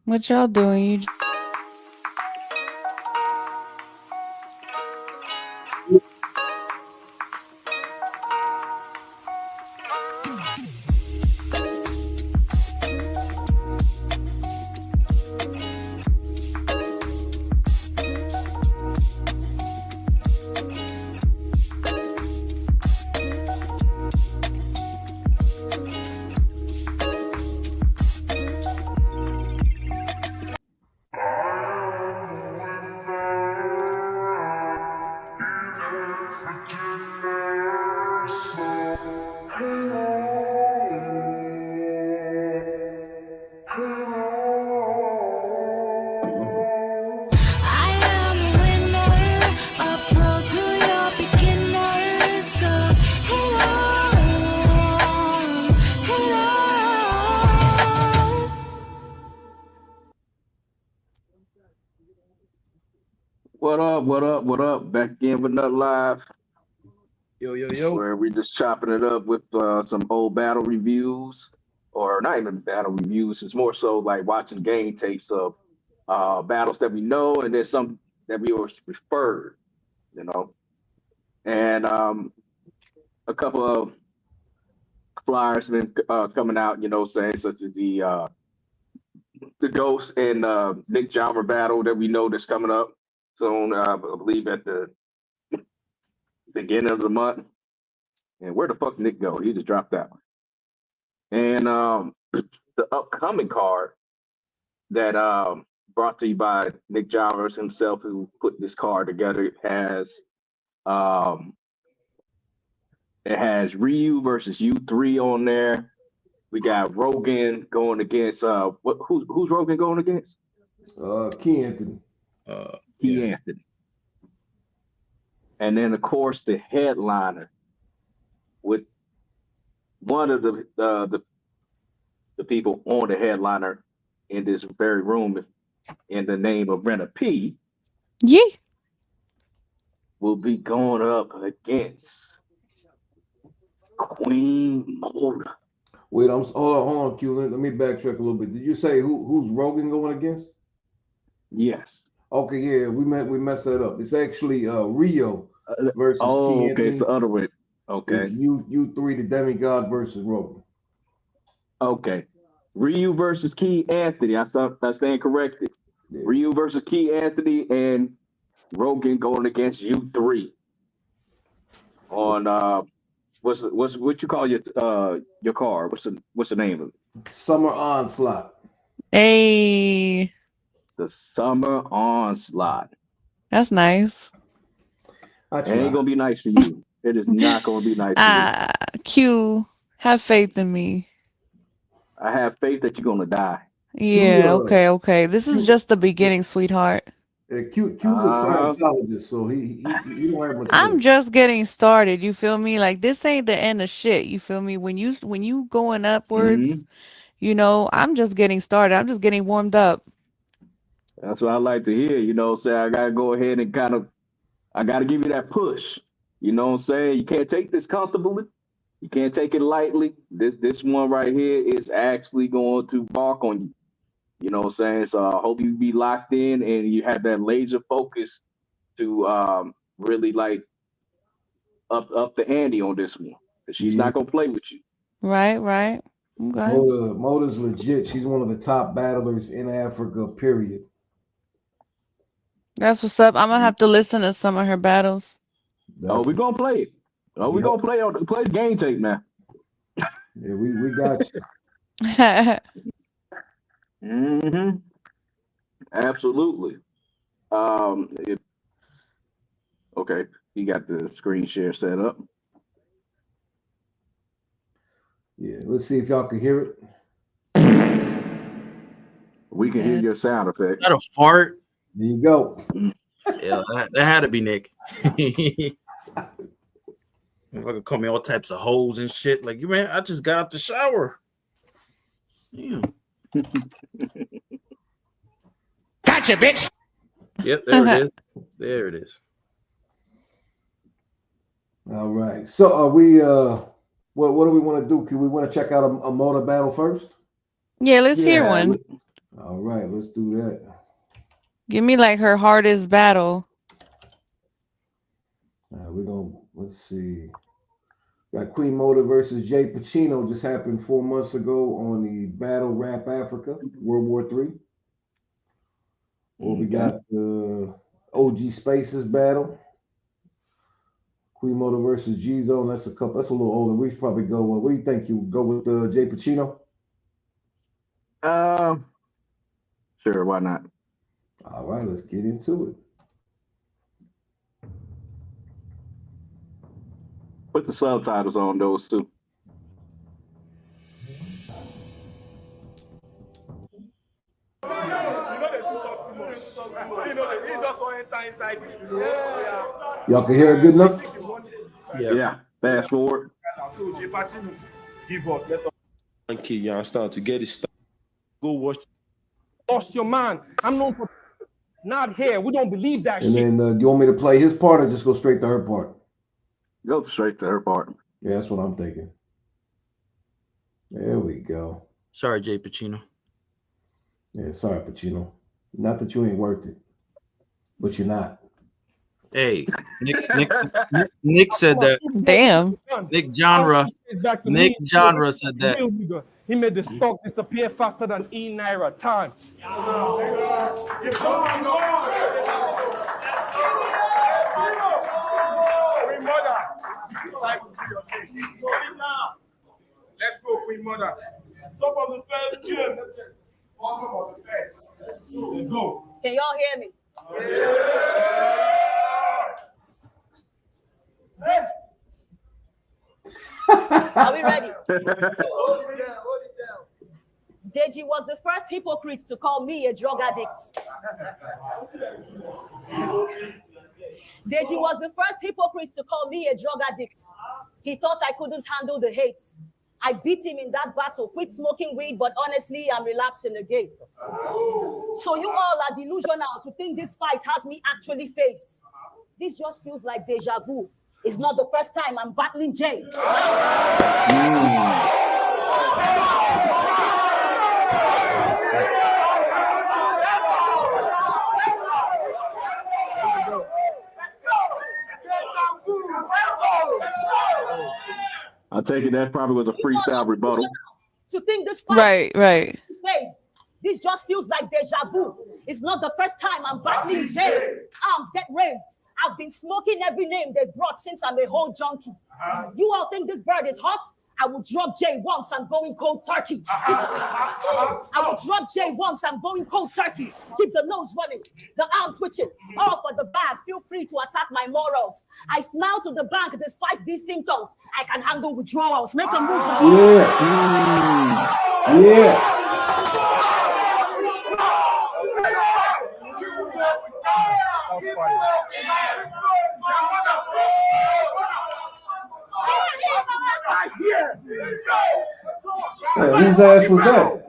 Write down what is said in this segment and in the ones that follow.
What y'all doing? You What up? What up? What up? Back again with another live Yo, yo, yo. where we just chopping it up with some old battle reviews, or not even battle reviews. It's more so like watching game tapes of battles that we know, and then some that we always preferred, you know. And a couple of flyers been coming out, saying such as the Ghost and Nick Jobber battle that we know that's coming up soon. I believe at the beginning of the month. And where the fuck Nick go? He just dropped that one. And the upcoming card that brought to you by Nick Jovers himself, who put this card together, has um, it has Ryu versus U3 on there. We got Rogan going against who's Rogan going against? Key Anthony. Key Yeah. Anthony. And then of course the headliner with one of the people on the headliner in this very room in the name of Rena P yeah. will be going up against Queen Moda. Wait, hold on, Q. Let me backtrack a little bit. Did you say who's Rogan going against? Yes. Okay, yeah, we messed that up. It's actually Rio versus Oh, Key okay. It's Anthony. the other way. Is Okay. U3 the demigod versus Rogan? Okay. Ryu versus Key Anthony. I stand corrected. Yeah. Ryu versus Key Anthony and Rogan going against U3 on what you call your car? What's the name of it? Summer Onslaught. Hey, The Summer Onslaught. that's nice. I It ain't try. gonna be nice for you. It is not gonna be nice for you. Ah, Q, have faith in me. I have faith that you're gonna die. Q, Yeah, okay. This is Q, just the beginning, sweetheart. Q's a Uh-huh. Scientologist, so he don't have much I'm faith. just getting started. You feel me? Like this ain't the end of shit. You feel me? When you going upwards, Hmm. I'm just getting started. I'm just getting warmed up. That's what I like to hear. Say I gotta go ahead and I gotta give you that push. You know what I'm saying? You can't take this comfortably. You can't take it lightly. This one right here is actually going to bark on you. You know what I'm saying? So I hope you be locked in and you have that laser focus to really like up the ante on this one. 'Cause she's Yeah, not gonna play with you. Right, right. Okay. Moda's legit. She's one of the top battlers in Africa. Period. That's what's up. I'm gonna have to listen to some of her battles. Oh, we Definitely. gonna play it. Oh, we Yep. gonna play the game tape now. Yeah, we got you. Hmm. Absolutely. If, okay, you got the screen share set up. Yeah. Let's see if y'all can hear it. We can hear That- your sound effect. That a fart? There you go. Mm. Yeah, that had to be Nick. Motherfucker call me all types of hoes and shit. Like, you man, I just got out the shower. Damn. Gotcha, bitch. Yep, there it is. There it is. All right. So are we what do we want to do? Can we want to check out a Moda battle first? yeah, let's hear Yeah, one. All right, let's do that. Give me like her hardest battle. Let's see. Got Queen Moda versus Jay Pacino just happened 4 months ago on the Battle Rap Africa, World War III. Well, we got the OG Spaces battle. Queen Moda versus G Zone. That's a little older. We should probably go. What do you think? You go with Jay Pacino? Sure, why not? All right, let's get into it. Put the subtitles on those two. Y'all can hear it good enough? Yeah. Fast forward. Give us, let us. Monkey, you understand? To get it started, go watch. Lost your mind. I'm known for not here. We don't believe that and shit. And then, do you want me to play his part or just go straight to her part? Go straight to her part. Yeah, that's what I'm thinking. There we go. Sorry, Jay Pacino. Yeah, sorry, Pacino. Not that you ain't worth it, but you're not. Hey, Nick said that. Damn. Nick Genre said that. He made the stock disappear faster than E-Naira. Time. Let's go, Queen Mother. Top of the first gym. Bottom of the first. Let's go. Can y'all hear me? Are we ready? Deji was the first hypocrite to call me a drug addict. Deji was the first hypocrite to call me a drug addict. He thought I couldn't handle the hate. I beat him in that battle, quit smoking weed, but honestly, I'm relapsing again. So you all are delusional to think this fight has me actually faced. This just feels like deja vu. It's not the first time I'm battling Jay. I take it that probably was a freestyle rebuttal. To think this fight Right. This just feels like deja vu. It's not the first time I'm battling Jay. Arms get raised. I've been smoking every name they've brought since I'm a whole junkie. You all think this bird is hot? I will drop Jay once I'm going cold turkey. I will drop Jay once I'm going cold turkey. Keep the nose running, the arm twitching, all for the bag. Feel free to attack my morals. I smile to the bank despite these symptoms. I can handle withdrawals. Make a move. Whose ass was that?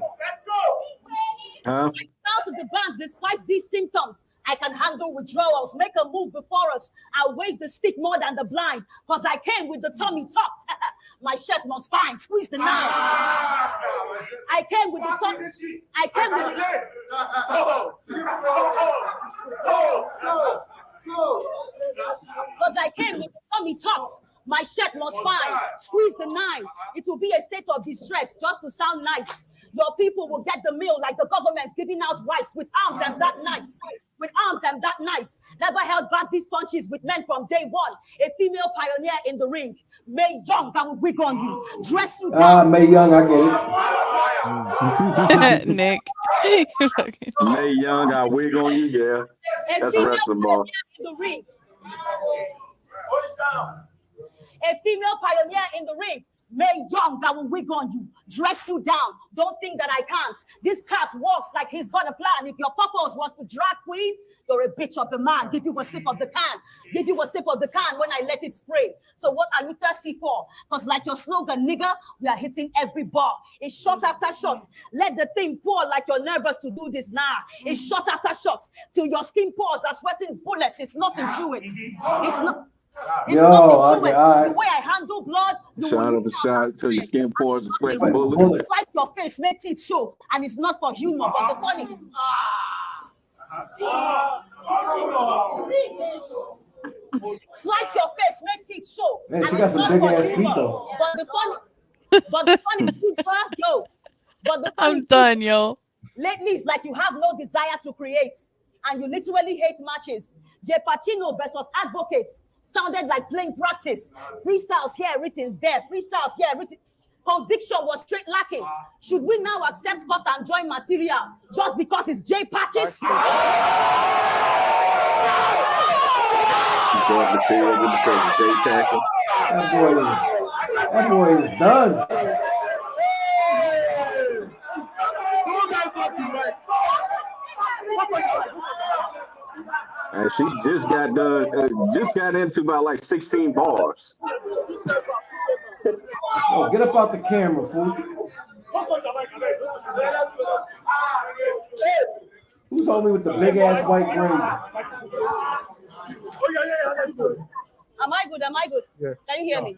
I smile to the bank despite these symptoms. I can handle withdrawals. Make a move before us. I'll wave the stick more than the blind. Cause I came with the tummy tucked. My shirt must fine. Squeeze the knife. I came with the tummy. I came with Cause I came with the tummy tucked. My shirt must fine. Squeeze the knife. It will be a state of distress just to sound nice. Your people will get the meal like the government giving out rice with arms and that nice. With arms and that nice. Never held back these punches with men from day one. A female pioneer in the ring. May Young, I will wig on you. Dress you down. May Young, I get it. Nick. May Young, I wig on you, yeah. That's a wrestling ball. In the ring. A female pioneer in the ring. May Young, I will wig on you, dress you down. Don't think that I can't. This cat walks like he's got a plan. If your purpose was to drag queen, you're a bitch of a man. Give you a sip of the can. Give you a sip of the can when I let it spray. So what are you thirsty for? Because like your slogan, nigga, we are hitting every bar. It's shot after shot. Let the thing pour like you're nervous to do this now. It's shot after shot till your skin pours are sweating bullets. It's nothing to it. It's not. It's Yo, nothing to okay, it. all right. The way I handle blood, you will Shot look of a out shot and until your scream. skin pores and sweat Sweat bullets. bullets. Slice your face, make it show, and it's not for humor, but the funny. Slice your face, make it show, Man, and she got it's some not big for ass feet humor. though. But the funny truth, yo. But the funny I'm truth, done, yo. lately it's like you have no desire to create, and you literally hate matches. Jay Pacino versus Advocate sounded like playing practice. Freestyles here, written there. Freestyles here, written. Conviction was straight lacking. Should we now accept cut and join material just because it's J Patches? Joint material with because of J Packer. That boy is done. And she just got done, just got into about like 16 bars. Oh, get up out the camera, fool. Who's homie with the big ass white brain? Am I good? Am I good? Yeah. Can you hear me?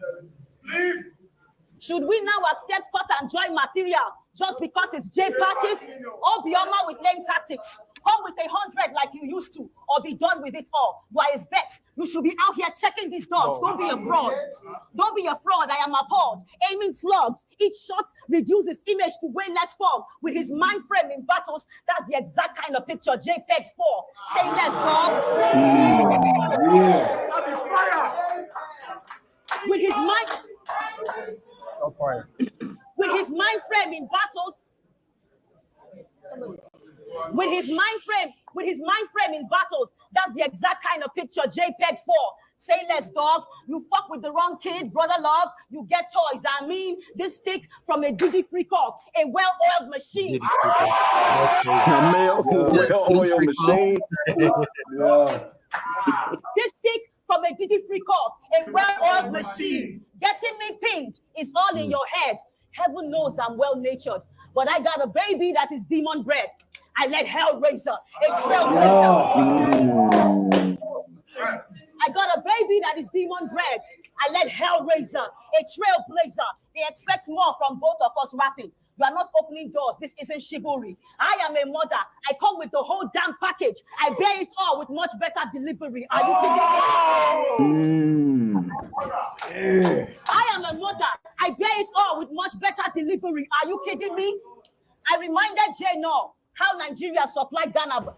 Should we now accept cut and join material just because it's J Patches? Or Bioma with lame tactics? Come with 100 like you used to, or be done with it all. You are a vet. You should be out here checking these dogs. Don't be a fraud. Don't be a fraud. I am appalled. Aiming slugs. Each shot reduces image to way less form. With his mind frame in battles, that's the exact kind of picture JPEG for. Say less, dog. Yeah. With his mind. That's fire. With his mind frame in battles. With his mind frame in battles, that's the exact kind of picture JPEG for. Say less, dog. You fuck with the wrong kid, brother love. You get toys. I mean, this stick from a Diddy freak off, a well-oiled machine. Well-oiled machine. Yeah. This stick from a Diddy freak off, a well-oiled machine. Getting me pinned is all in your head. Heaven knows I'm well-natured, but I got a baby that is demon bred. I let Hellraiser, a trailblazer. I got a baby that is demon bred. I let Hellraiser, a trailblazer. They expect more from both of us rapping. You are not opening doors. This isn't chivalry. I am a mother. I come with the whole damn package. I bear it all with much better delivery. Are you kidding me? I am a mother. I bear it all with much better delivery. Are you kidding me? I reminded Jay No how Nigeria supplied Ghana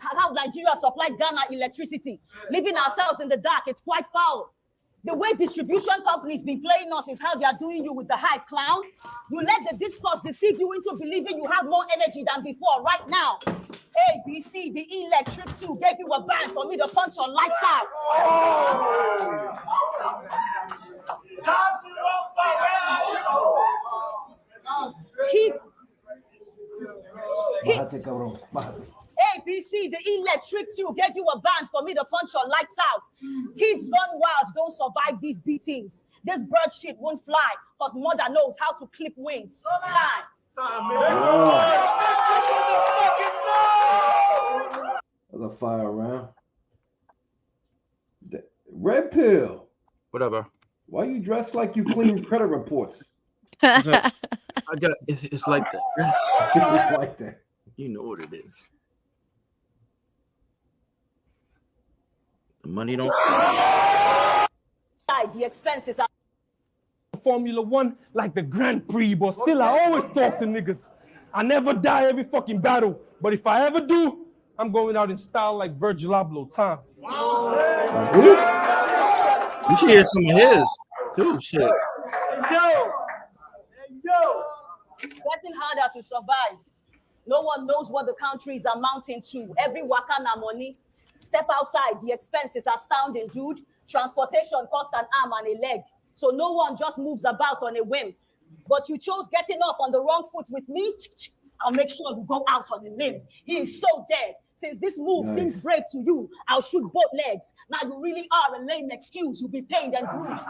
electricity. Leaving ourselves in the dark, it's quite foul. The way distribution companies been playing us is how they are doing you with the hype, clown. You let the discourse deceive you into believing you have more energy than before. Right now, A, B, C, the electric 2 gave you a band for me to punch on lights out. Kids. A, B, C, the electric 2 gave you a band for me to punch your lights out. Kids gone wild don't survive these beatings. This bird shit won't fly because mother knows how to clip wings. Time. That's a fire round. Red Pill. Whatever. Why you dressed like you clean credit reports? I got it's like that. It's like that. You know what it is. The money don't stop. The expenses are Formula One like the Grand Prix, but still I always talk to niggas. I never die every fucking battle, but if I ever do, I'm going out in style like Virgil Abloh. Time. You should hear some of his too. Shit. Yo. Getting harder to survive. No one knows what the country is amounting to. Every wakana money. Step outside, the expenses are astounding, dude. Transportation cost an arm and a leg. So no one just moves about on a whim. But you chose getting off on the wrong foot with me. I'll make sure you go out on a limb. He is so dead. Since this move seems brave to you, I'll shoot both legs. Now you really are a lame excuse. You'll be pained and bruised.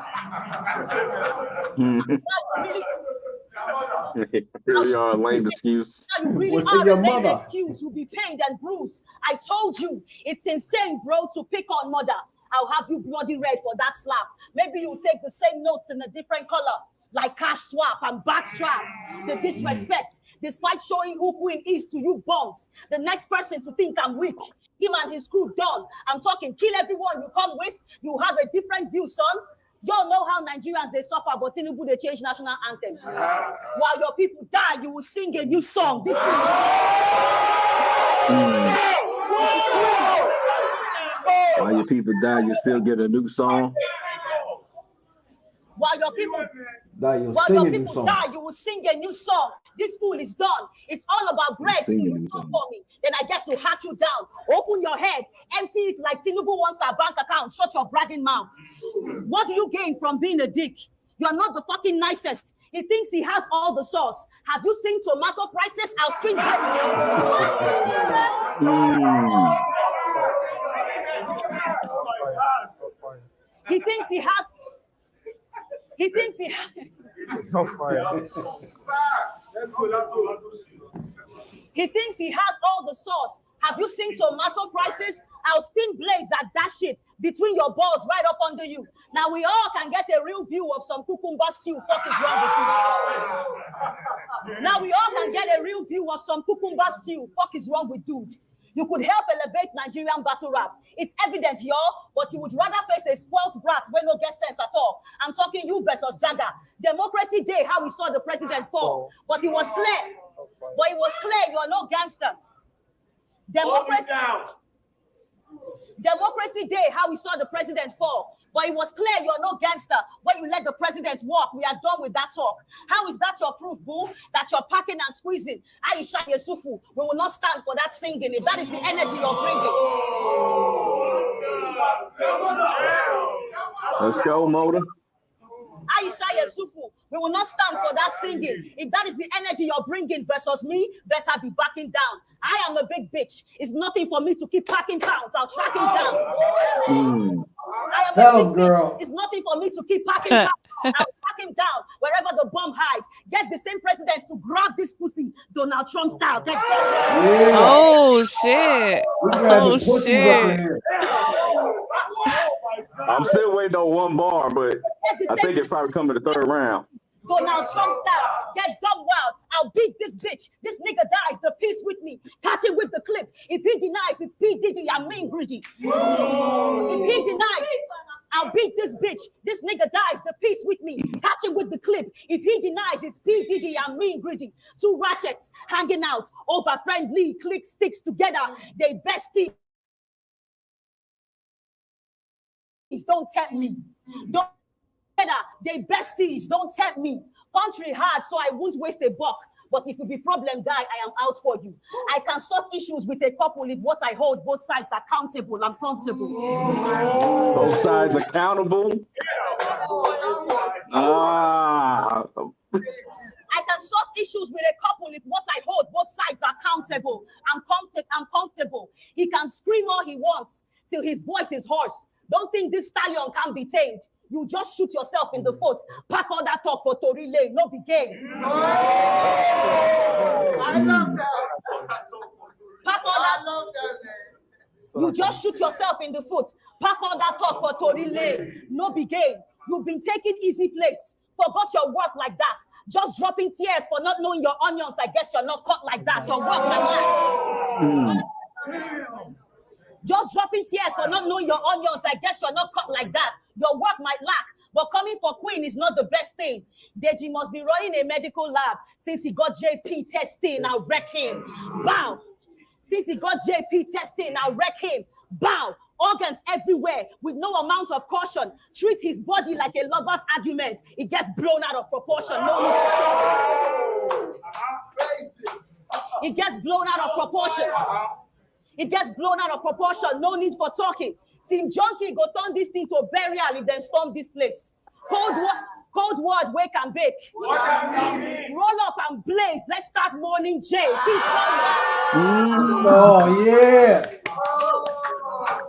Really are a lame excuse. Now you really are a lame excuse. You'll be pained and bruised. I told you, it's insane, bro, to pick on mother. I'll have you bloody red for that slap. Maybe you take the same notes in a different color, like cash swap and backstraps. The disrespect, despite showing who queen is to you bums. The next person to think I'm weak, him and his crew done. I'm talking kill everyone you come with. You have a different view, son. Y'all know how Nigerians they suffer, but Tinubu they change national anthem. While your people die, you will sing a new song. This While your people die, you still get a new song. While your people die, you will sing a new song. This fool is done. It's all about bread. So you come for me. Then I get to hack you down. Open your head. Empty it like Tinubu wants our bank account. Shut your bragging mouth. What do you gain from being a dick? You're not the fucking nicest. He thinks he has all the sauce. Have you seen tomato prices? I'll screen bread. He thinks he has. He thinks he has. He thinks he has all the sauce. Have you seen tomato prices? I'll spin blades at that shit between your balls right up under you. Now we all can get a real view of some cucumber stew. Fuck is wrong with you? Now we all can get a real view of some cucumber stew. Fuck is wrong with dude? You could help elevate Nigerian battle rap. It's evident, y'all, but you would rather face a spoiled brat when no get sense at all. I'm talking you versus Jagger. Democracy Day, how we saw the president fall. But it was clear. But it was clear you're no gangster. Democracy Day, how we saw the president fall. But it was clear you're no gangster when you let the president walk. We are done with that talk. How is that your proof, boo? That you're packing and squeezing? Aisha Yesufu, we will not stand for that singing. If that is the energy you're bringing. Let's go, Motor. Aisha Yesufu, we will not stand for that singing. If that is the energy you're bringing versus me, better be backing down. I am a big bitch. It's nothing for me to keep packing pounds. I'll track him down. I am a big bitch. It's nothing for me to keep packing pounds. I'll track him down wherever the bomb hides. Get the same president to grab this pussy, Donald Trump style. Get Oh shit! Oh shit! I'm still waiting on one bar, but I think it probably come in the third round. Donald Trump style. Get dumb wild. I'll beat this bitch. This nigga dies. The peace with me. Catch him with the clip. If he denies, it's P. Diddy. I'm mean greedy. If he denies, I'll beat this bitch. This nigga dies. The peace with me. Catch him with the clip. If he denies, it's P. Diddy. I'm mean greedy. Two ratchets hanging out. Over friendly. Click sticks together. They bestie. Don't tempt me. Don't they besties. Don't tempt me. Country hard, so I won't waste a buck. But if it be problem die, I am out for you. I can sort issues with a couple if what I hold both sides accountable. I'm comfortable. Both sides accountable. I can sort issues with a couple if what I hold both sides accountable. I'm comfortable. He can scream all he wants till his voice is hoarse. Don't think this stallion can be tamed. You just shoot yourself in the foot. Pack all that talk for Tory Lane, no be game. I love that. Pack all that. I love that, man. You just shoot yourself in the foot. Pack all that talk for Tory Lane, no be game. You've been taking easy plates. Forgot your worth like that. Just dropping tears for not knowing your onions. I guess you're not cut like that. Your work might lack. Just dropping tears for not knowing your onions. I guess you're not cut like that. Your work might lack, but coming for Queen is not the best thing. Deji must be running a medical lab since he got JP testing. I'll wreck him. Bow. Since he got JP testing, I'll wreck him. Bow. Organs everywhere with no amount of caution. Treat his body like a lover's argument. It gets blown out of proportion. It gets blown out of proportion. It gets blown out of proportion. No need for talking. Team Junkie go turn this thing to burial if they storm this place. Cold word, wake and bake. Roll up and blaze. Let's start morning J. Oh, yeah.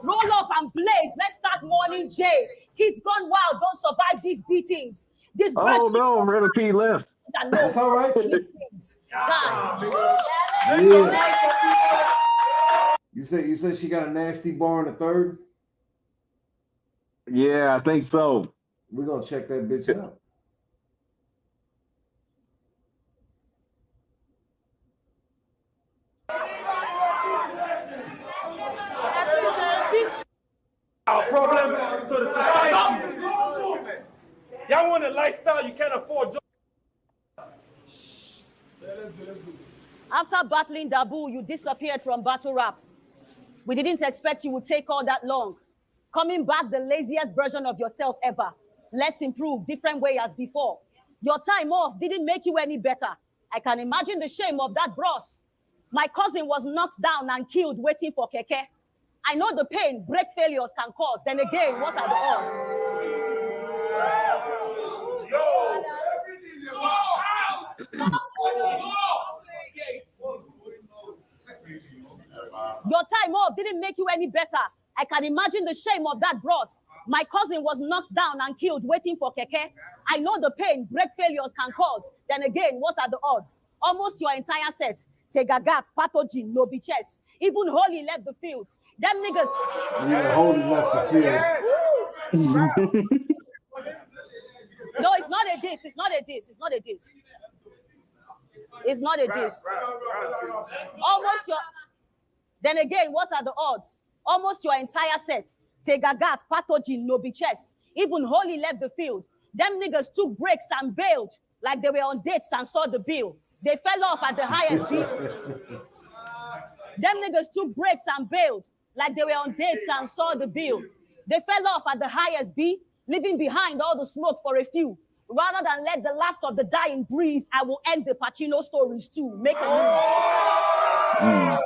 Roll up and blaze. Let's start morning J. Kids gone wild. Don't survive these beatings. This no, Red P left. That's all right. Time. Yeah. You said she got a nasty bar in the third? Yeah, I think so. We're gonna check that bitch out. Our problem to the society. Y'all want a lifestyle you can't afford. After battling Dabu, you disappeared from battle rap. We didn't expect you would take all that long. Coming back the laziest version of yourself ever. Less improved, different way as before. Your time off didn't make you any better. I can imagine the shame of that bros. My cousin was knocked down and killed waiting for Keke. I know the pain break failures can cause. Then again, what are the odds? Yo! Your time off didn't make you any better. I can imagine the shame of that bros. My cousin was knocked down and killed waiting for Keke. I know the pain break failures can cause. Then again, what are the odds? Almost your entire set. Tegagat, Pathogen, no bitches. Even Holy left the field. Them niggas. Even Holy left the field. No, it's not a diss. It's not a diss. It's not a diss. It's not a diss. Almost your. Then again, what are the odds? Almost your entire set. Tegagat, Pathogen, no bitches. Even Holy left the field. Them niggas took breaks and bailed like they were on dates and saw the bill. They fell off at the highest bid. Them niggas took breaks and bailed like they were on dates and saw the bill. They fell off at the highest bid, leaving behind all the smoke for a few. Rather than let the last of the dying breathe, I will end the Pacino stories too. Make a move.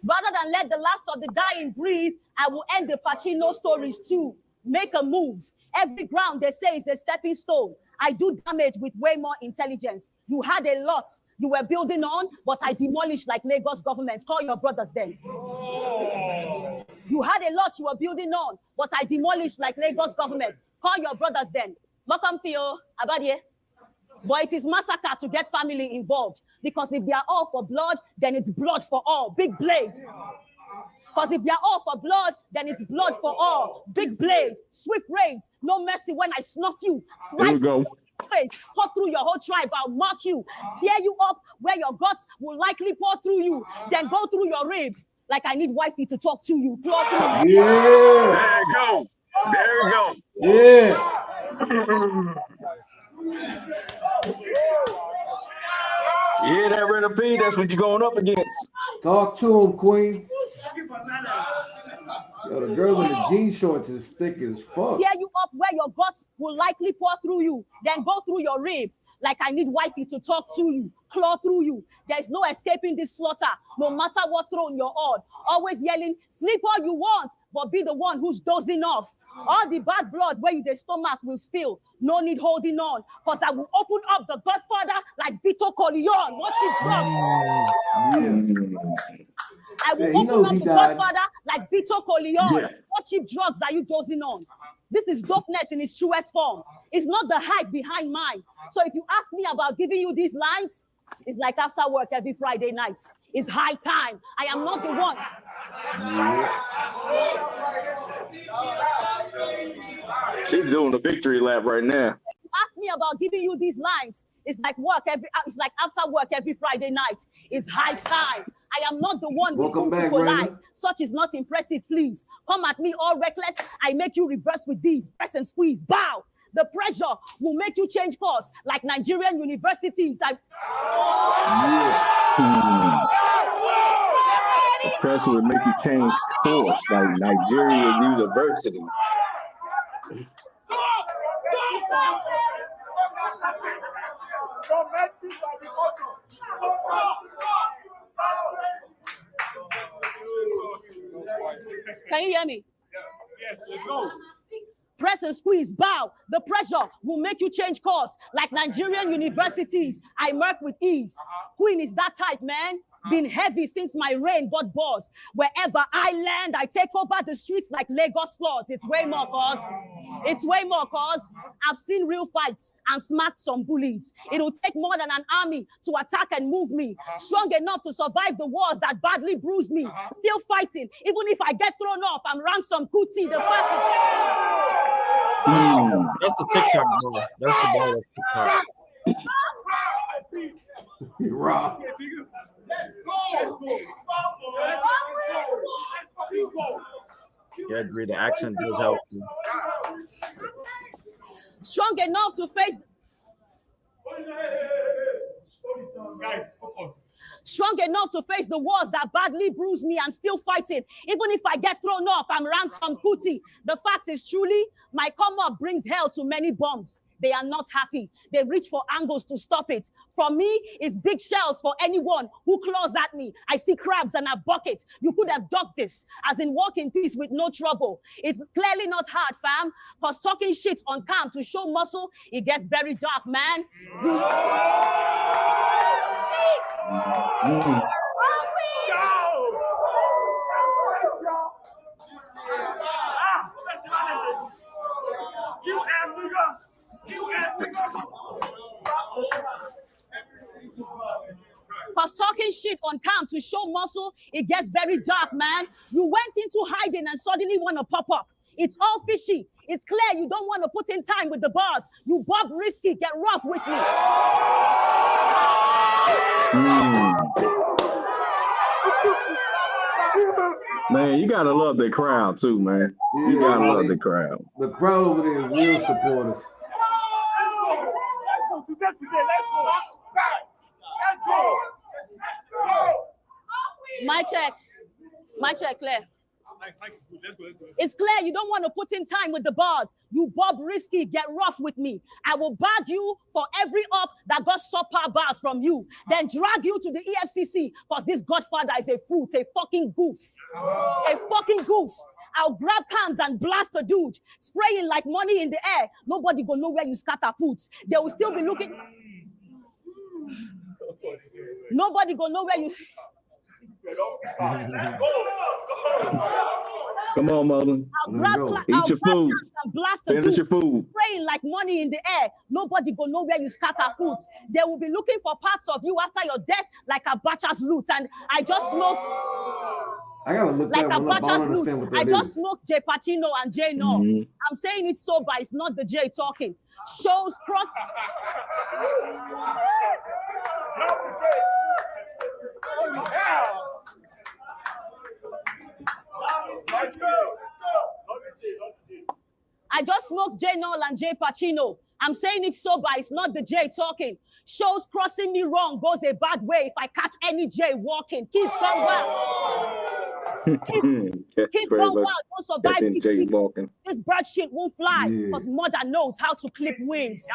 Rather than let the last of the dying breathe, I will end the Pacino stories too. Make a move. Every ground they say is a stepping stone. I do damage with way more intelligence. You had a lot you were building on, but I demolished like Lagos government. Call your brothers then. You had a lot you were building on, but I demolished like Lagos government. Call your brothers then. Welcome to you, Abadie. But it is massacre to get family involved. Because if they are all for blood, then it's blood for all. Big blade. Because if they are all for blood, then it's blood for all. Big blade. Swift rays. No mercy when I snuff you. Slice face. Cut through your whole tribe. I'll mark you. Tear you up where your guts will likely pour through you. Then go through your rib. Like I need wifey to talk to you. Claw through you. Yeah. There you go. Yeah. You hear that, Rena P? That's what you're going up against. Talk to him, Queen. Yo, the girl in the jean shorts is thick as fuck. Tear you up where your guts will likely pour through you. Then go through your rib. Like I need wifey to talk to you. Claw through you. There's no escaping this slaughter. No matter what throne you're on. Always yelling, sleep all you want, but be the one who's dozing off. All the bad blood where you the stomach will spill. No need holding on. Because I will open up the Godfather like Vito Corleone. Watch it drugs. I will open up the Godfather like Vito Corleone. What cheap drugs are you dosing on? This is dopeness in its truest form. It's not the hype behind mine. So if you ask me about giving you these lines, it's like after work every Friday night. It's high time. I am not the one. She's doing a victory lap right now. Ask me about giving you these lines. It's like after work every Friday night. It's high time. I am not the one with whom to collide. Raymond. Such is not impressive, please. Come at me all reckless. I make you reverse with these. Press and squeeze. Bow. The pressure will make you change course like Nigerian universities. The pressure will make you change course like Nigerian universities. Can you hear me? Yes, let's go. Press and squeeze, bow. The pressure will make you change course like Nigerian universities. I work with ease. Queen is that type, man. been heavy since my reign got balls. Wherever I land, I take over the streets like Lagos floods. It's way more, cause. It's way more, cause I've seen real fights and smacked some bullies. It'll take more than an army to attack and move me. Strong enough to survive the wars that badly bruised me. Still fighting, even if I get thrown off, I'm ransom cootie. The fact is. That's the TikTok ball. That's the ball of TikTok. Raw. Yeah, I agree. The accent does help. Strong enough to face. Strong enough to face the wars that badly bruise me and still fighting. Even if I get thrown off, I'm ransom cootie. The fact is truly, my come up brings hell to many bombs. They are not happy. They reach for angles to stop it. From me, it's big shells for anyone who claws at me. I see crabs and I bucket. You could have ducked this, as in walk in peace with no trouble. It's clearly not hard, fam. Cause talking shit on cam to show muscle, it gets very dark, man. Cause talking shit on cam to show muscle, it gets very dark, man. You went into hiding and suddenly want to pop up. It's all fishy. It's clear you don't want to put in time with the bars. You Bob Risky, get rough with me. Man, you gotta love the crowd too, man. Yeah, You gotta love the crowd. The crowd over there is real supportive. My check. My check, Claire. It's clear you don't want to put in time with the bars. You Bob Risky, get rough with me. I will bag you for every up that got subpar bars from you. Then drag you to the EFCC because this godfather is a fruit, a fucking goof. A fucking goof. I'll grab cans and blast a dude, spraying like money in the air. Nobody gonna know where you scatter put. They will still be looking. Nobody gonna know where you. Come on, mother. Eat your food. Finish your food. Spraying like money in the air. Nobody gonna know where you scatter food. They will be looking for parts of you after your death, like a butcher's loot. And I just smoked. I gotta look like that a one up. I don't butcher's loot. understand what that I is. just smoked J Pacino and J No. I'm saying it sober. It's not the J talking. Shows cross. I just smoked J Null and J Pacino. I'm saying it sober, it's not the J talking. Shows crossing me wrong goes a bad way if I catch any J walking. Kids come wild. Kids come wild, don't survive. This bird shit won't fly because mother knows how to clip wings.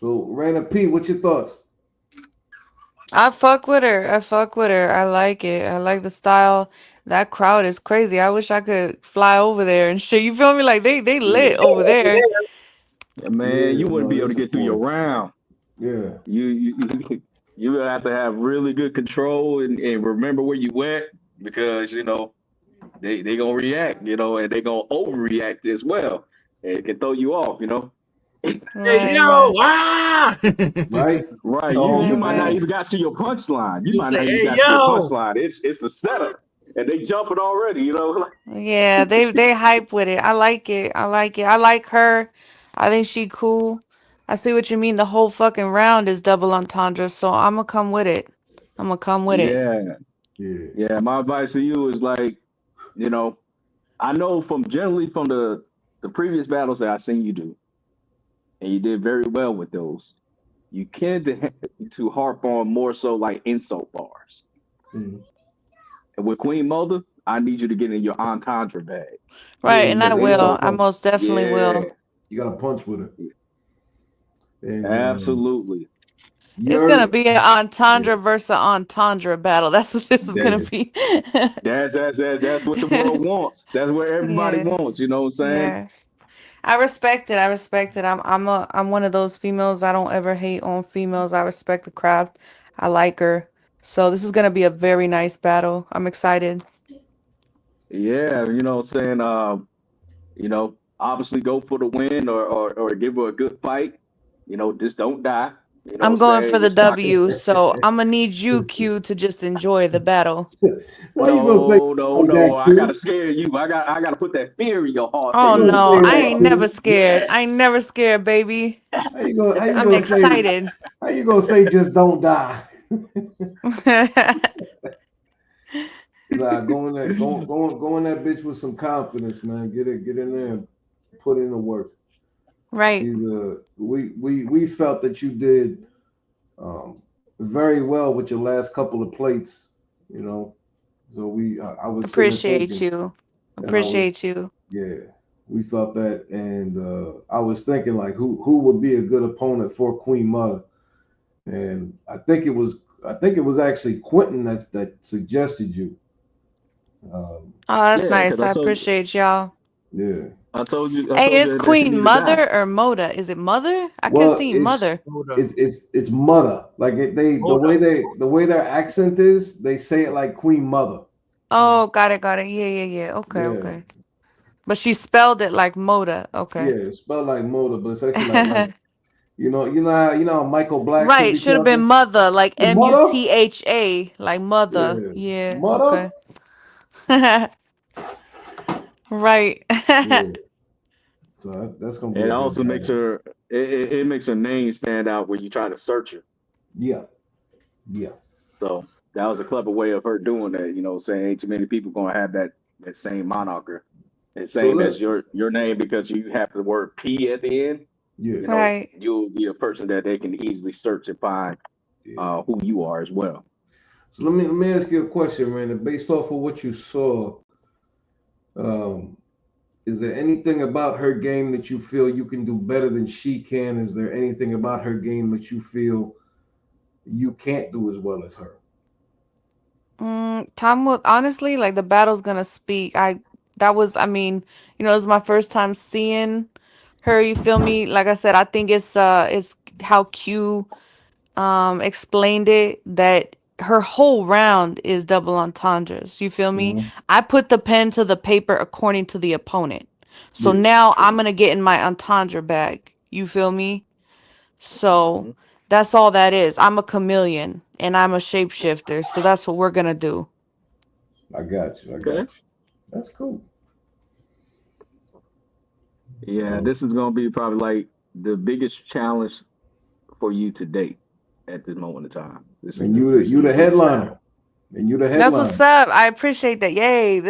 So, Raina P, what's your thoughts? I fuck with her. I like it. I like the style. That crowd is crazy. I wish I could fly over there and shit. You feel me? Like they lit over there. Yeah, man, you wouldn't be able to get through your round. Yeah. You would have to have really good control and remember where you went because they gonna react, and they gonna overreact as well. And it can throw you off, Hey, yo, right. You might not even got to your punchline. You might not even got to your punchline. It's a setup, and they jumping already. Yeah, they hype with it. I like it. I like her. I think she cool. I see what you mean. The whole fucking round is double entendre, so I'm gonna come with it. Yeah. My advice to you is I know from the previous battles that I've seen you do, and you did very well with those. You tend to harp on more so like insult bars. And with Queen Mother, I need you to get in your entendre bag. Right, and I will. I most definitely will. You got to punch with her. And, absolutely. It's gonna be an entendre versus entendre battle. That's what this is gonna be. That's what the world wants. That's what everybody wants. You know what I'm saying? I respect it. I respect it. I'm one of those females. I don't ever hate on females. I respect the craft. I like her. So this is gonna be a very nice battle. I'm excited. Yeah, what I'm saying? Obviously go for the win or give her a good fight. Just don't die. You know I'm what I'm going for saying? the It's shocking. W, so I'm gonna need you, Q, to just enjoy the battle. Why you gonna say No, no, like no. that, I gotta Q? scare you. I gotta put that fear in your heart How so you Oh you gonna no, say I that, ain't never Q? scared. I ain't never scared, baby. How you I'm gonna say excited. just don't die? Nah, go in that bitch with some confidence, man. Get in there and put in the work. Right. She's we felt that you did um, very well with your last couple of plates, you know. So I was sitting there Appreciate thinking, you. and I was Appreciate you. yeah, we felt that, and I was thinking like who would be a good opponent for Queen Mother, and I think it was actually Quentin that suggested you. Um, Oh, that's yeah, because nice. I appreciate y'all. yeah. I Hey, told is you that she Queen needed to die. Mother or Moda? Is it Mother? I kept Well, seeing Mother. Hold up. it's mother. Like Hold up. the way their accent is, they say it like Queen Mother. Yeah. Oh, got it, got it. Yeah, yeah, yeah. Okay, Yeah, okay. But she spelled it like Moda. yeah. Okay. It's spelled like mother, but it's actually like you know how Michael Black should Right, be should have been talking. Mother, like Hey, mother. Mutha, like Mother. Yeah, Yeah, mother. okay. Right. Yeah. So that's gonna be And a it good also makes battle. her it makes her name stand out when you try to search her. Yeah, yeah, So that was a clever way of her doing that. Saying ain't too many people gonna have that same moniker. And so same as look, your name because you have the word P at the end. yeah, Right. You'll be a person that they can easily search and find yeah. who you are as well. So let me ask you a question, man. Based off of what you saw, um, is there anything about her game that you feel you can do better than she can? Is there anything about her game that you feel you can't do as well as her? Time will honestly, like the battle's gonna speak. That was, I mean, it was my first time seeing her, you feel me? Like I said, I think it's how Q explained it that her whole round is double entendres. You feel me? Hmm. I put the pen to the paper according to the opponent. So Yeah, now I'm gonna get in my entendre bag. You feel me? So Hmm. that's all that is. I'm a chameleon and I'm a shapeshifter. So that's what we're gonna do. I got you. I got Okay. you. That's cool. Yeah, Um, this is gonna be probably like the biggest challenge for you to date at this moment in time. This is and the this you is the the biggest headliner, challenge. and you the That's what's headliner. up. I appreciate that. Yay.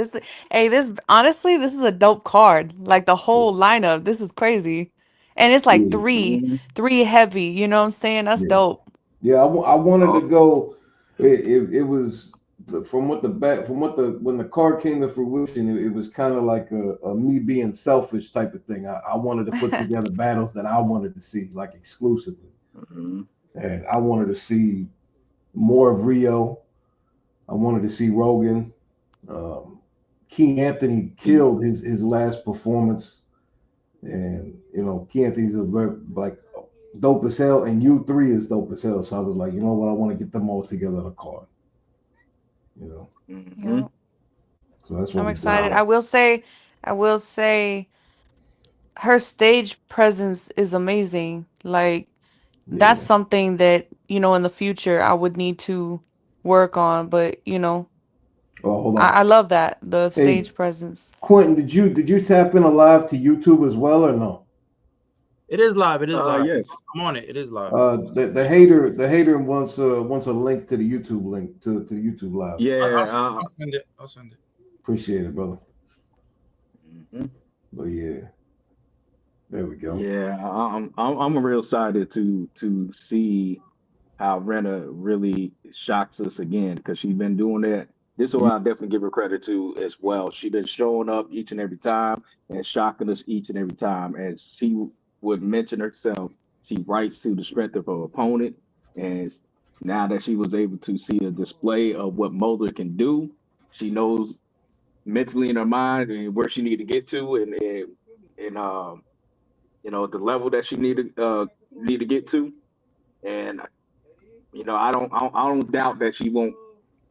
Hey, this honestly, this is a dope card. Like the whole lineup. This is crazy. And it's like Yeah, Mhm. three heavy, you know what I'm saying? That's yeah, dope. yeah. I wanted to Oh, go. It was from what the back from what the when the card came to fruition. It was kind of like a me being selfish type of thing. I wanted to put together battles that I wanted to see like exclusively, mhm. and I wanted to see more of Rio. I wanted to see Rogan. Um, Key Anthony killed his last performance, and Key Anthony's a very like dope as hell, and U3 is dope as hell. So I was like, you know what, I want to get them all together in a card. You know, Yeah. Mhm. so that's what I'm we did. excited. Wow. I will say her stage presence is amazing. Like that's Yeah. something that, in the future I would need to work on, but Oh, hold on. I love that, the Hey, stage presence. Quentin, did you tap in live to YouTube as well or no? It is live. It is live. Yes. I'm on it. It is live. The hater wants a link to the YouTube link to the YouTube live. Yeah. I'll send it. I'll send it. Appreciate it, brother. Mhm. But yeah, there we go. Yeah. I'm real excited to see how Rena really shocks us again because she's been doing that. This is what Yeah. I definitely give her credit to as well. She's been showing up each and every time and shocking us each and every time. As she would mention herself, she writes to the strength of her opponent. And now that she was able to see a display of what Mulder can do, she knows mentally in her mind and where she need to get to and the level that she need to get to, and I don't doubt that she won't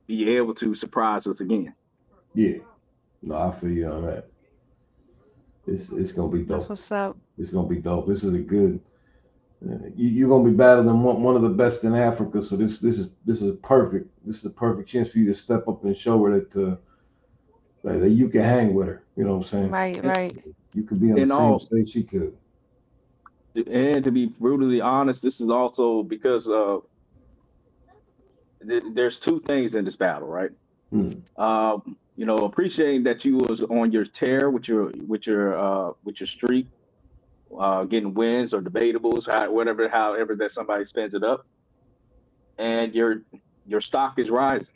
be able to surprise us again. Yeah. No, I feel you on that. It's gonna be That's dope. what's up. It's gonna be dope. This is a good. You're gonna be battling one of the best in Africa, so this is perfect. This is a perfect chance for you to step up and show her that you can hang with her. You know what I'm saying? Right, And, right. You could be on the and same all stage she could. and to be brutally honest, this is also because there's two things in this battle, right? Hmm. Appreciating that you was on your tear with your streak, getting wins or debatables, however that somebody spends it up, and your stock is rising.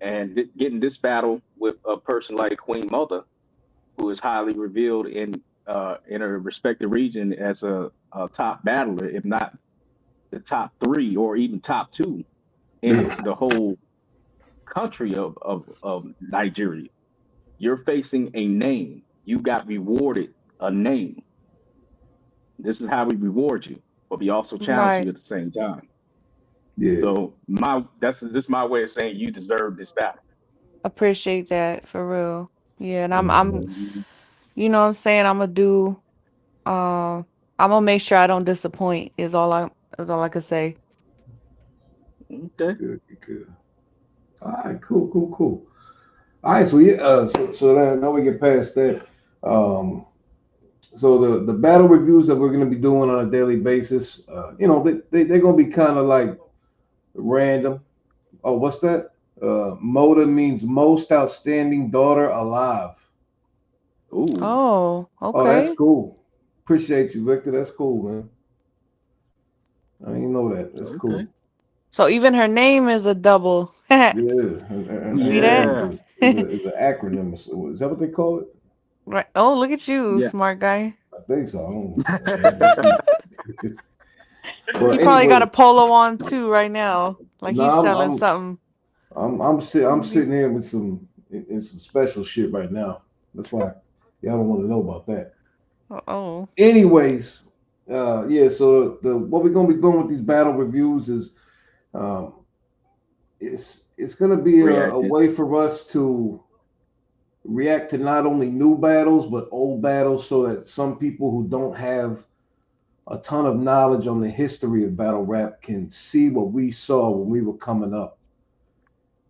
And getting this battle with a person like Queen Mother, who is highly revealed in her respective region as a top battler, if not the top three or even top two in Yeah. the whole country of Nigeria. You're facing a name. You got rewarded a name. This is how we reward you, but we also challenge you Right. at the same time. Yeah. So this is my way of saying you deserve this battle. Appreciate that for real. Yeah, and I'm Mhm. Mhm. you know what I'm saying, I'm gonna do I'm gonna make sure I don't disappoint is all I could say. Okay. Good. Good. All right. Cool. Cool. Cool. All right. So yeah. So now we get past that. Um. So the battle reviews that we're gonna be doing on a daily basis, they're gonna be kind of like random. Oh, what's that? Moda means most outstanding daughter alive. Ooh. Oh, Oh, that's okay. cool. Appreciate you, Victor. That's cool, man. I didn't know that. That's Okay. cool. So even her name is a double. Yeah, and You see her name that? Yeah. is an acronym. Is that what they call it? Right. Oh, look at you, Yeah. smart guy. I think so. I don't know. Let's see. He But probably got a anyway, polo on too right now. Like no, he's I'm selling I'm something. I'm sitting here with some special shit right now. That's why y'all don't want to know about that. Oh. Anyways, yeah. So the what we're gonna be doing with these battle reviews is um, it's gonna be a Reacting. way for us to react to not only new battles but old battles, so that some people who don't have a ton of knowledge on the history of battle rap can see what we saw when we were coming up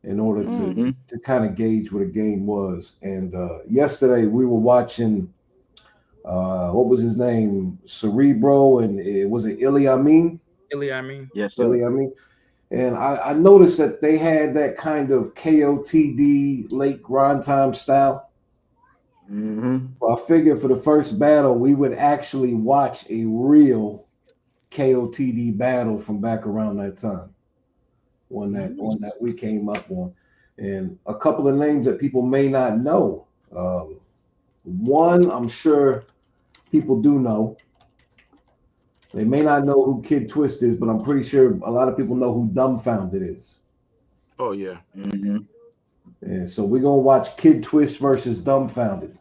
in order to Mm. to, Hmm. to kind of gauge what a game was. And yesterday we were watching what was his name, Cerebro, and was it Ili Amin? Illy, I mean, Yes, sir. Ili Amin. And I noticed that they had that kind of KOTD late grind time style. Hmm. Well, I figured for the first battle, we would actually watch a real KOTD battle from back around that time, one that we came up on, and a couple of names that people may not know. One, I'm sure people do know. They may not know who Kid Twist is, but I'm pretty sure a lot of people know who Dumbfounded is. oh yeah, Hmm. And so we're gonna watch Kid Twist versus Dumbfounded.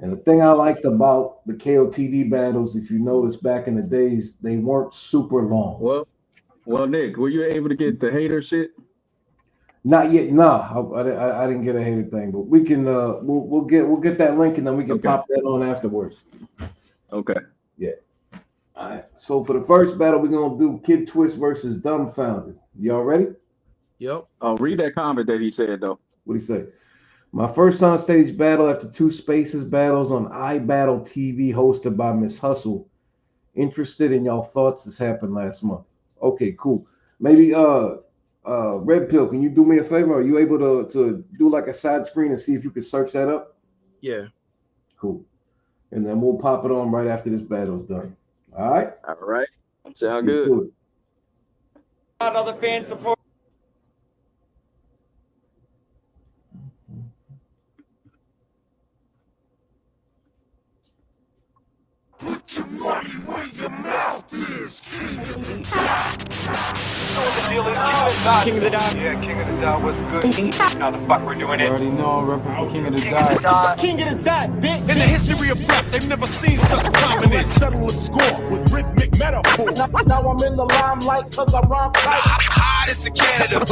And the thing I liked about the KOTD battles, if you notice back in the days, they weren't super long. Well, Nick, were you able to get the hater shit? Not yet, nah. I didn't get a hated thing, but we can we'll get that link and then we can Okay. pop that on afterwards. Okay. Yeah. All right. So for the first battle, we're gonna do Kid Twist versus Dumbfounded. Y'all ready? yep. Read that comment that he said though. What do you say? My first on stage battle after two spaces battles on iBattle TV hosted by Miss Hustle. Interested in y'all thoughts? This happened last month. Okay, cool. Maybe Red Pill, can you do me a favor? Are you able to do like a side screen and see if you can search that up? Yeah. Cool. And then we'll pop it on right after this battle's done. All right, All right. let's Sound get good. to it. Other fan support. King of the Dot. Yeah, King of the Dot, what's good? How the fuck we're doing You it? already know I'm repping for King of the Dot. King of the Dot, bitch. In the history of rap, they've never seen such prominence. Settle a score with rhythmic metaphor. Now I'm in the limelight cause I rhyme tight. Hottest in Canada.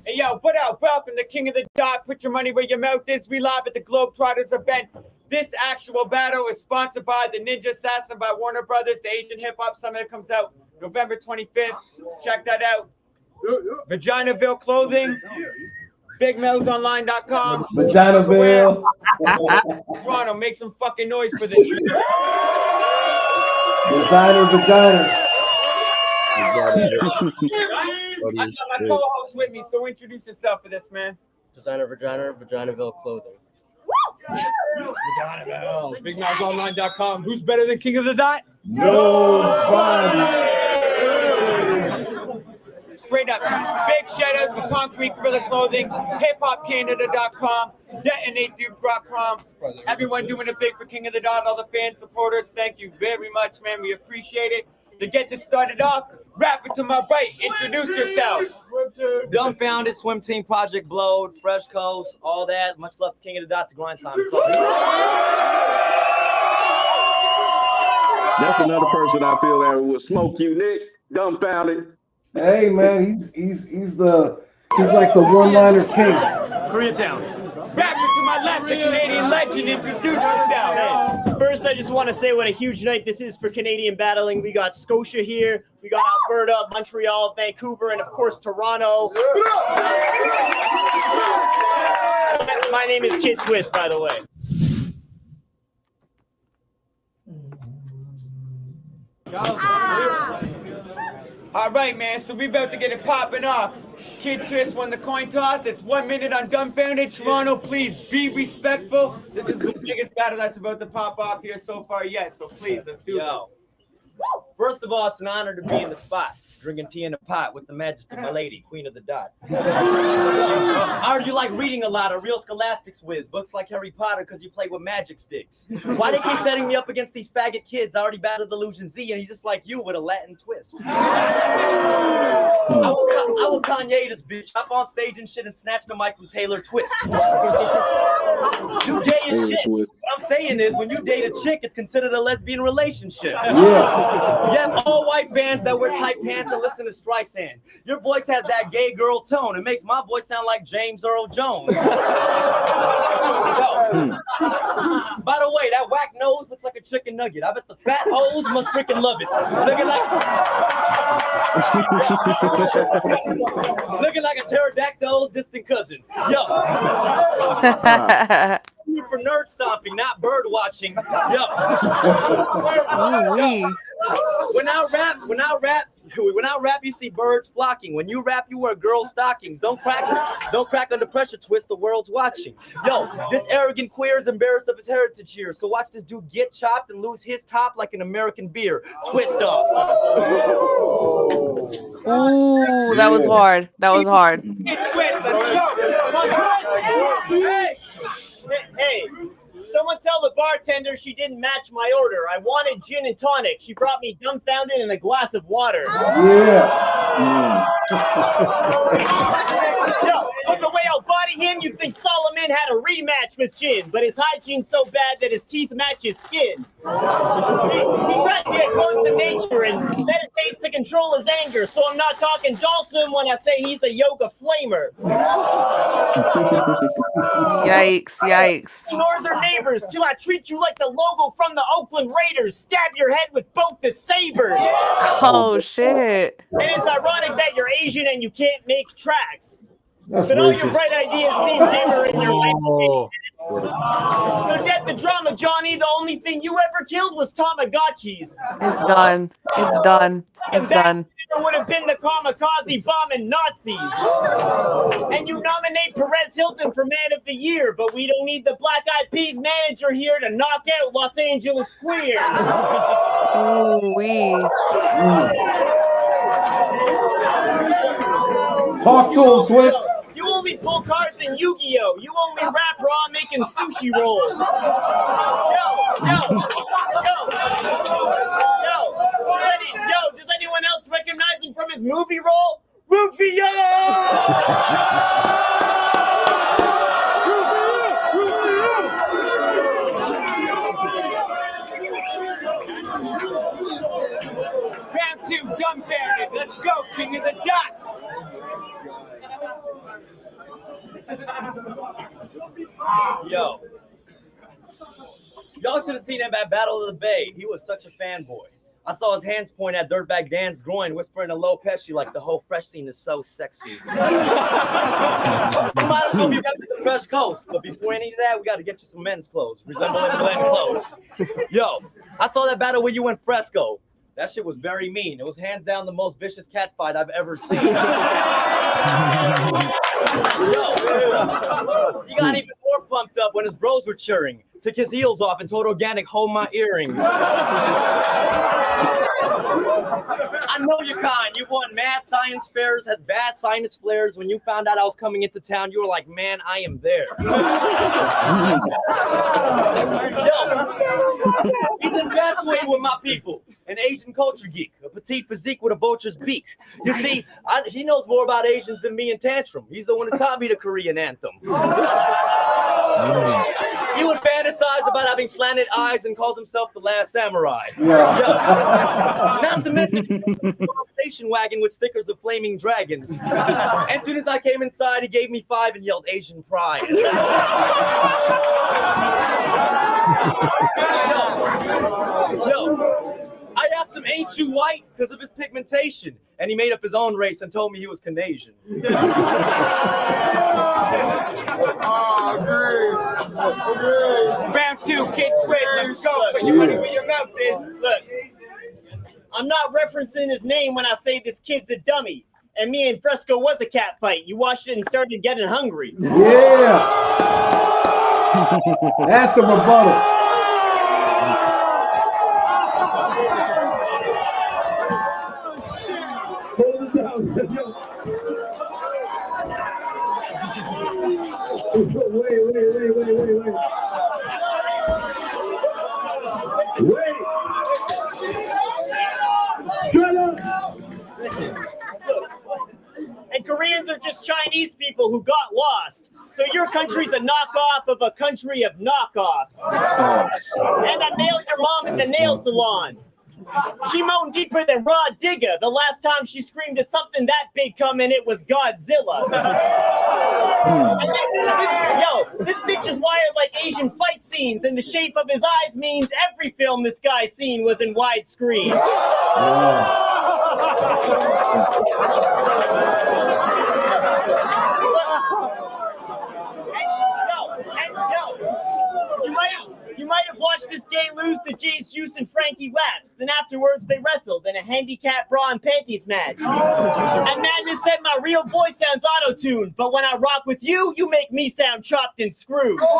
Hey, yo, what up? Welcome to King of the Dot. Put your money where your mouth is. We live at the Globetrotters event. This actual battle is sponsored by the Ninja Assassin by Warner Brothers. The Asian Hip Hop Summit comes out November 25th. Check that out. Vaginaville Clothing. BigMelsOnline.com. Vaginaville. Toronto, make some fucking noise for this. Designer vagina. I got my co-host with me, so introduce yourself for this, man. Designer Vaginaville Clothing. Vaginaville. BigMelsOnline.com. Who's better than King of the Dot? Nobody. Straight up. Big shout outs to Concrete Gorilla Clothing, hiphopcanada.com, DetonateDude.com. Everyone doing it big for King of the Dot, all the fans, supporters. Thank you very much, man. We appreciate it. To get this started off, rap it to my right. Introduce yourself. Dumbfounded, Swim Team, Project Blowed, Fresh Coast, all that. Much love to King of the Dot, to Grind Time. That's another person I feel that will smoke you, Nick. Dumbfounded. Hey man, he's like the one-liner king. Koreatown. Rap it to my left, the Canadian legend. Introduce yourself. First, I just want to say what a huge night this is for Canadian battling. We got Scotia here, we got Alberta, Montreal, Vancouver, and of course Toronto. My name is Kid Twist, by the way. All right, man, so we about to get it popping off. Kid Twist won the coin toss. It's 1 minute on Dumbfounded. Toronto, please be respectful. This is the biggest battle that's about to pop off here so far yet, so please, let's do this. First of all, it's an honor to be in the spot, drinking tea in a pot with the majesty, my lady, Queen of the Dot. I heard you like reading a lot of real scholastics whiz, books like Harry Potter because you play with magic sticks. Why they keep setting me up against these faggot kids? I already battled Illusion Z and he's just like you with a Latin twist. I will Kanye this bitch, hop on stage and shit and snatch the mic from Taylor Twist. You gay as shit. What I'm saying is when you date a chick, it's considered a lesbian relationship. Yeah. You have all white fans that wear tight pants and listen to Streisand. Your voice has that gay girl tone. It makes my voice sound like James Earl Jones. Yo. By the way, that whack nose looks like a chicken nugget. I bet the fat hoes must freaking love it. Looking like a pterodactyl's distant cousin. Yo. For nerd stomping, not bird watching. Yo. When I rap, you see birds flocking. When you rap, you wear girl stockings. Don't crack under pressure, Twist. The world's watching. Yo, this arrogant queer is embarrassed of his heritage here. So watch this dude get chopped and lose his top like an American beer. Twist off. Ooh, that was hard. That was hard. Hey, someone tell the bartender she didn't match my order. I wanted gin and tonic. She brought me Dumbfounded and a glass of water. Yeah. Yo, but the way I'll body him, you'd think Solomon had a rematch with Jin, but his hygiene's so bad that his teeth match his skin. He tries to get close to nature and meditates to control his anger, so I'm not talking Dawson when I say he's a yoga flamer. Yikes. Northern neighbors, till I treat you like the logo from the Oakland Raiders. Stab your head with both the sabers. Oh, shit. And it's ironic that you're Asian and you can't make tracks. That's but all your racist. bright ideas seem dimmer in your life. So get the drama, Johnny. The only thing you ever killed was Tamagotchis. It's done. It's done. It's done. Would have been the kamikaze bombing Nazis. And you nominate Perez Hilton for Man of the Year, but we don't need the Black Eyed Peas manager here to knock out Los Angeles queers. Ooh-wee. Talk to him, Twist. You only pull cards in Yu-Gi-Oh! You only rap raw making sushi rolls. Yo, does anyone else recognize him from his movie role? Rufio! Round 2, dumbfounded. Let's go, King of the Dot. Yo. Y'all should have seen him at Battle of the Bay. He was such a fanboy. I saw his hands point at Dirtbag Dan's groin, whispering a low Pesci like the whole Fresh scene is so sexy. You might as well be repping the Fresh Coast, but before any of that, we got to get you some men's clothes, resembling Glenn Close. Yo, I saw that battle with you in Fresco. That shit was very mean. It was hands down the most vicious cat fight I've ever seen. Yo, he got even more pumped up when his bros were cheering. Took his heels off and told Organic, hold my earrings. I know you're kind. You won mad science fairs, had bad sinus flares. When you found out I was coming into town, you were like, man, I am there. Yo, he's infatuated with my people. An Asian culture geek, a petite physique with a vulture's beak. You see, he knows more about Asians than me and Tantrum. He's the one who taught me the Korean anthem. He would fantasize about having slanted eyes and calls himself the last samurai. Yeah. Not to mention a station wagon with stickers of flaming dragons. As soon as I came inside, he gave me 5 and yelled Asian pride. Yo, I asked him, ain't you white? Because of his pigmentation. And he made up his own race and told me he was Canadian. Round 2, Kid Twist. Let's go. Put your money where your mouth is. Look, I'm not referencing his name when I say this kid's a dummy. And me and Fresco was a cat fight. You watched it and started getting hungry. Yeah. That's a rebuttal. Wait. Shut up. Listen, look. And Koreans are just Chinese people who got lost. So your country's a knockoff of a country of knockoffs. And I nailed your mom at the nail salon. She moaned deeper than Rod Digger the last time she screamed at something that big coming, it was Godzilla. And this snitch is wired like Asian fight scenes, and the shape of his eyes means every film this guy's seen was in widescreen. You might have watched this gay lose to Jay's Juice and Frankie Laps. Then afterwards, they wrestled in a handicap bra and panties match. And Madness said my real voice sounds auto-tuned, but when I rock with you, you make me sound chopped and screwed. Look,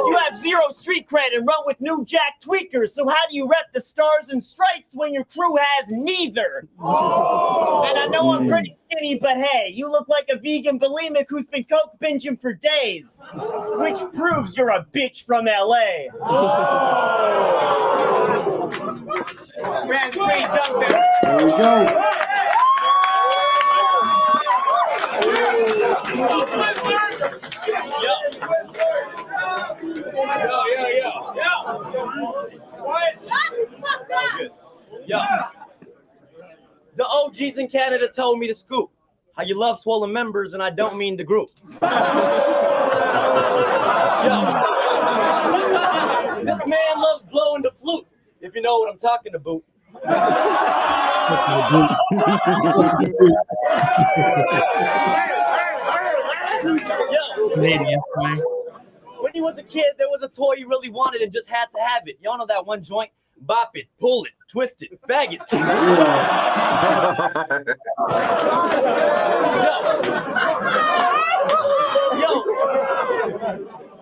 you have zero street cred and run with New Jack tweakers, so how do you rep the Stars and Stripes when your crew has neither? And I know I'm pretty skinny, but hey, you look like a vegan bulimic who's been coke binging for days, which proves you're a bitch from LA. Round 3, dumbfounded. There we go. Yo. The OGs in Canada told me to scoop. How you love swollen members, and I don't mean the group. Yo. This man loves blowing the flute, if you know what I'm talking about. Yo. When he was a kid, there was a toy he really wanted and just had to have it. Y'all know that one joint? Bop it, pull it, twist it, fag it. Yo,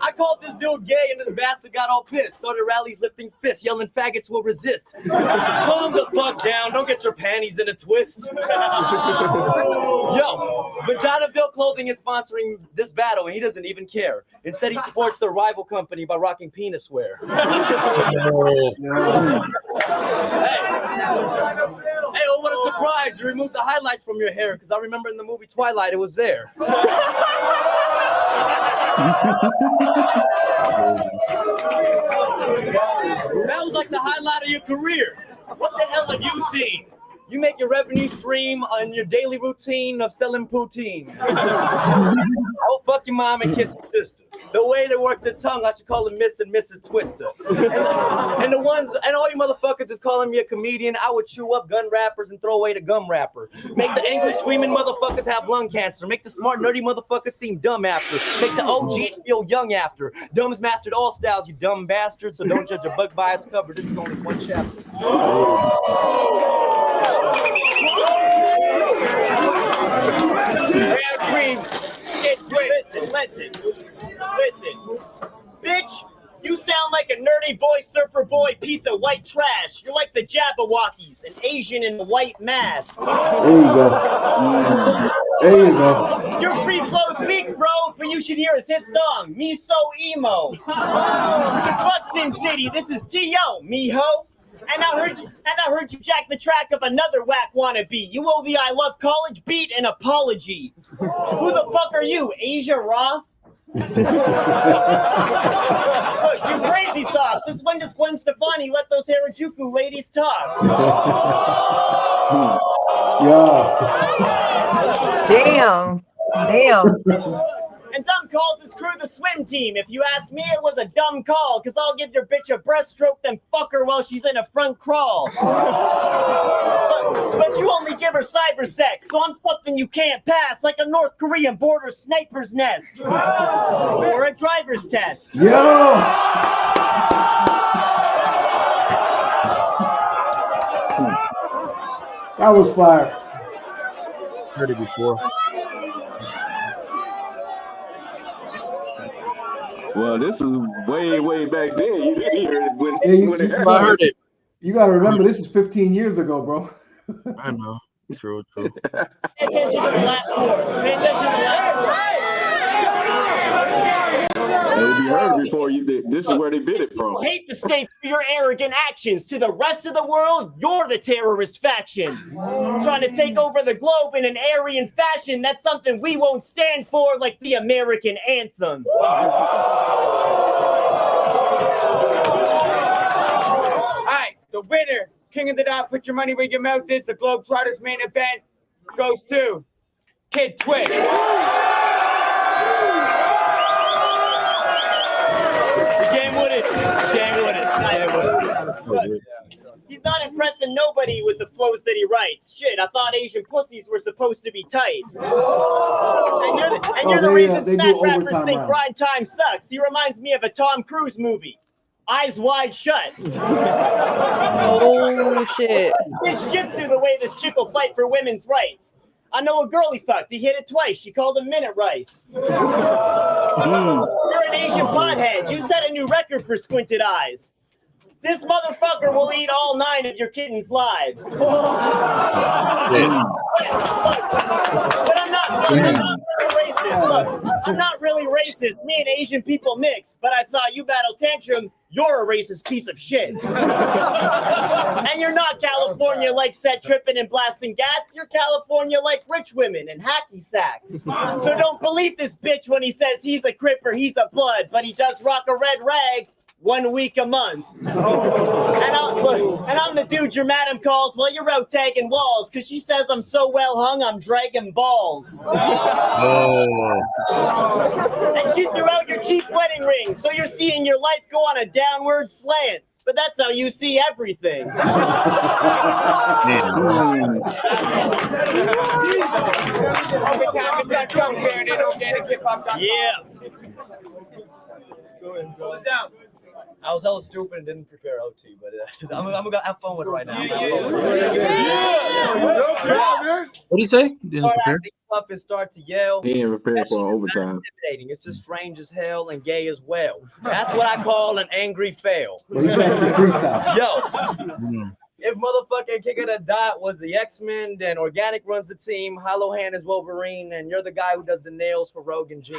I called this dude gay and this bastard got all pissed. Started rallies lifting fists, yelling faggots will resist. Calm the fuck down, don't get your panties in a twist. Yo, Vaginaville Clothing is sponsoring this battle, and he doesn't even care. Instead, he supports their rival company by rocking penis wear. Hey, oh, what a surprise! You removed the highlights from your hair, because I remember in the movie Twilight, it was there. That was like the highlight of your career. What the hell have you seen? You make your revenue stream on your daily routine of selling poutine. Oh, fuck your mom and kiss your sister. The way they work the tongue, I should call them Miss and Mrs. Twister. And the ones, and all you motherfuckers is calling me a comedian, I would chew up gun rappers and throw away the gum wrapper. Make the angry screaming motherfuckers have lung cancer. Make the smart nerdy motherfuckers seem dumb after. Make the OGs feel young after. Dumb's mastered all styles, you dumb bastard. So don't judge a book by its cover. This is only one chapter. Listen. Bitch, you sound like a nerdy boy, surfer boy, piece of white trash. You're like the Jabberwockies, an Asian in a white mask. There you go. Your free flow's weak, bro, but you should hear his hit song, Me So Emo. Fuck Sin City, this is T.O., miho. And I heard you jack the track of another whack wannabe. You owe the I Love College beat an apology. Who the fuck are you, Asia Roth? Look, you crazy sauce. Since when does Gwen Stefani let those Harajuku ladies talk? Damn. And Dumb calls his crew the swim team. If you ask me, it was a dumb call, because I'll give your bitch a breaststroke, then fuck her while she's in a front crawl. But you only give her cyber sex, so I'm something you can't pass, like a North Korean border sniper's nest. Or a driver's test. That was fire. Heard it before. Well, this is way back then. You didn't hear it when it I heard it. You got to remember, this is 15 years ago, bro. I know. True. Pay attention to the last word. Pay attention to the last word. If you heard it before, you did. This is where they bit it from. Hate the state for your arrogant actions. To the rest of the world, you're the terrorist faction. Trying to take over the globe in an Aryan fashion, that's something we won't stand for, like the American anthem. All right, the winner, King of the Dot, put your money where your mouth is. The Globetrotters main event goes to Kid Twitch. He's not impressing nobody with the flows that he writes. Shit, I thought Asian pussies were supposed to be tight. And you're the reason smack rappers think grind time sucks. He reminds me of a Tom Cruise movie. Eyes Wide Shut. Oh, shit. Bitch jitsu the way this chick will fight for women's rights. I know a girl he fucked. He hit it twice. She called him Minute Rice. You're an Asian pothead. You set a new record for squinted eyes. This motherfucker will eat all 9 of your kittens' lives. But I'm not really racist. Look, I'm not really racist. Me and Asian people mix. But I saw you battle Tantrum. You're a racist piece of shit. And you're not California like set tripping and blasting gats. You're California like rich women and hacky sack. So don't believe this bitch when he says he's a Crip or he's a Blood. But he does rock a red rag 1 week a month. And I'm the dude your madam calls while you're out tagging walls, because she says I'm so well hung, I'm dragging balls. And she threw out your cheap wedding ring, so you're seeing your life go on a downward slant. But that's how you see everything. Yeah. Go down. I was hella stupid and didn't prepare OT, but I'm gonna have fun with it right now. What do you say? Didn't prepare? Up and start to yell. He ain't prepared for overtime. Intimidating. It's just strange as hell and gay as well. That's what I call an angry fail. Well, Yo. If motherfucking King of the Dot was the X-Men, then Organic runs the team, Hollow Hand is Wolverine, and you're the guy who does the nails for Rogue and Jean.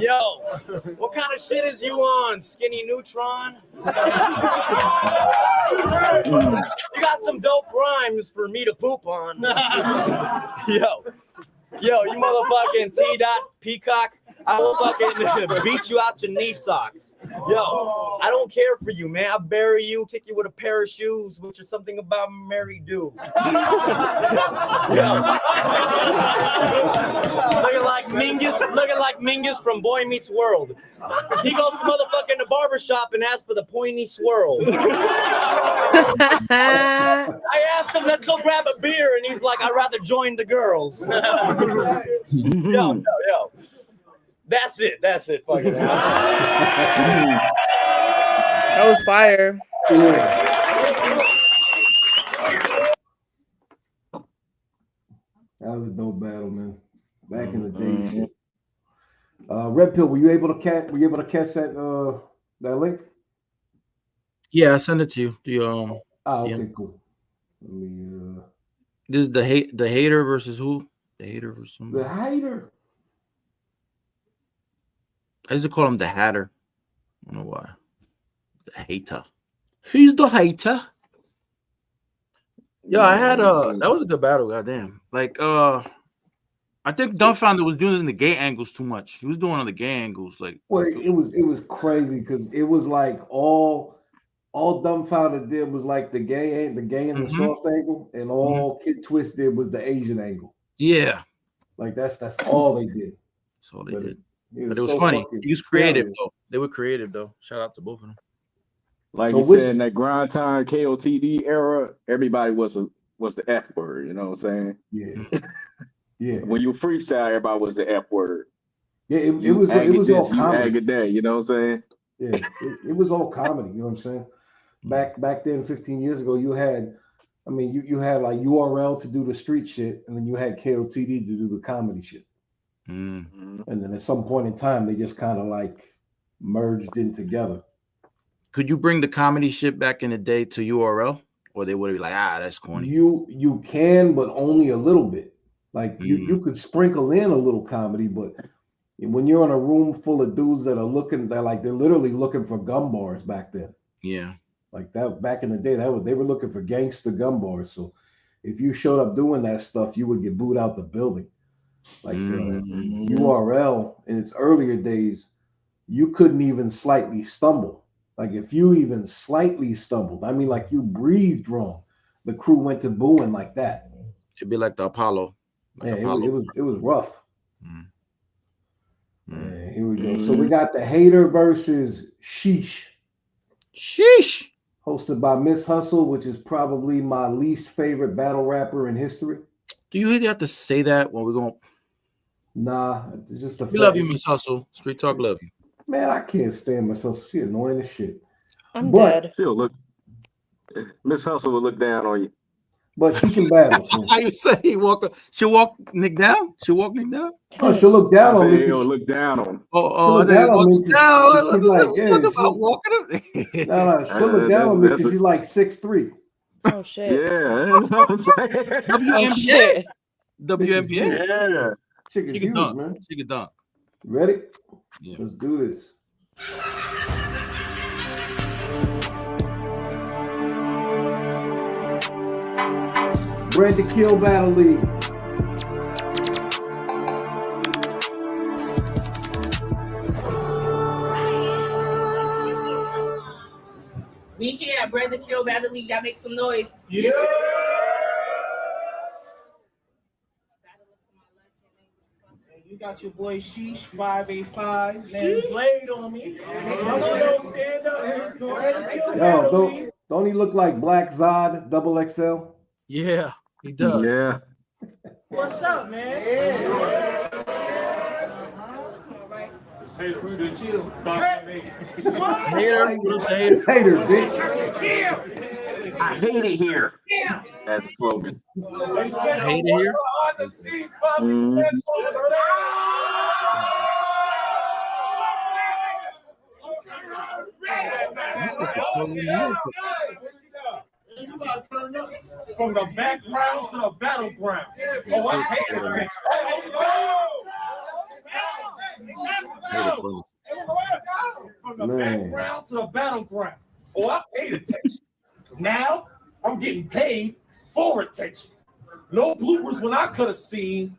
Yo, what kind of shit is you on, Skinny Neutron? You got some dope rhymes for me to poop on. Yo, you motherfucking T-Dot Peacock. I will fucking beat you out your knee socks. Yo, I don't care for you, man. I'll bury you, kick you with a pair of shoes, which is something about Mary do. Yo. looking like Mingus from Boy Meets World. He goes to motherfucking the barbershop and asks for the pointy swirl. I asked him, let's go grab a beer, and he's like, I'd rather join the girls. Yo. That's it. Fuck it. That was fire. That was a dope battle, man. Back in the day, shit. Red Pill, were you able to catch that link? Yeah, I sent it to you. Okay, cool. Let me This is the hater versus who? The hater versus somebody. The hater. I used to call him the Hatter. I don't know why. The hater. He's the hater. Yeah, I had that was a good battle, goddamn. Like I think Dumbfounded was doing it in the gay angles too much. He was doing on the gay angles, like well, it was crazy because it was like all Dumbfounded did was like the gay and the soft angle, and all Kid Twist did was the Asian angle. Yeah. Like that's all they did. That's all they did. But it was so funny. He was creative though. They were creative though. Shout out to both of them. Like you said, in that grind time KOTD era, everybody was the F word. You know what I'm saying? Yeah. Yeah. When you freestyle, everybody was the F word. Yeah, it was all comedy. Day, you know what I'm saying? Yeah, it was all comedy. You know what I'm saying? Back then, 15 years ago, you had like URL to do the street shit, and then you had KOTD to do the comedy shit. And then at some point in time, they just kind of like merged in together. Could you bring the comedy shit back in the day to URL, or they would be like, that's corny? You can, but only a little bit. Like you could sprinkle in a little comedy, but when you're in a room full of dudes that are they're literally looking for gum bars back then. Yeah. Like that back in the day, they were looking for gangster gum bars. So if you showed up doing that stuff, you would get booed out the building. Like URL in its earlier days, you couldn't even slightly stumble. Like if you even slightly stumbled, I mean, like you breathed wrong, the crew went to booing like that. It'd be like the Apollo. It was rough. Yeah, here we go. So we got the hater versus Sheesh. Hosted by Miss Hustle, which is probably my least favorite battle rapper in history. Do you really have to say that when we're going? Nah, it's just we love you, Miss Hustle. Street Talk love you. Man, I can't stand Miss Hustle. She annoying as shit. I'm dead. Miss Hustle will look down on you. But she can battle. How you say she'll walk Nick down? She'll walk Nick down? Oh, she'll look down on me. She'll look down on. She'll look down on me. She's like, walking up. No, she'll look down on me because she's like 6'3". Oh shit. Yeah. WNBA. WNBA. Yeah. She can dunk, man. She can dunk. Ready? Yeah. Let's do this. Bred to Kill Battle League. We here at Bred to Kill Battle League. Y'all make some noise. Yeah. You got your boy Sheesh 585. Man, Blade on me. Stand up. Yo, don't he look like Black Zod double XL? Yeah, he does. Yeah. What's up, man? Hater, bitch. Hater, bitch. I hate it here. as a slogan. I hate it here. Mhm. This is the slogan here. From the background to the battleground. Oh, I hate it. From the background to the battleground. Oh, I paid attention. Now I'm getting paid for attention. No bloopers when I could have seen.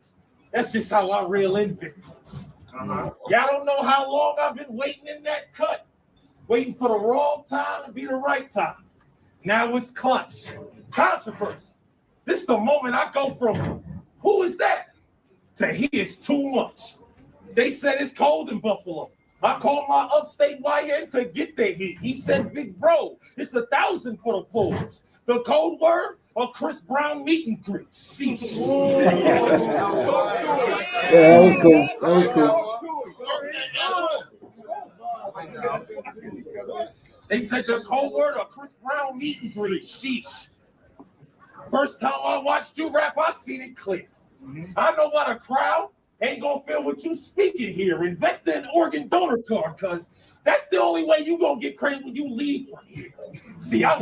That's just how I reel in victims. Y'all don't know how long I've been waiting in that cut. Waiting for the wrong time to be the right time. Now it's clutch. Controversy. This is the moment I go from who is that to he is too much. They said it's cold in Buffalo. I called my upstate YN to get the heat. He said, big bro, it's 1,000 for the pools. The code word, a Chris Brown meet and greet. Sheesh. Yeah, that was cool. That was cool. They said the code word, a Chris Brown meet and greet. Sheesh. First time I watched you rap, I seen it clear. I know what a crowd ain't gonna feel what you speaking here. Invest in an organ donor card, cause that's the only way you gonna get credit when you leave from here. See, I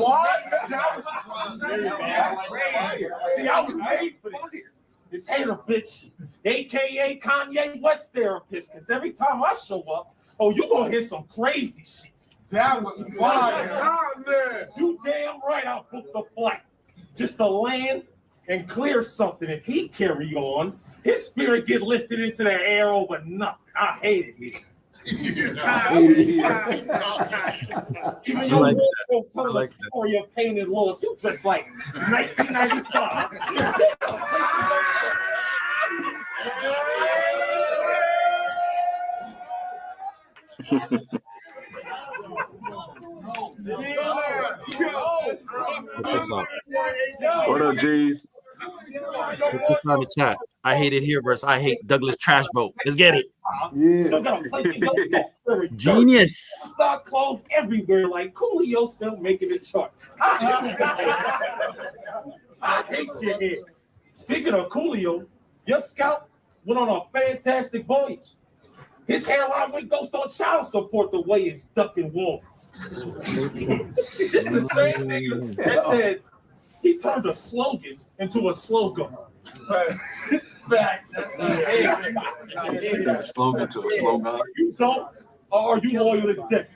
was made for this. This hater bitch, aka Kanye West therapist. Cause every time I show up, oh, you gonna hear some crazy shit. That was fire. You damn right I'll book the flight. Just to land and clear something. If he carry on, his spirit get lifted into the air over nothing. I hate it here. Even your like will tell a story of pain and loss. You just like 1995. What up, G's? Put this on the chat. I hate it here versus I hate Douglas Trash Boat. Let's get it. Yeah. Genius. Stars closed everywhere like Coolio still making it chart. I hate your head. Speaking of Coolio, your scout went on a fantastic voyage. His hairline went ghost on child support the way it's ducking wolves. This the same nigga that said he turned a slogan into a slogan. Facts. Slogan to a slogan. You don't, or are you loyal to death?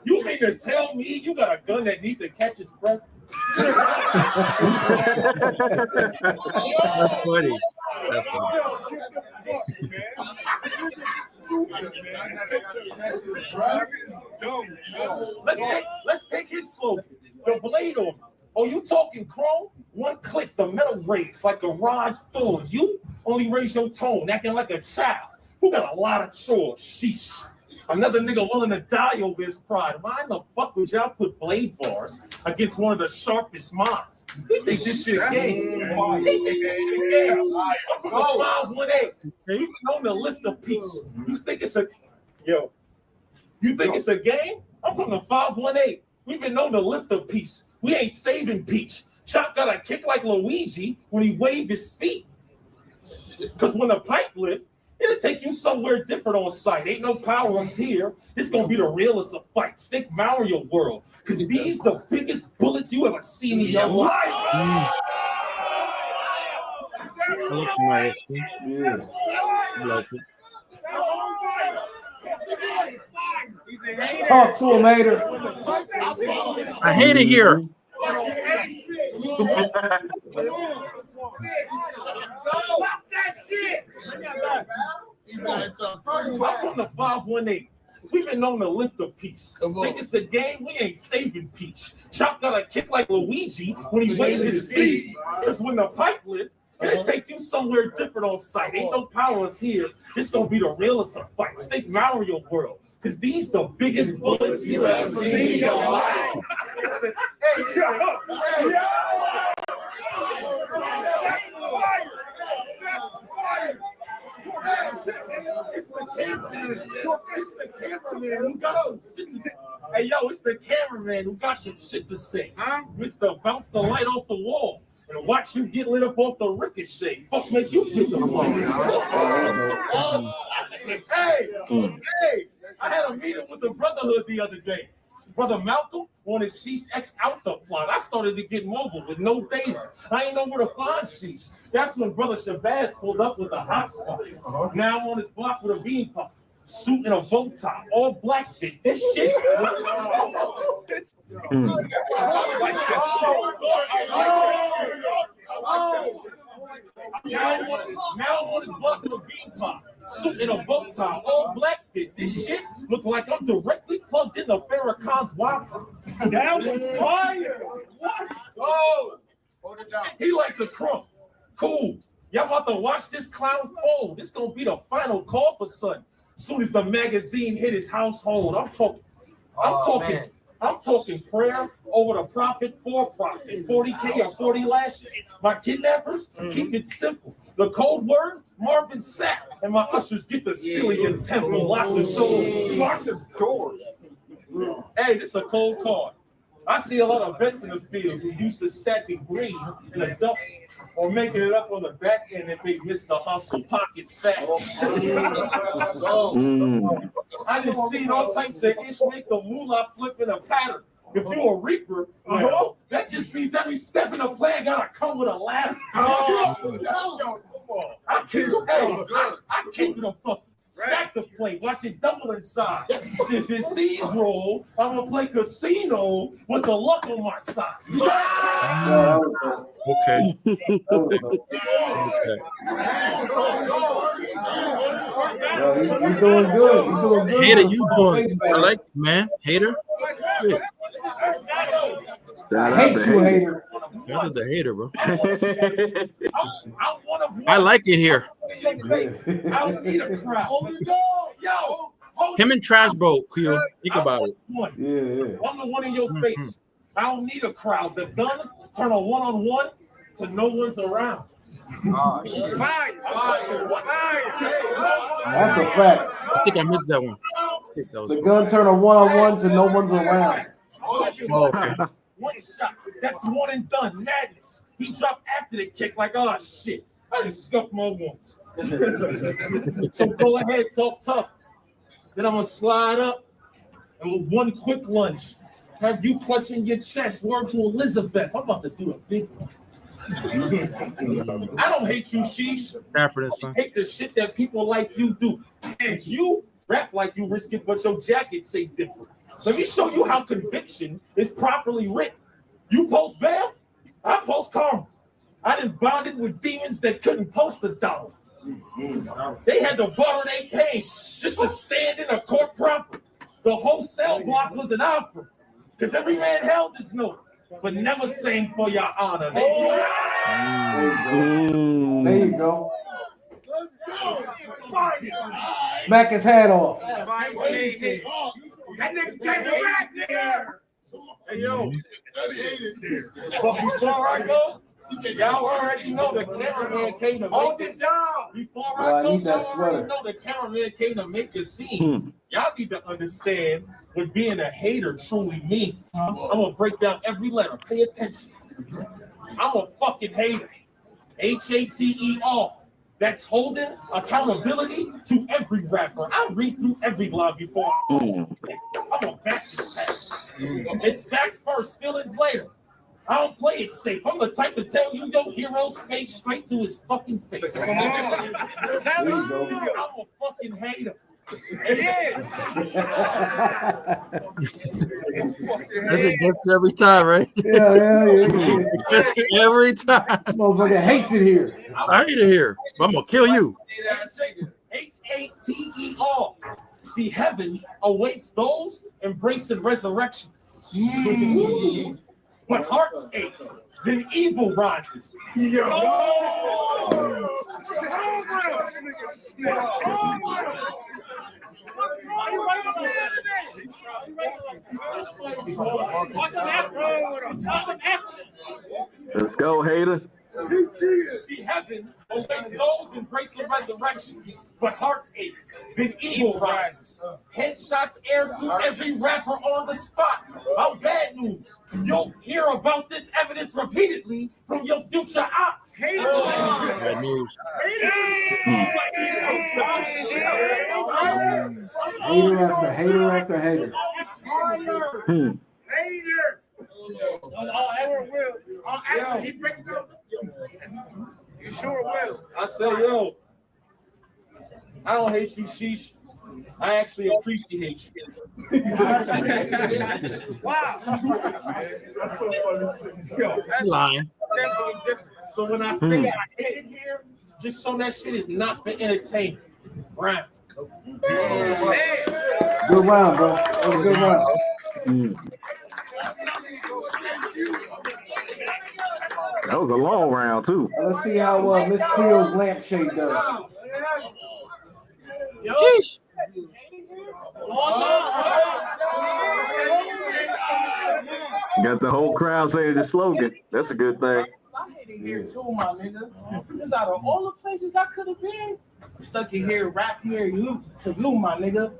You mean to tell me you got a gun that needs to catch its breath? That's funny. That's funny. Let's take his slogan. The blade on. Oh, you talking chrome? One click, the metal raise like garage doors. You only raise your tone, acting like a child who got a lot of chores. Sheesh. Another nigga willing to die over his pride. Why the fuck would y'all put blade bars against one of the sharpest minds? He think this shit game. He think this shit game. I'm from the 518. And you known to lift a piece. You think it's a you think it's a game? I'm from the 518. We've been known to lift a piece. We ain't saving Peach. Chuck got a kick like Luigi when he waved his feet. Because when the pipe lift, it'll take you somewhere different on site. Ain't no power-ups here. It's going to be the realest of fights. Think Mario World. Because these the biggest bullets you ever seen in your life. I look nice. Yeah. I like it. Talk to him, hater. I hate it here. I'm from the 518. We've been known to lift a piece. Think it's a game? We ain't saving Peach. Chop got a kick like Luigi when he waved his feet. Because when the pipe lift, it'll take you somewhere different on site. Ain't no power-ups here. It's going to be the realest of fights. Think Mario World. Because these the biggest bullets you ever seen in your life. It's the cameraman who got some shit to say. Hey, yo, it's the cameraman who got some shit to say. Mr. Bounce the light off the wall. and watch you get lit up off the ricochet. Fuck make you feel the flow. Hey, I had a meeting with the Brotherhood the other day. Brother Malcolm wanted Sheesh X out the plot. I started to get mobile with no data. I ain't know where to find Sheesh. That's when Brother Shabazz pulled up with a hot spot. Now I'm on his block with a bean pop, suit and a bow tie, all black fit. This shit. Now I'm on his block with a bean pop, suit and a bow tie, all black fit. This shit look like I'm directly plugged into Farrakhan's Wi-Fi. That was fire. What? Oh, hold it down. He like the crump. Cool. Y'all about to watch this clown fold. This gonna be the final call for son. Soon as the magazine hit his household, I'm talking prayer over the profit for profit. 40K or 40 lashes. My kidnappers keep it simple. The code word, Marvin Sapp. And my ushers get the Cillian temple. Lock the door. Spark the door. Hey, this is a cold card. I see a lot of vets in the field who used to stacking green in a duffel or making it up on the back end if they missed the hustle. Pockets fat. I just seen all types of ish make the moolah flip in a pattern. If you're a reaper, that just means every step in the plan gotta come with a ladder. I keep it a bucket. Stack the plate, watch it double in size. If it sees roll, I'm gonna play casino with the luck on my side. Okay. He's doing good. He's doing good. Hater, you doing? I like it, man. Hater. Yeah. I hate you, hater. You're the hater, bro. I like it here. I don't need a crowd. Yo, Him and Trash Bro, Q. Think about it. Yeah. I'm the one in your face. I don't need a crowd. The gun turn a one-on-one to no one's around. That's a fact. I think I missed that one. The gun turn a one-on-one to no one's around. Oh, okay. One shot. That's one and done. Madness. He dropped after the kick like, oh shit. I just scuffed my ones. So go ahead, talk tough. Then I'm gonna slide up and with one quick lunge, have you clutching your chest. Word to Elizabeth. I'm about to do a big one. I don't hate you, Sheesh. I hate the shit that people like you do. And you rap like you risk it, but your jacket say different. Let me show you how conviction is properly written. You post bail, I post karma. I done bonded with demons that couldn't post a dollar. They had to borrow their pain just to stand in a court proper. The whole cell block was an opera. Because every man held his note, but never sang for your honor. There you go. Smack his hat off. That nigga came back there. Hey, yo. But before I go, y'all already know the cameraman came to make this. Before I go, y'all already know the cameraman came to make a scene. Y'all need to understand what being a hater truly means. I'm going to break down every letter. Pay attention. I'm a fucking hater. Hater. That's holding accountability to every rapper. I read through every line before I say I'm gonna back this pack. It's facts first, feelings later. I don't play it safe. I'm the type to tell you your hero's fake straight to his fucking face. I'm a fucking hater. That's every time, right? Yeah. That's every time. Motherfucker hates it here. I hate it here, but I'm gonna kill you. Hater. See, heaven awaits those embracing resurrection. But hearts ache, then evil rises. Let's go, hater. See, heaven awaits those embracing resurrection, but hearts ache, then evil rises. Headshots air through every rapper on the spot. I'm bad news. news. You'll hear about this evidence repeatedly from your future ops. Bad news. Hater after hater after hater. Hater. Edward will. He breaks up. You sure will. I say, yo, I don't hate you, sheesh. I actually appreciate you. Wow. That's so funny. Yo, that's lying. definitely different. So when I say I hate it here, just so that shit is not for entertainment. Right. Good round, bro. That was a good round. That was a long round too. Let's see how Miss Cleo's lampshade does. Sheesh. Got the whole crowd saying the slogan. That's a good thing. I hate it here too, my nigga. Because out of all the places I could have been, I'm stuck in here, rap here, you to you, my nigga.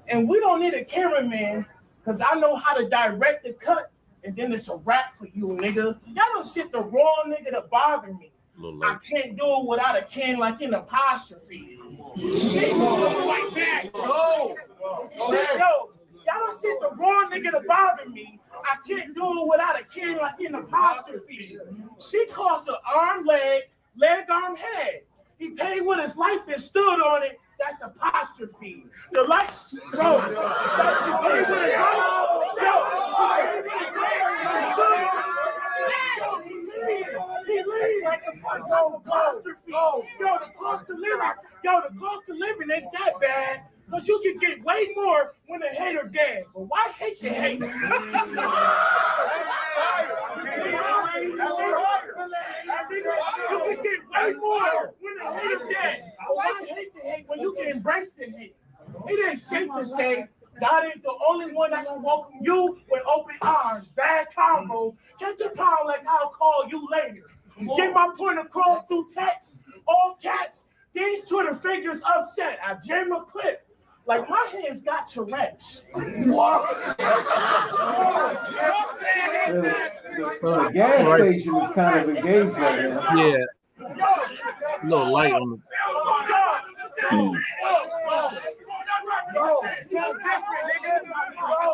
And we don't need a cameraman, because I know how to direct the cut, and then it's a rap for you, nigga. Y'all don't shit the raw nigga to bother me. I can't do it without a can like an apostrophe. Shit, like that, yo. Shit, yo. Y'all don't sit the raw nigga to bother me. I can't do it without a can like an apostrophe. She costs an arm, leg, arm, head. He paid with his life and stood on it. That's apostrophe. The life, bro. He paid with his life. He leaves like a apostrophe. Yo, the cost of living ain't that bad. Because you can get way more when a hater dead. But why hate the hater? You can get way more when a hater dead. But why hate the hate when you can embrace the hate? It ain't safe to say God ain't the only one that can welcome you with open arms. Bad combo. Catch a pound like I'll call you later. Get my point across through text. All caps. These Twitter figures upset. I jam a clip. Like my hands got Tourette's. The gas station is kind of engaged right now. Yeah. A little light on the.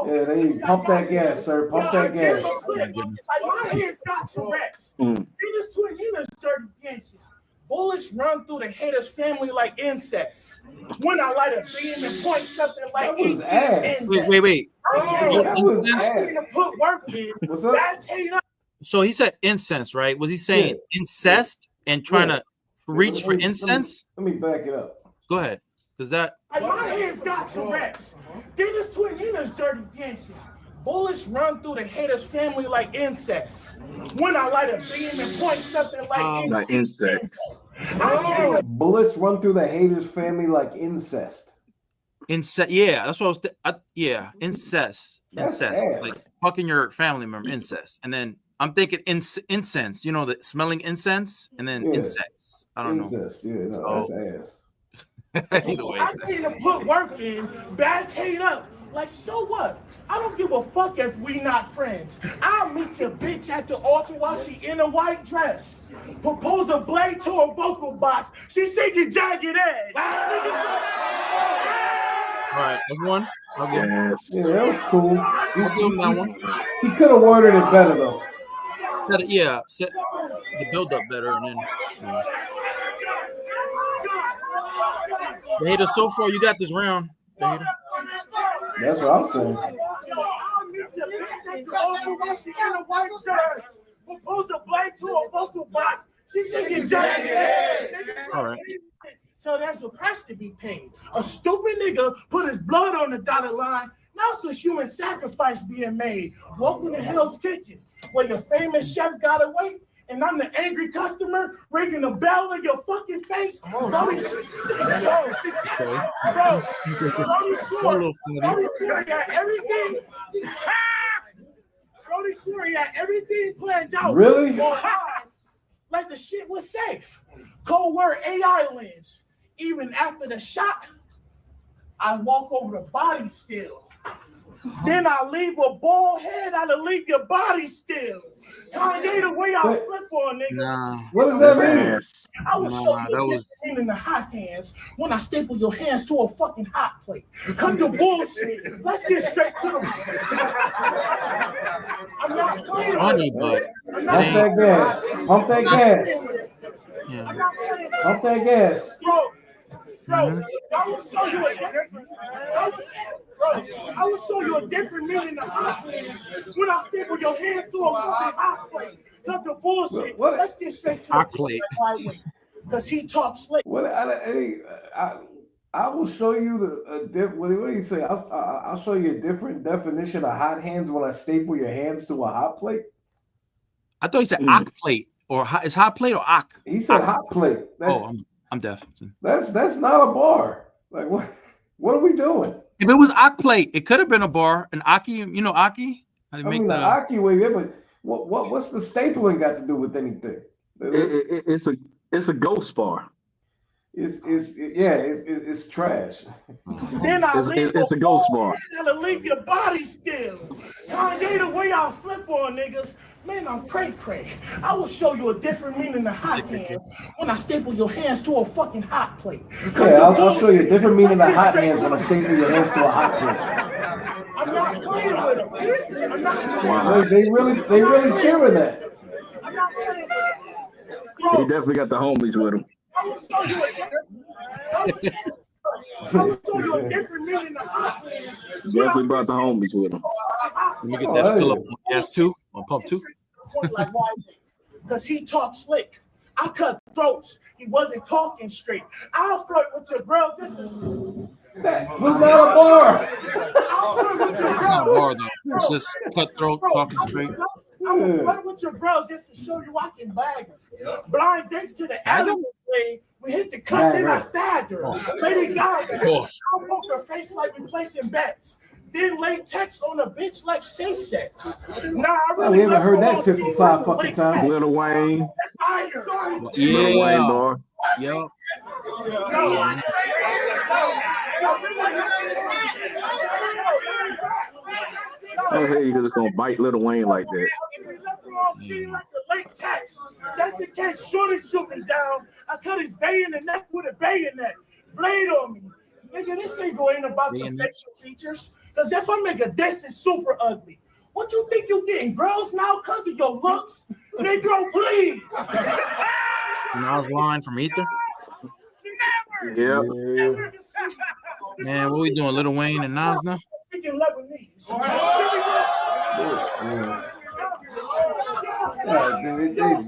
Yeah, they pump that gas, sir. Pump that gas. Like my hands got Tourette's. These twin healers dirty dancing. Bullets run through the hater's family like incest. When I light a beam and point something like ET's Wait. Put work in. What's up? So he said incense, right? Was he saying incest and trying to reach for incense? Let me back it up. Go ahead. Because that. Like my hands got Tourette's. These twin healers dirty dancing. Bullets run through the hater's family like incest. When I light a beam and point something like insects. Bullets run through the hater's family like incest. Incest, yeah, that's what I was. Yeah, incest, That's like fucking your family member, incest, and then I'm thinking incense. You know, the smelling incense, and then insects. I don't know. Incest, yeah, no, that's ass. Either way, I need to put work in, back hate up. Like, so what? I don't give a fuck if we not friends. I'll meet your bitch at the altar while she in a white dress. Propose a blade to a vocal box. She singing Jagged Edge. All right, that's one. I'll give him. Yeah, that was cool. I'll give him that one. He could have worded it better though. Yeah, set the build up better, and then. The hater, so far you got this round. The hater. That's what I'm saying. Propose a blade to a vocal box. She's singing Jagged Edge. All right. So there's a price to be paid. A stupid nigga put his blood on the dotted line. Now it's a human sacrifice being made. Welcome to Hell's Kitchen, where your famous chef gotta wait, and I'm the angry customer ringing the bell in your fucking face. Brody swore he had everything. Brody swore he had everything planned out. Really? Like the shit was safe. Cold word AI lens. Even after the shot, I walk over the body still. Then I leave a bald head, I'll leave your body still. Kanye, the way I flip on niggas. Nah. What does that mean? I will show you Nah, a that was. different thing in the hot hands when I staple your hands to a fucking hot plate. Cut the bullshit. Let's get straight to the. I'm not playing Funny, with but it. Pump that gas. Pump that gas. Yeah. Pump that gas. Bro, I will show you a different. I will show you a different meaning of hot hands when I staple your hands to a fucking hot plate. Cut the bullshit. Let's get straight to Hot the plate. highway. Because he talks slick. I will show you what do you say? I'll show you a different definition of hot hands when I staple your hands to a hot plate. I thought he said ock plate or is hot plate or ock? He said hot plate. I'm deaf. That's not a bar. Like what are we doing? If it was ock plate, it could have been a bar. An Aki, you know Aki? I mean the Aki way, but what's the stapling got to do with anything? It's a ghost bar. It's trash. Then it's a ghost bar. I'll leave your body still. Kanye, the way I flip on niggas, man, I'm cray. I will show you a different meaning of hot hands when I staple your hands to a fucking hot plate. Yeah, I'll show you a different meaning of hot hands when I staple your hands to a hot plate. I'm not playing with them. I'm not playing. Wow. They really cheering that. I'm not playing with them. He definitely got the homies with him. I will show you a different meaning of hot hands. Definitely brought the homies with him. Let me get that fill up on gas 2 on pump 2. Because he talks slick. I cut throats. He wasn't talking straight. I'll flirt with your girl. That was not a bar. It's not a bar though. It's just cutthroat talking straight. I'm gonna flirt with your girl just to show you I can bag her. Blind date to the alleyway. We hit the cut, then I stabbed her. Lady Gaga, I'll poke her face like we placing bets. Then lay text on a bitch like safe sex. Nah, I really we haven't heard that 55 fucking times. Lil Wayne. That's iron. Lil Wayne bar. Yep. I hate you because it's gonna bite Lil Wayne like that. Just in case Shorty shoot me down, I cut his bay in the neck with a bayonet. Blade on me. Nigga, this ain't going about your facial features. Because if I make a diss, it's super ugly. What you think you getting girls now because of your looks? Negro, please. Nas line from Ether. Yeah. Man, what we doing? Lil Wayne and Nas now? Speaking Lebanese.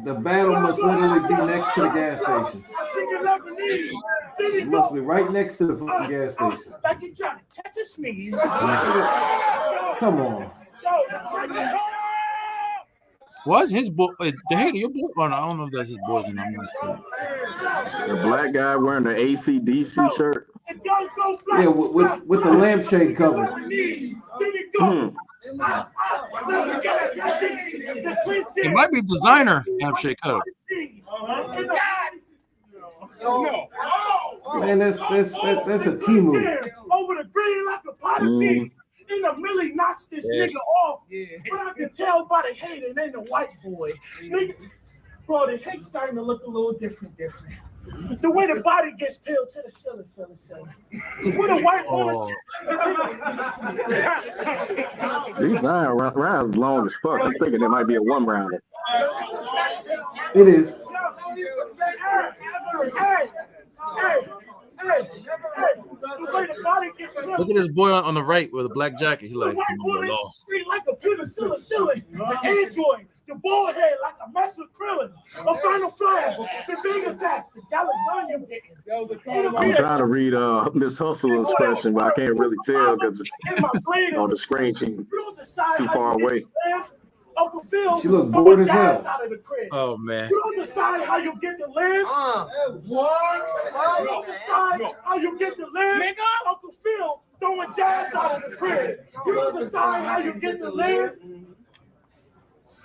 The battle must literally be next to the gas station. It must be right next to the fucking gas station. Like you trying to catch a sneeze. Come on. Was his boy the hater? Your boy? Oh, no, I don't know if that's his boys or not. The black guy wearing the AC/DC shirt. Yeah, with the lampshade cover. It might be designer lampshade cover. Man, that's a T move. Over the green like a pot of beans. And the Millie knocks this nigga off. But I can tell by the hate it ain't a white boy. Nigga, bro, the hate's starting to look a little different. The way the body gets peeled to the ceiling. With a white boy. These 9 rounds long as fuck. I'm thinking it might be a 1-rounder. It is. Look at this boy on the right with a black jacket. He like lost. Like a penicillin, Android, the bald head like a mess of krillin, a final flash, the big attacks, the Galagonian getting. I'm trying to read Miss Hustle's expression, but I can't really tell because on the screen she's too far away. Uncle Phil, she look bored as hell. Out of the crib. Oh man. You don't decide how you get to live. What? You don't decide how you get to live. Uncle Phil throwing jazz out of the crib. You don't decide how you get to live.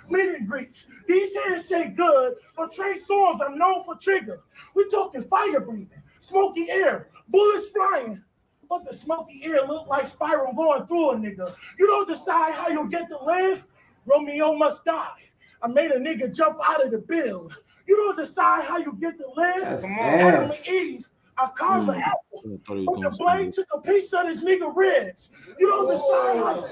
Meet and greets. These hands shake good, but Trey Swords are known for trigger. We're talking fire breathing, smoky air, bullets flying. But the smoky ear look like spiral going through a nigga. You don't decide how you get to live. Romeo must die. I made a nigga jump out of the build. You don't decide how you get to live. That's Adam ass. and Eve, I carved the apple. But the blade took a piece of this nigga ribs. You don't decide how.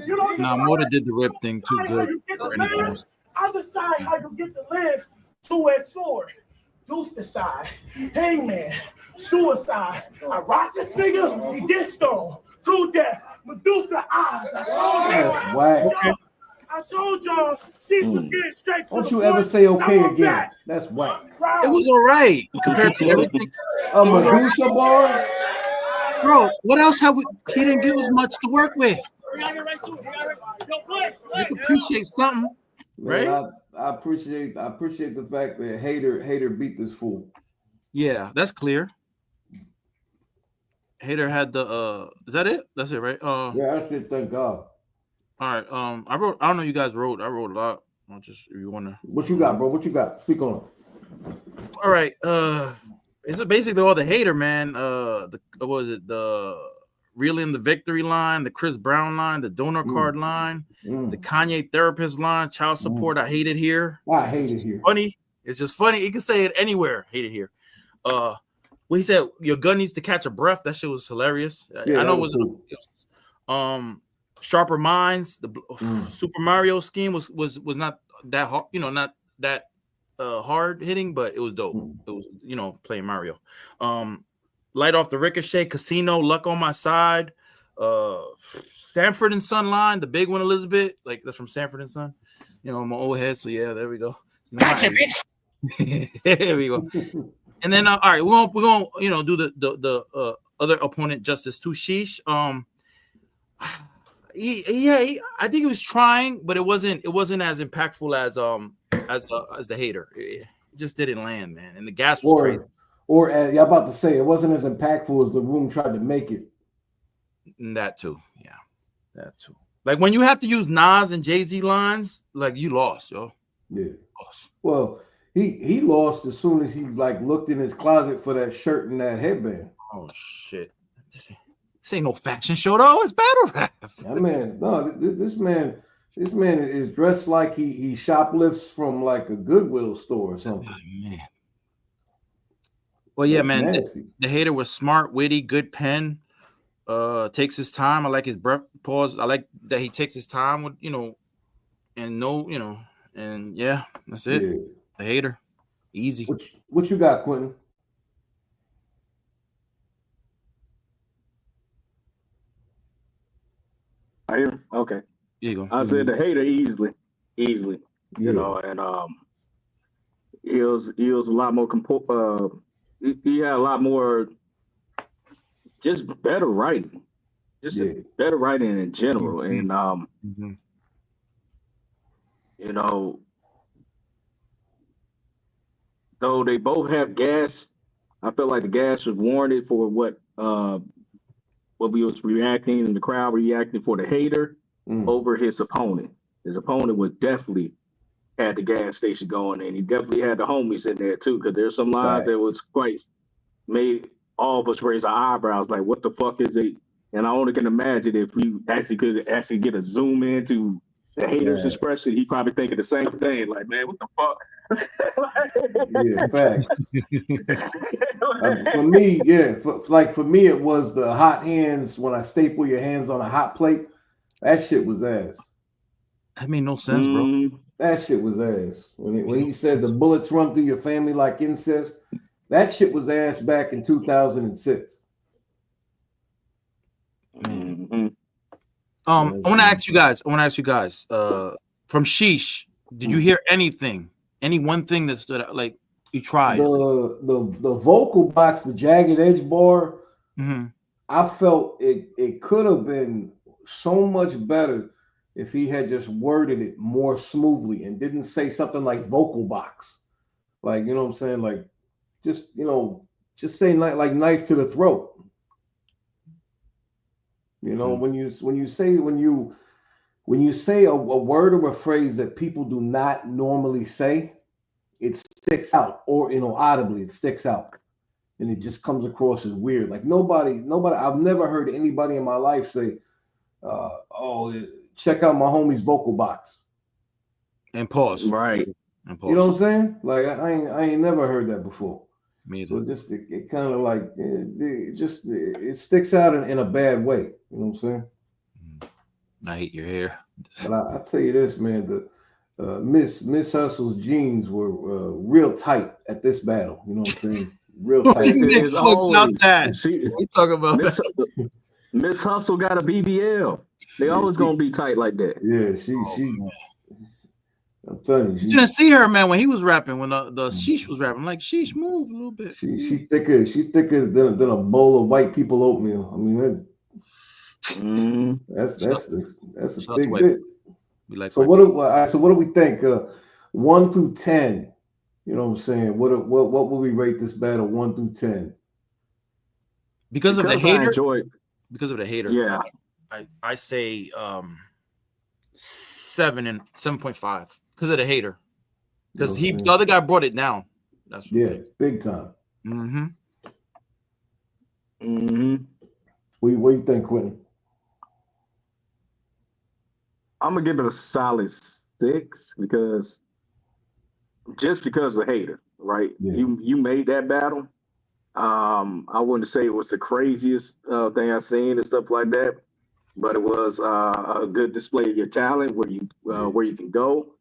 You don't Nah, decide Moda did the rip thing too how good you get to for anything live. else. I decide how you get to live. Two-edged sword. Deuce decide. Hangman. Suicide. I rock this nigga. He get stoned. To death. Medusa eyes. That's whack. I told y'all she was getting straight to Don't the you point. ever say okay Now I'm again? back. That's whack. It was all right compared to everything. A Medusa bar? Bro, what else have we? He didn't give us much to work with. You can appreciate something, Man, right? I appreciate the fact that Hater beat this fool. Yeah, that's clear. Hater had the is that it? That's it, right? Yeah, that's it, thank God. All right. I don't know you guys wrote. I wrote a lot. I'll just if you wanna. What you got, bro? What you got? Speak on it. All right. It's basically all the Hater, man. What was it? The reeling the victory line, the Chris Brown line, the donor card line, the Kanye therapist line, child support. I hate it here. I hate it here. Funny. It's just funny. You can say it anywhere. Hate it here. Well, he said your gun needs to catch a breath. That shit was hilarious. Yeah, I know it was Sharper Minds. The Super Mario scheme was not that hard. You know, not that hard hitting, but it was dope. It was playing Mario. Light off the Ricochet, Casino, Luck on My Side, Sanford and Son line, the big one, Elizabeth. Like that's from Sanford and Son. You know, my old head. So yeah, there we go. Gotcha, bitch. There we go. And then all right, we're gonna do the other opponent, Justice Tushish. I think he was trying, but it wasn't as impactful as the Hater. It just didn't land, man. And the gas was crazy. Or I'm about to say, it wasn't as impactful as the room tried to make it. And that too, yeah, that too. Like when you have to use Nas and Jay-Z lines, like you lost, yo. Yeah. Lost. Well, he lost as soon as he like looked in his closet for that shirt and that headband. Oh shit. This ain't no faction show though. It's battle rap. That man, no, this man is dressed like he shoplifts from like a Goodwill store or something. Oh, man. Well, yeah, man. The Hater was smart, witty, good pen. Takes his time. I like his breath pause. I like that he takes his time with and yeah, that's it. Yeah. The Hater, easy. What you got, Quentin? I hear. Okay. Here you go. I said the Hater easily. Yeah. You know, and he was a lot more he had a lot more just better writing. Better writing in general. And you know, though they both have gas, I felt like the gas was warranted for what we was reacting and the crowd reacting for the Hater over his opponent. His opponent was definitely had the gas station going, and he definitely had the homies in there too, because there's some lines that was quite made all of us raise our eyebrows, like, what the fuck is it? And I only can imagine if we could get a zoom into the Hater's expression, he probably thinking the same thing, like, man, what the fuck? Yeah, facts. For me, for me, it was the hot hands when I staple your hands on a hot plate. That shit was ass. That made no sense, bro. That shit was ass. When he said the bullets run through your family like incest, that shit was ass back in 2006. I want to ask you guys. From Sheesh, did you hear anything? Any one thing that stood out? Like you tried the vocal box, the jagged edge bar. I felt it could have been so much better if he had just worded it more smoothly and didn't say something like vocal box, like, you know what I'm saying, like just saying like knife to the throat. You know, when you say a word or a phrase that people do not normally say, it sticks out, or audibly it sticks out. and it just comes across as weird. Like nobody. I've never heard anybody in my life say, "Oh, check out my homie's vocal box." And pause. Right. And You know pause. what I'm saying? Like I ain't never heard that before. Me either. So just it kind of like it sticks out in a bad way. You know what I'm saying? I hate your hair. But I tell you this, man, the Miss Hustle's jeans were real tight at this battle. You know what I'm saying? Real tight. Nick It's flicks out always that. she We talk about Miss Miss Hustle got a BBL. They always gonna be tight like that. Yeah, she. I'm telling you, You didn't see her, man, when he was rapping, when the Sheesh was rapping. I'm like, Sheesh, move a little bit. She thicker. She's thicker than a bowl of white people oatmeal. I mean, that's a Shout out to thick white bit. We like So white what do so what do we think? 1 through 10. You know what I'm saying? What will we rate this battle 1 through 10? Because of the I hater. enjoy it. Because of the hater. Yeah. I say 7.5 because of the hater. Because the other guy brought it down. That's big time. Mm-hmm. Mm-hmm. What do you think, Quentin? I'm gonna give it a solid 6 because of hater, right? Yeah. You made that battle. I wouldn't say it was the craziest thing I've seen and stuff like that, but it was a good display of your talent where you can go,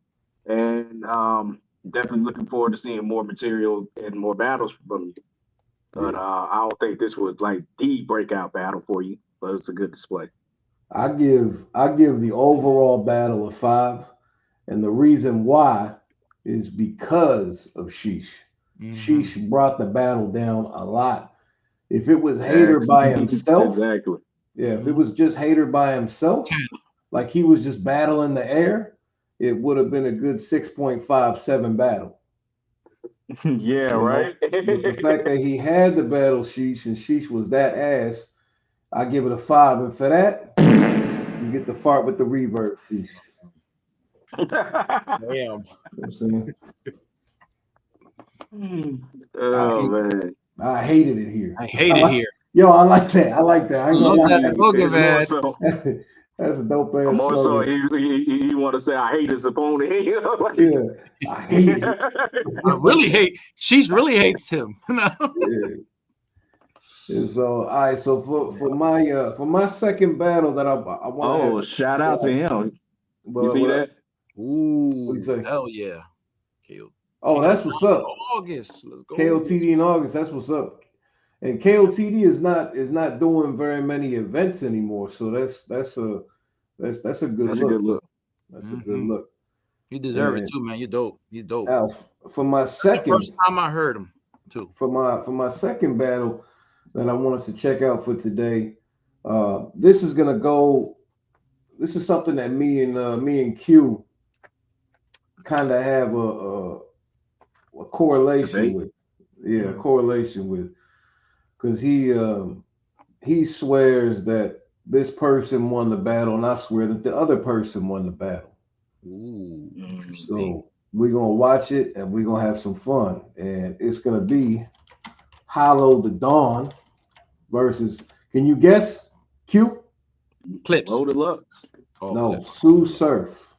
and definitely looking forward to seeing more material and more battles from you. But I don't think this was like the breakout battle for you, but it's a good display. I give the overall battle a 5, and the reason why is because of Sheesh. Sheesh brought the battle down a lot. If it was Hater by himself, exactly. Yeah, if it was just Hater by himself, like he was just battling the air, it would have been a good 6.57 battle. Yeah, right. But the fact that he had the battle Sheesh and Sheesh was that ass, I give it a 5. And for that, you get the fart with the reverb piece. Damn. You know what I'm saying? Man. I hated it here. I hate it here. Yo, I like that. I like that. I ain't gonna love lie that to you. slogan, man. So, that's a dope ass more so, slogan. he want to say, "I hate his opponent." Yeah, I hate it. I really hate. She really hates him. Yeah. And so, all right. So for my second battle that I want to have. Shout out to him. You see that? Ooh, what do you say? Hell yeah. Oh, that's what's up. August. Let's go. KOTD in August. That's what's up. And KOTD is not doing very many events anymore. So that's a good That's look. a good look. That's a good look. You deserve it too, man. You're dope. You're dope. Now, for my second, first time I heard him too. For my second battle that I want us to check out for today, this is something that me and Q kind of have a correlation with. Yeah, a correlation with, because he swears that this person won the battle, and I swear that the other person won the battle. Ooh, interesting. So we're gonna watch it and we're gonna have some fun, and it's gonna be Hollow the Dawn versus. Can you guess? Q? Clips. Low Deluxe. No, Clips. Sue Surf.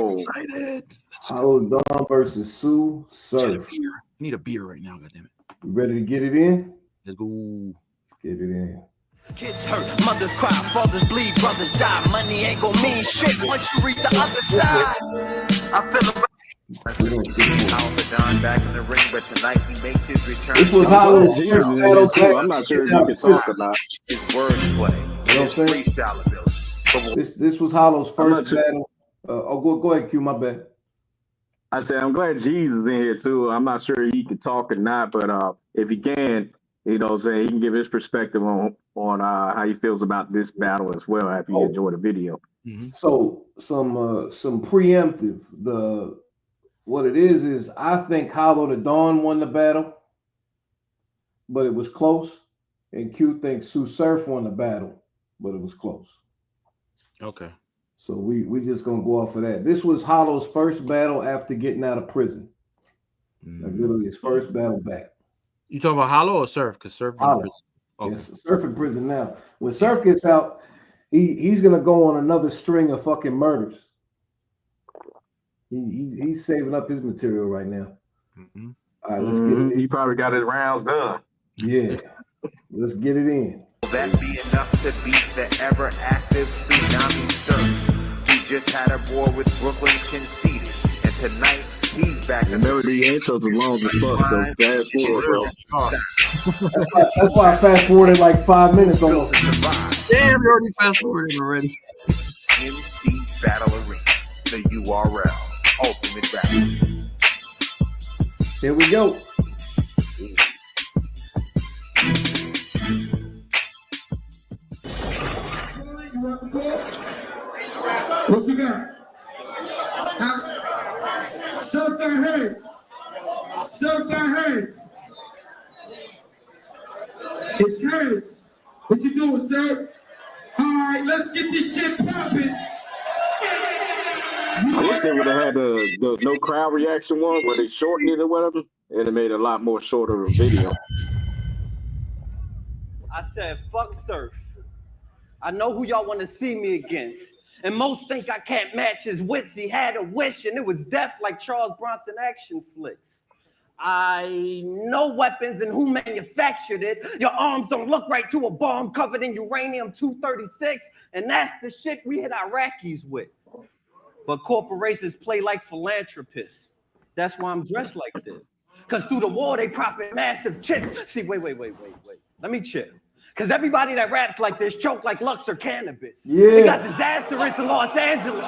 Excited. Hollow the Dawn versus Sue Surf. I need a beer right now. Goddamn it. You ready to get it in? Let's go. Let's get it in. Kids hurt, mothers cry, fathers bleed, brothers die. Money ain't gonna mean shit once you reach the other side. I feel back in the ring, but tonight he makes his return. This was Hollow's first battle. I'm not sure if you can talk or not. His wordplay, his freestyle ability. This was Hollow's first battle. Go ahead, Q. My bad. I said I'm glad Jesus is in here too. I'm not sure he can talk or not, but if he can, you know, say he can give his perspective on how he feels about this battle as well after you enjoy the video. Mm-hmm. So some preemptive. What it is I think Hollow the Dawn won the battle, but it was close. And Q thinks Sue Surf won the battle, but it was close. Okay. So we just gonna go off of that. This was Hollow's first battle after getting out of prison. Like literally his first battle back. You talking about Hollow or Surf? Because Surf been in Hollow. prison. Okay. Yes, Surf in prison now. When Surf gets out, he's gonna go on another string of fucking murders. He's saving up his material right now. Mm-hmm. All right, let's get it in. He probably got his rounds done. Yeah, let's get it in. That be enough to beat the ever active tsunami surf. He just had a war with Brooklyn's conceded, and tonight he's back. Remember the intros was long as fuck, so fast forward, bro. That's why I fast forwarded like 5 minutes almost. Damn, you already fast forwarded already. MC Battle Arena, the URL, Ultimate Battle. Here we go. What you got? Surf their heads. Surf their heads. It's heads. What you doing, sir? All right, let's get this shit popping. I wish they would have had the no crowd reaction one where they shortened it or whatever, and it made a lot more shorter video. I said, fuck Surf. I know who y'all want to see me against. And most think I can't match his wits. He had a wish and it was death like Charles Bronson action flicks. I know weapons and who manufactured it. Your arms don't look right to a bomb covered in uranium-236, and that's the shit we hit Iraqis with. But corporations play like philanthropists. That's why I'm dressed like this. Because through the war, they profit massive chips. See, wait. Let me chill. Because everybody that raps like this choke like Lux or cannabis. Yeah. They got disastrous in Los Angeles.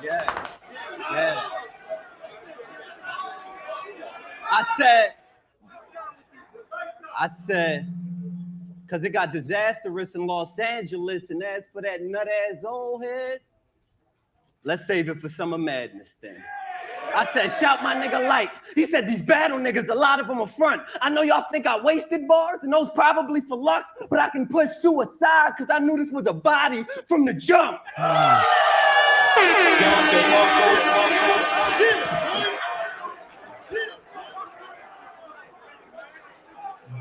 Yeah. I said, because it got disastrous in Los Angeles, and as for that nut-ass old head, let's save it for Summer Madness then. I said, shout my nigga Light. He said, these battle niggas, a lot of them are front. I know y'all think I wasted bars, and those probably for Lux, but I can push suicide because I knew this was a body from the jump.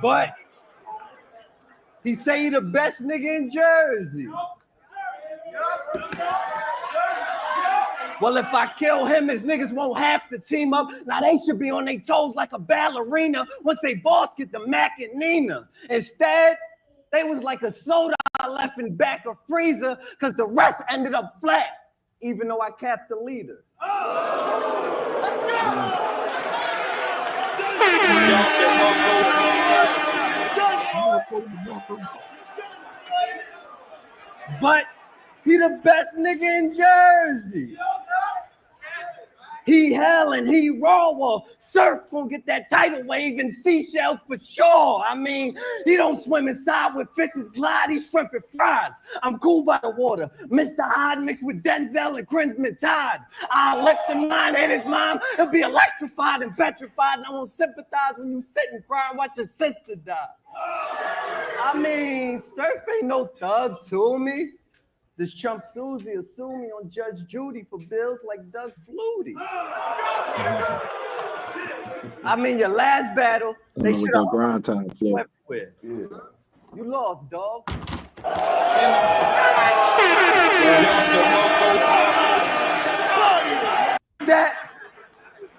But he say he the best nigga in Jersey. Well, if I kill him, his niggas won't have to team up. Now they should be on their toes like a ballerina once they boss get the Mac and Nina. Instead, they was like a soda I left in back of freezer because the rest ended up flat, even though I capped the leader. But he the best nigga in Jersey. He hell and he raw. Well, Surf gonna get that tidal wave and seashells for sure. I mean, he don't swim inside with fishes glide. He shrimp and fries. I'm cool by the water. Mr. Hyde mixed with Denzel and Crimson Tide. I'll lift the mind and his mom. He'll be electrified and petrified. And I won't sympathize when you sit and cry and watch your sister die. I mean, Surf ain't no thug to me. This chump Susie will sue me on Judge Judy for bills like Doug Flutie. I mean, your last battle, they should have grind time flow. everywhere. Yeah. You lost, dog. That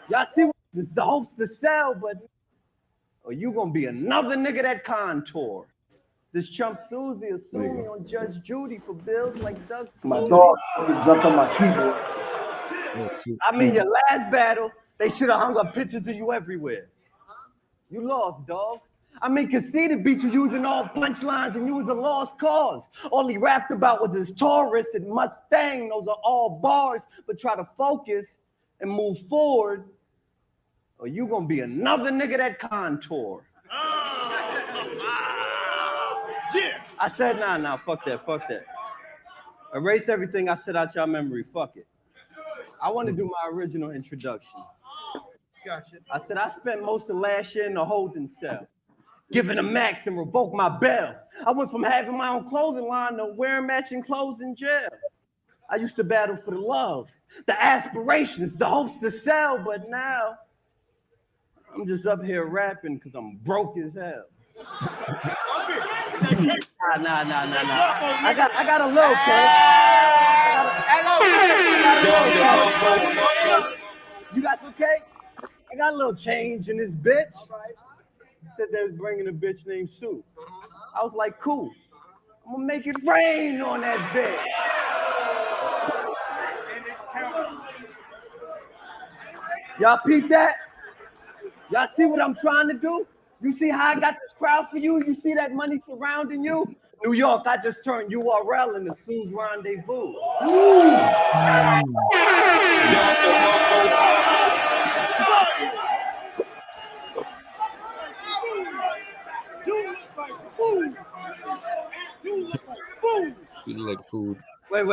y'all see what this the hopes to sell, but or you gonna be another nigga that contour. This chump Susie will sue me on Judge Judy for bills like Doug Flutie. My dog jumped on my keyboard. I mean, your last battle, they should have hung up pictures of you everywhere. You lost, dog. I mean, Conceited beat you using all punchlines and you was a lost cause. All he rapped about was his Taurus and Mustang. Those are all bars, but try to focus and move forward, or you gonna be another nigga that contour. Yeah. I said, nah, fuck that. Erase everything I said out your memory, fuck it. I want to do my original introduction. Gotcha. I said I spent most of last year in the holding cell. Give it a max and revoke my bail. I went from having my own clothing line to wearing matching clothes in jail. I used to battle for the love, the aspirations, the hopes to sell, but now I'm just up here rapping because I'm broke as hell. Nah. I got a little cake. You got some cake? I got a little change in this bitch. Said they was bringing a bitch named Sue. I was like, cool. I'm gonna make it rain on that bitch. Y'all peep that? Y'all see what I'm trying to do? You see how I got this crowd for you? You see that money surrounding you? New York, I just turned URL into Sue's Rendezvous. You look like food. Wait.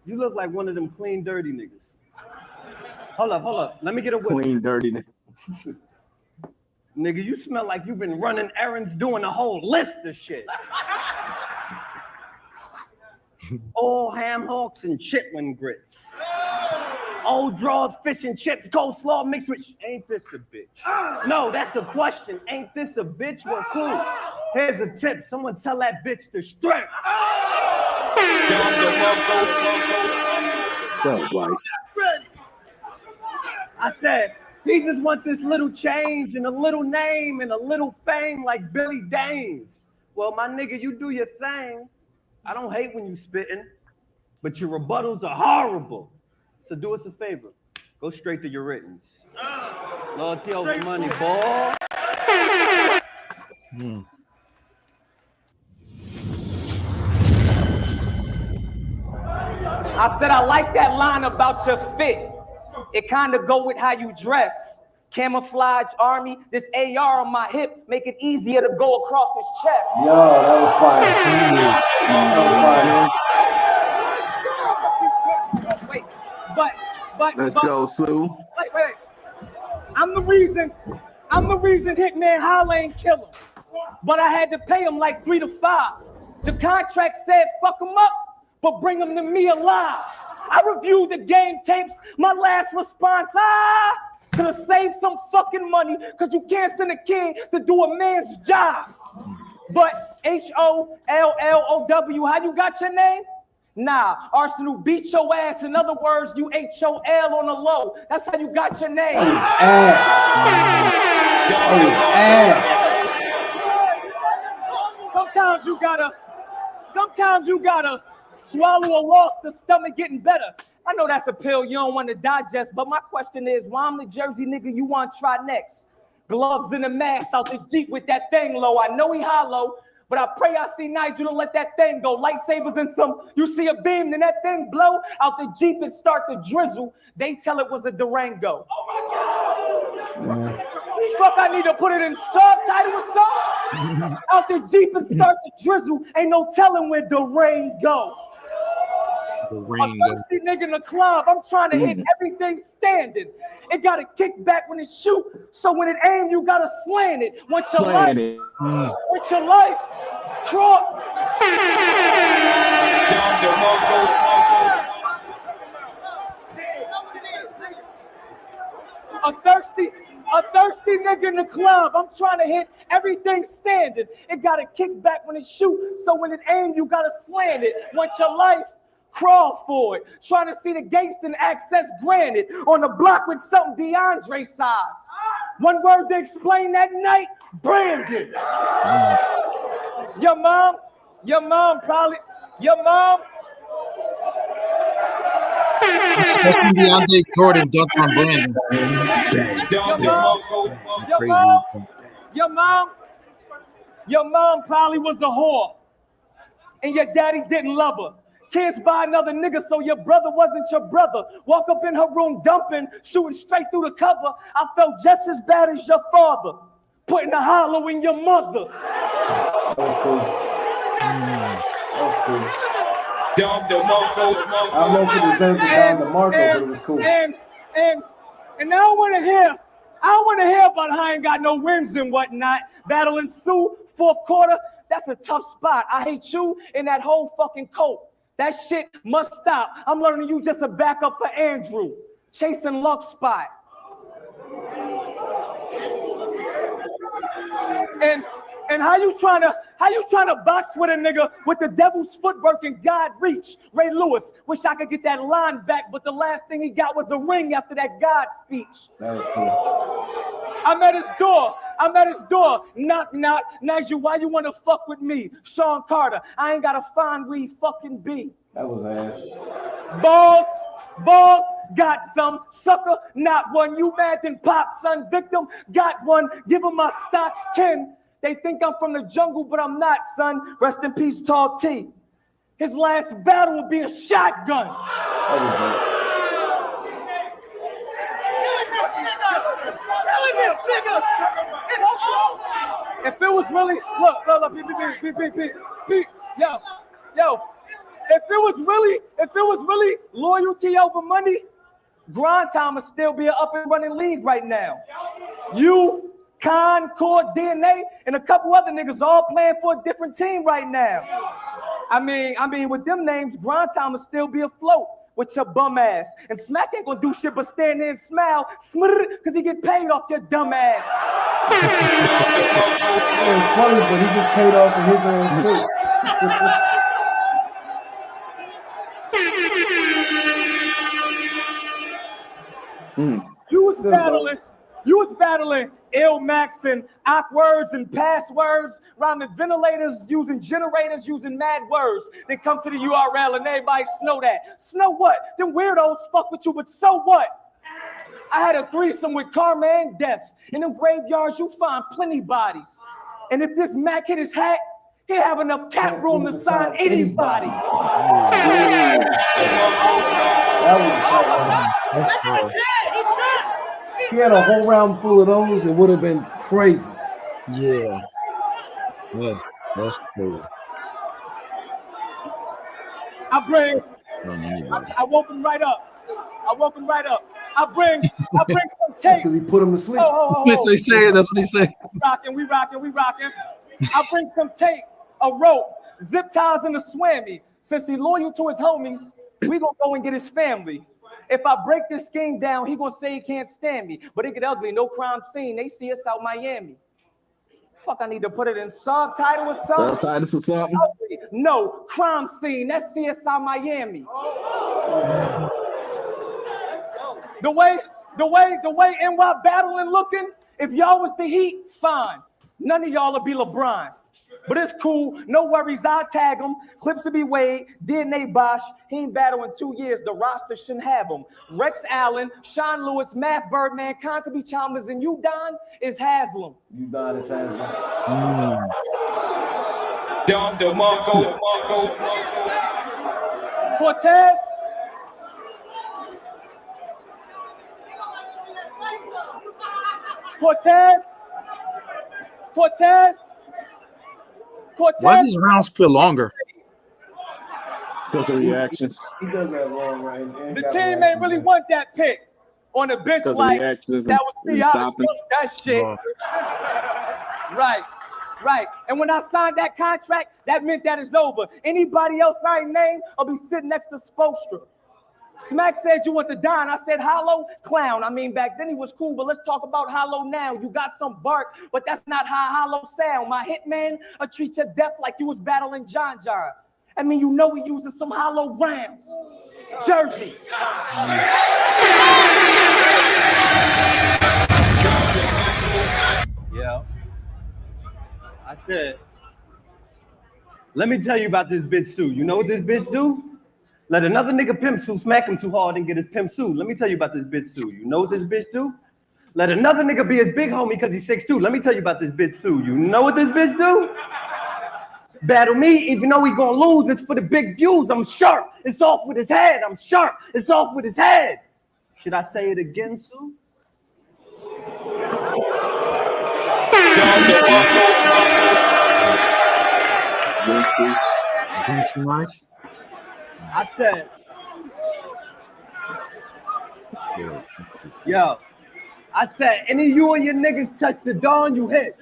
You look like one of them clean, dirty niggas. Hold up. Let me get a whip. Clean, dirty niggas. Nigga, you smell like you've been running errands, doing a whole list of shit. All ham hocks and chitlin grits. Old draws, fish and chips, coleslaw mixed with ain't this a bitch? No, that's a question. Ain't this a bitch? Well, cool. Here's a tip. Someone tell that bitch to strength. I said, he just want this little change and a little name and a little fame like Billy Danes. Well, my nigga, you do your thing. I don't hate when you spitting, but your rebuttals are horrible. So do us a favor. Go straight to your writtens. Loyalty over money, boy. I said I like that line about your fit. It kind of go with how you dress. Camouflage army, this AR on my hip, make it easier to go across his chest. Yo, that was fire. Wait, Let's go, Sue. Wait. I'm the reason Hitman Holla ain't kill him. But I had to pay him like 3 to 5. The contract said fuck him up, but bring him to me alive. I reviewed the game tapes. My last response, could have saved some fucking money because you can't send a kid to do a man's job. But HOLLOW, how you got your name? Nah, Arsenal beat your ass. In other words, you HOL on the low. That's how you got your name. Sometimes you gotta swallow a loss to stomach getting better. I know that's a pill you don't want to digest, but my question is, why I'm the Jersey nigga you want to try next? Gloves and a mask out the Jeep with that thing low. I know he hollow, but I pray I see Nigel to let that thing go. Lightsabers and some, you see a beam, then that thing blow out the Jeep and start to drizzle. They tell it was a Durango. Oh my God. Fuck, I need to put it in subtitle or something. Out the Jeep and start to drizzle. Ain't no telling where the rain go. A thirsty nigga in the club. I'm trying to hit everything standing. It got to kick back when it shoot. So when it aim, you got to slant it. Once your life, draw. A thirsty nigga in the club. I'm trying to hit everything standing. It got to kick back when it shoot. So when it aim, you got to slant it. Once your life, crawl for it. Trying to see the gangster access granted on the block with something DeAndre size. One word to explain that night, branded. Your mom probably, That's when DeAndre Jordan dunked on Brandon. Your mom probably was a whore, and your daddy didn't love her. Kids by another nigga, so your brother wasn't your brother. Walk up in her room dumping, shooting straight through the cover. I felt just as bad as your father, putting a hollow in your mother. I don't know if it deserved to down the Marco, but it was cool. And And I don't want to hear about how I ain't got no wins and whatnot. Battling Sue, fourth quarter, that's a tough spot. I hate you and that whole fucking coat. That shit must stop. I'm learning you just a backup for Andrew. Chasing luck spot. And how you trying to box with a nigga with the devil's footwork and God reach? Ray Lewis, wish I could get that line back, but the last thing he got was a ring after that God speech. That was cool. I'm at his door. Knock, knock. Najee, why you want to fuck with me? Sean Carter, I ain't got to find where he fucking be. That was ass. Balls, got some. Sucker, not one. You mad then pop, son. Victim, got one. Give him my stocks 10. They think I'm from the jungle, but I'm not, son. Rest in peace, Tall T. His last battle will be a shotgun. This nigga. If it was really, look, yo, if it was really loyalty over money, Grind Time would still be an up and running league right now. You, Concord, DNA, and a couple other niggas all playing for a different team right now. I mean, with them names, Grind Time would still be afloat with your bum ass. And Smack ain't gonna do shit but stand there and smile, because he get paid off your dumb ass. It's funny, but he gets paid off in his ass too. You was battling ill max and awk words and passwords, rhyming ventilators, using generators, using mad words. Then come to the URL and everybody snow that. Snow what? Them weirdos fuck with you, but so what? I had a threesome with Karma and Death. In them graveyards, you find plenty bodies. And if this Mac hit his hat, he'll have enough cap room to sign anybody. That's cool. He had a whole round full of those, it would have been crazy. Yeah. That's cool. I woke him right up. I bring some tape. Because he put him to sleep. That's what he said. That's what he said. We rocking. I bring some tape, a rope, zip ties, and a swammy. Since he loyal to his homies, we gonna go and get his family. If I break this game down, he gonna say he can't stand me. But it get ugly, no crime scene. They see us out Miami. Fuck, I need to put it in subtitle or something. Subtitles or something? No, crime scene. That's CSI Miami. The way NY battling looking, if y'all was the Heat, fine. None of y'all will be LeBron. But it's cool, no worries, I'll tag him. Clips will be Wade, DNA Bosch. He ain't battled in 2 years, the roster shouldn't have him. Rex Allen, Sean Lewis, Matt Birdman, Conkaby Chalmers, and Udon is Haslam. Udon is Haslam. Dom DeMarco. Cortez. Why does these rounds feel longer? Because of reactions. He does that long, right? The team ain't really want that pick on the bench like that was me. I that shit. Right. And when I signed that contract, that meant that it's over. Anybody else I ain't named, I'll be sitting next to Spolstra. Smack said you want to dine. I said, hollow clown. I mean, back then he was cool, but let's talk about hollow now. You got some bark, but that's not how hollow sound. My hitman, I'll treat your death like you was battling John Jar. I mean, you know we using some hollow rounds. Jersey. Yeah. I said, let me tell you about this bitch Sue. You know what this bitch do? Let another nigga pimp Sue smack him too hard and get his pimp Sue. Let me tell you about this bitch Sue. You know what this bitch do? Let another nigga be his big homie because he's 6'2". Let me tell you about this bitch Sue. You know what this bitch do? Battle me, even though he gonna lose, it's for the big views. I'm sharp. It's off with his head. I'm sharp. It's off with his head. Should I say it again, Sue? Knife. I said, Yo, I said, any of you or your niggas touch the dawn, you hit.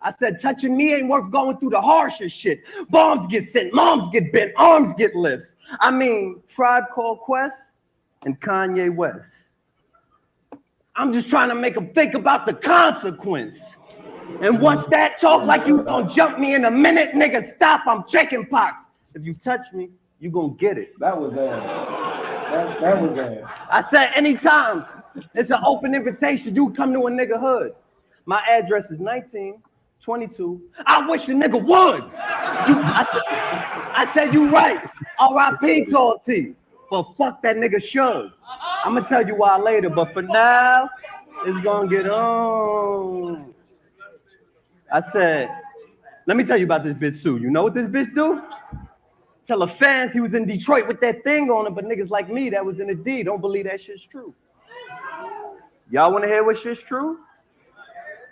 I said, touching me ain't worth going through the harshest shit. Bombs get sent, moms get bent, arms get lift. I mean, Tribe Called Quest and Kanye West. I'm just trying to make them think about the consequence. And what's that talk like you gonna jump me in a minute? Nigga, stop, I'm checking pox. If you touch me, you gonna get it. That was ass. That was ass. I said, anytime it's an open invitation, you come to a nigga hood. My address is 1922. I wish a nigga would. I said, you right. R.I.P. Tall T. But fuck that nigga Shug. I'm gonna tell you why later, but for now, it's gonna get on. I said, let me tell you about this bitch Sue. You know what this bitch do? Tell the fans he was in Detroit with that thing on him, but niggas like me that was in the D don't believe that shit's true. Y'all wanna hear what shit's true?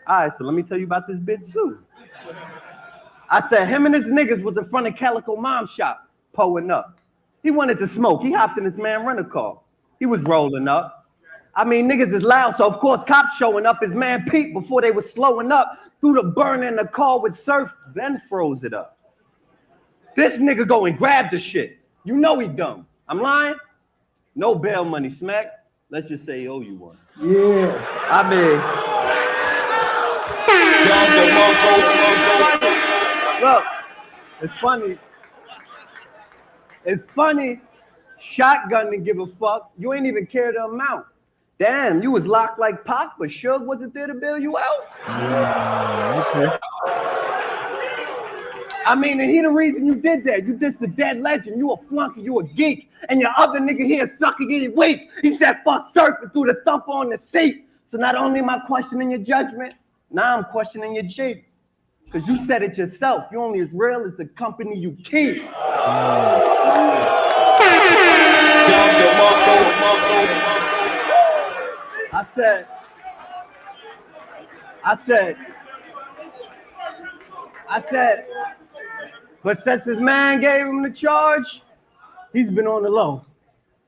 All right, so let me tell you about this bitch Sue. I said him and his niggas was in front of Calico Mom shop, pulling up. He wanted to smoke. He hopped in his man rental car. He was rolling up. I mean, niggas is loud, so of course cops showing up. His man Pete, before they was slowing up, threw the burner in the car with surf, then froze it up. This nigga go and grab the shit. You know he dumb. I'm lying? No bail money, smack. Let's just say he owe you one. Yeah. I mean, look, it's funny. It's funny. Shotgun to give a fuck. You ain't even care the amount. Damn, you was locked like Pac, but Suge wasn't there to bail you out. Okay. I mean, and he the reason you did that. You just a dead legend. You a flunky, you a geek. And your other nigga here sucking in your weak. He said, fuck surfing through the thump on the seat. So not only am I questioning your judgment, now I'm questioning your G. Because you said it yourself. You're only as real as the company you keep. I said, but since his man gave him the charge, he's been on the low,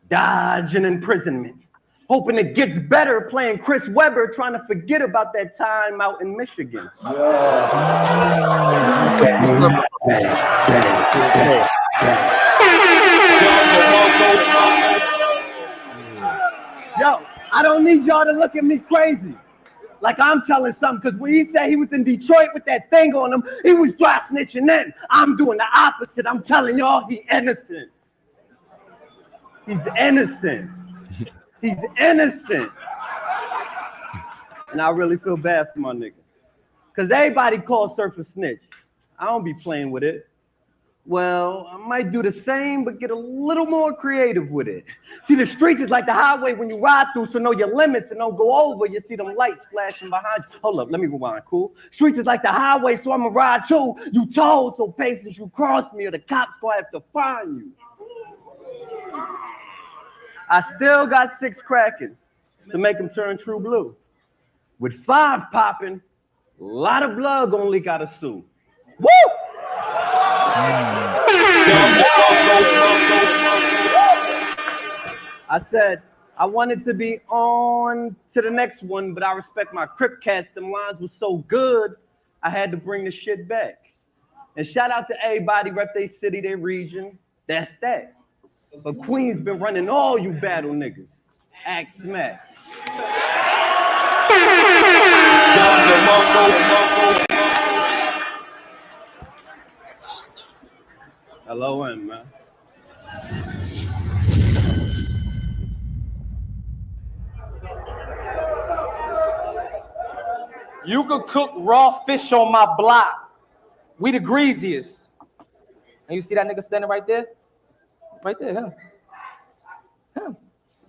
dodging imprisonment, hoping it gets better playing Chris Webber, trying to forget about that time out in Michigan. Yo, I don't need y'all to look at me crazy. Like I'm telling something, because when he said he was in Detroit with that thing on him, he was dry snitching then. I'm doing the opposite. I'm telling y'all he innocent. He's innocent. He's innocent. And I really feel bad for my nigga. Because everybody calls Surf a snitch. I don't be playing with it. Well, I might do the same, but get a little more creative with it. See, the streets is like the highway when you ride through, so know your limits and don't go over. You see them lights flashing behind you. Hold up, let me rewind, cool? Streets is like the highway, so I'ma ride too. You told, so patience you cross me, or the cops gonna have to find you. I still got 6 cracking to make them turn true blue. With 5 popping, a lot of blood gonna leak out of Sue. Woo! I said I wanted to be on to the next one, but I respect my Crip cats. Them lines was so good, I had to bring the shit back. And shout out to everybody, rep their city, their region. That's that. But Queen's been running all you battle niggas. Act smack. LOM, man. You could cook raw fish on my block. We the greasiest. And you see that nigga standing right there? Right there, huh? Huh.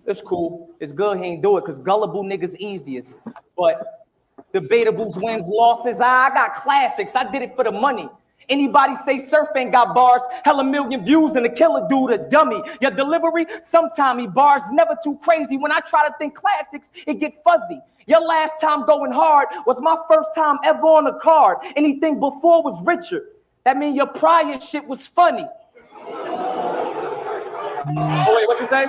It's cool. It's good he ain't do it because gullible niggas easiest. But debatables, wins, losses. I got classics. I did it for the money. Anybody say Surf ain't got bars, hella million views and the killer dude a dummy. Your delivery, sometime he bars never too crazy. When I try to think classics, it get fuzzy. Your last time going hard was my first time ever on a card. Anything before was richer. That mean your prior shit was funny. Oh wait, what you say?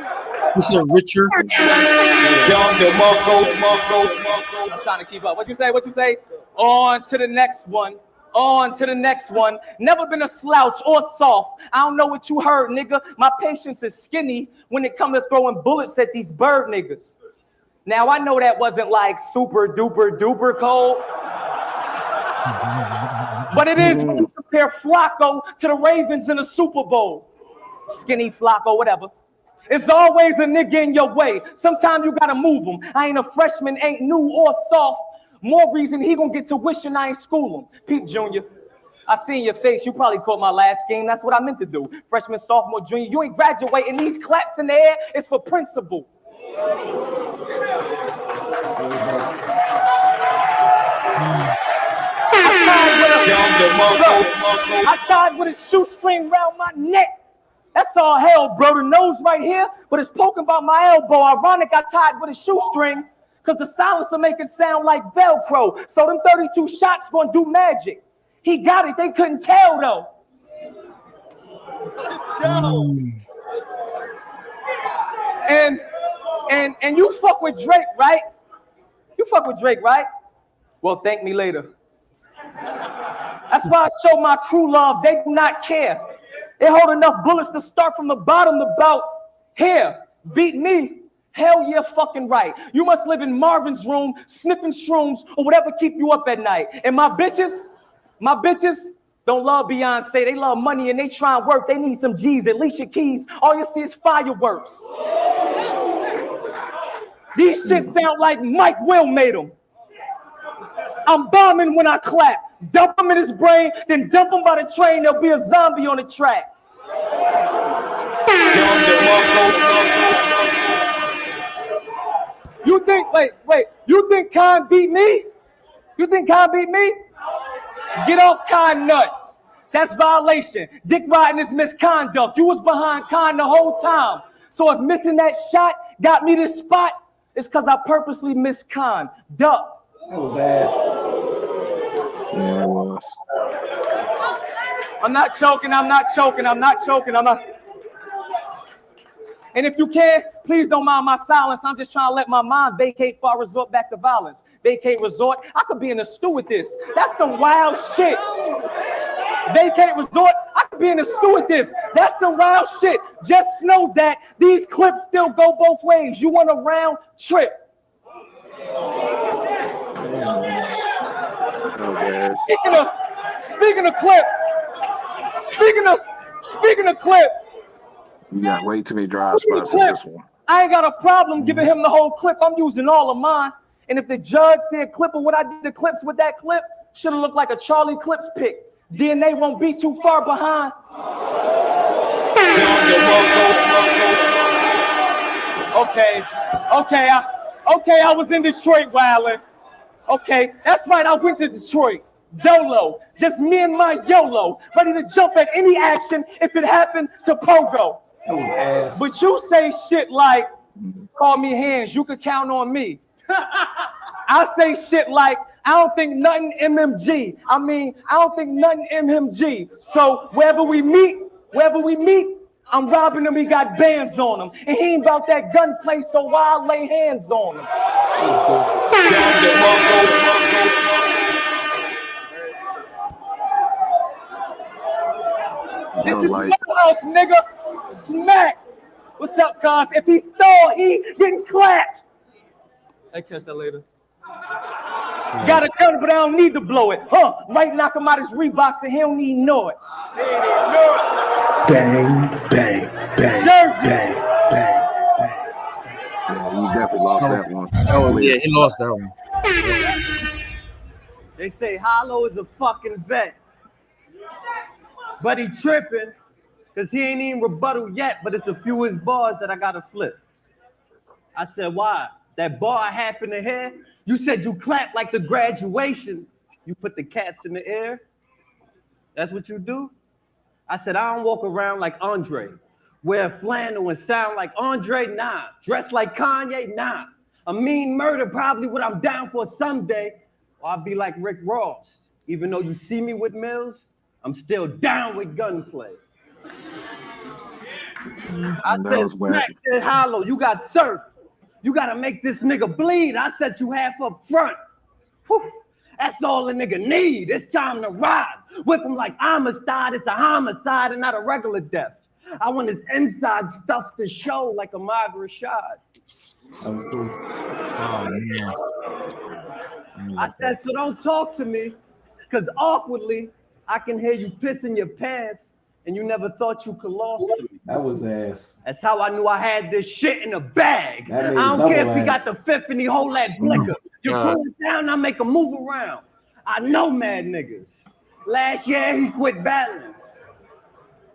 You said Richard. I'm trying to keep up. What you say? What you say? On to the next one. On to the next one. Never been a slouch or soft. I don't know what you heard, nigga. My patience is skinny when it comes to throwing bullets at these bird niggas. Now, I know that wasn't like super duper duper cold. But it is when you compare Flacco to the Ravens in the Super Bowl. Skinny Flacco, whatever. It's always a nigga in your way. Sometimes you gotta move him. I ain't a freshman, ain't new or soft. More reason he gonna get tuition, I ain't school him. Pete Jr., I seen your face. You probably caught my last game. That's what I meant to do. Freshman, sophomore, junior. You ain't graduating. These claps in the air is for principal. I tied with a shoestring around my neck. That's all hell, bro. The nose right here, but it's poking about my elbow. Ironic, I tied with a shoestring because the silencer make it sound like Velcro. So them 32 shots gonna do magic. He got it. They couldn't tell though. And you fuck with Drake, right? You fuck with Drake, right? Well, thank me later. That's why I show my crew love. They do not care. They hold enough bullets to start from the bottom about here. Beat me. Hell yeah, fucking right. You must live in Marvin's room, sniffing shrooms, or whatever keep you up at night. And my bitches don't love Beyonce. They love money and they try and work. They need some G's, Alicia Keys. All you see is fireworks. These shit sound like Mike Will made them. I'm bombing when I clap. Dump him in his brain, then dump him by the train. There'll be a zombie on the track. You think, wait, you think Khan beat me? You think Khan beat me? Get off Khan nuts. That's violation. Dick riding is misconduct. You was behind Khan the whole time. So if missing that shot got me this spot, it's because I purposely missed Khan. Duck. That was ass. Yeah, it was. I'm not choking. And if you can, please don't mind my silence. I'm just trying to let my mind vacate before I resort back to violence. Vacate, resort. I could be in a stew with this. That's some wild shit. Vacate, resort. I could be in a stew with this. That's some wild shit. Just know that these clips still go both ways. You want a round trip. Speaking of clips. You got way too many dry spots in this one. I ain't got a problem giving him the whole clip. I'm using all of mine. And if the judge see a clip of what I did the clips with that clip, should have looked like a Charlie Clips pic. DNA won't be too far behind. Okay, I was in Detroit wilding. Okay, that's right, I went to Detroit. Dolo, just me and my YOLO, ready to jump at any action if it happened to Pogo. That was ass. But you say shit like, call me hands, you could count on me. I say shit like, I don't think nothing MMG. I don't think nothing MMG. So wherever we meet, I'm robbing him, he got bands on him. And he ain't about that gunplay, so I'll lay hands on him. This is my house, nigga. Smack. What's up, cuz? If he stole, he getting clapped. I catch that later. Gotta turn it, but I don't need to blow it. Right, knock him out his Reeboks and he don't even know it. Bang, bang, bang, Jersey. bang, bang, bang. Yeah, you definitely lost that one. Oh, yeah, he lost that one. They say Hollow is a fucking vet. But he tripping, because he ain't even rebuttal yet, but it's a few of his bars that I gotta flip. I said, why? That bar I happen to hear, you said you clapped like the graduation. You put the cats in the air. That's what you do? I said, I don't walk around like Andre. Wear flannel and sound like Andre? Nah. Dress like Kanye? Nah. A mean murder, probably what I'm down for someday. Or I'll be like Rick Ross. Even though you see me with Mills, I'm still down with gunplay. I That said, was whack. smack that hollow. You got surf. You got to make this nigga bleed. I said you half up front. Whew. That's all a nigga need. It's time to ride. Whip him like Amistad. It's a homicide and not a regular death. I want his inside stuff to show like a Margaret shot. That was cool. Oh man. I said, so don't talk to me, because awkwardly, I can hear you pissing your pants, and you never thought you could lost to me. That was ass. That's how I knew I had this shit in a bag. That I made don't care double if he got ass. the fifth and he hold that blicker. You God. cool it down, I make a move around. I know mad niggas. Last year, he quit battling.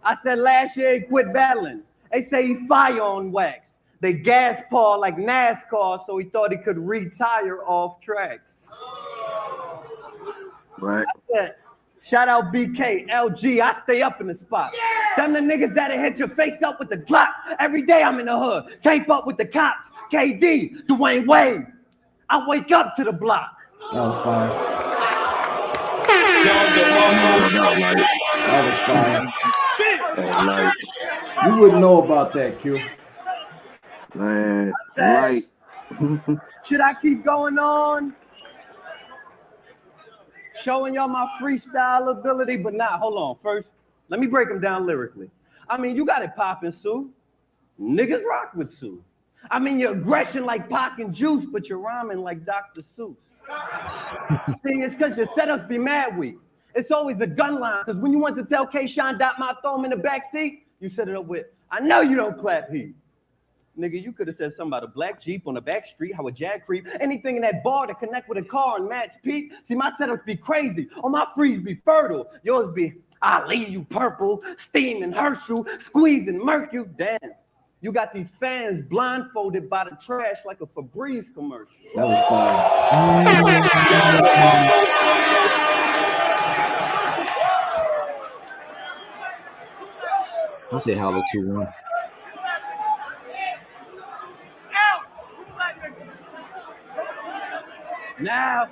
I said last year, he quit battling. They say he fire on wax. They gas Paul like NASCAR, so he thought he could retire off tracks. Right. I said, shout out BK, LG, I stay up in the spot. Them the niggas that'll hit your face up with the Glock. Every day I'm in the hood, tape up with the cops. KD, Dwayne Wade. I wake up to the block. That was fire. That was fire. Light. You wouldn't know about that, Q. Man, Light. Should I keep going on? Showing y'all my freestyle ability, but hold on. First, let me break them down lyrically. I mean, you got it popping, Sue. Niggas rock with Sue. I mean, your aggression like Pac and Juice, but you're rhyming like Dr. Seuss. See, it's because your setups be mad weak. It's always a gun line, because when you want to tell K-Shine my throw him in the backseat, you set it up with, I know you don't clap heat. Nigga, you could have said something about a black Jeep on the back street, how a jag creep, anything in that bar to connect with a car and match peak. See, my setups be crazy. All my frees be fertile. Yours be, I leave you purple, steam and Herschel, squeeze and murk you. Damn. You got these fans blindfolded by the trash like a Febreze commercial. That was fire. I say Hollow 2-1. Now,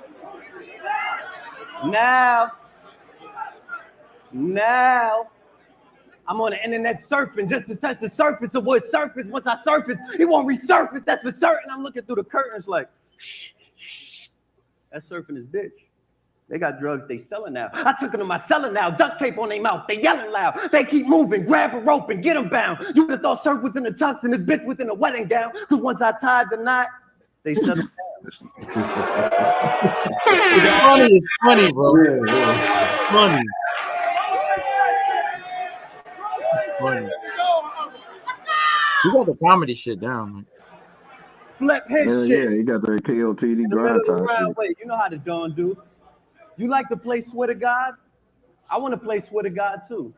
I'm on the internet surfing just to touch the surface of what surface. Once I surface, it won't resurface, that's for certain. I'm looking through the curtains like, that's surfing his bitch. They got drugs they selling now. I took them to my cellar now, duct tape on their mouth, they yelling loud. They keep moving, grab a rope and get them bound. You would have thought surf was in the tux and this bitch was in a wedding gown. Because once I tied the knot, they settled down. It's funny, bro. Yeah. It's funny. It's funny. You got the comedy shit down, man. Flip his shit. Yeah, you got the KOTD In the grind middle of the time round, shit. wait, you know how the Dawn do. You like to play Swear to God? I want to play Swear to God too.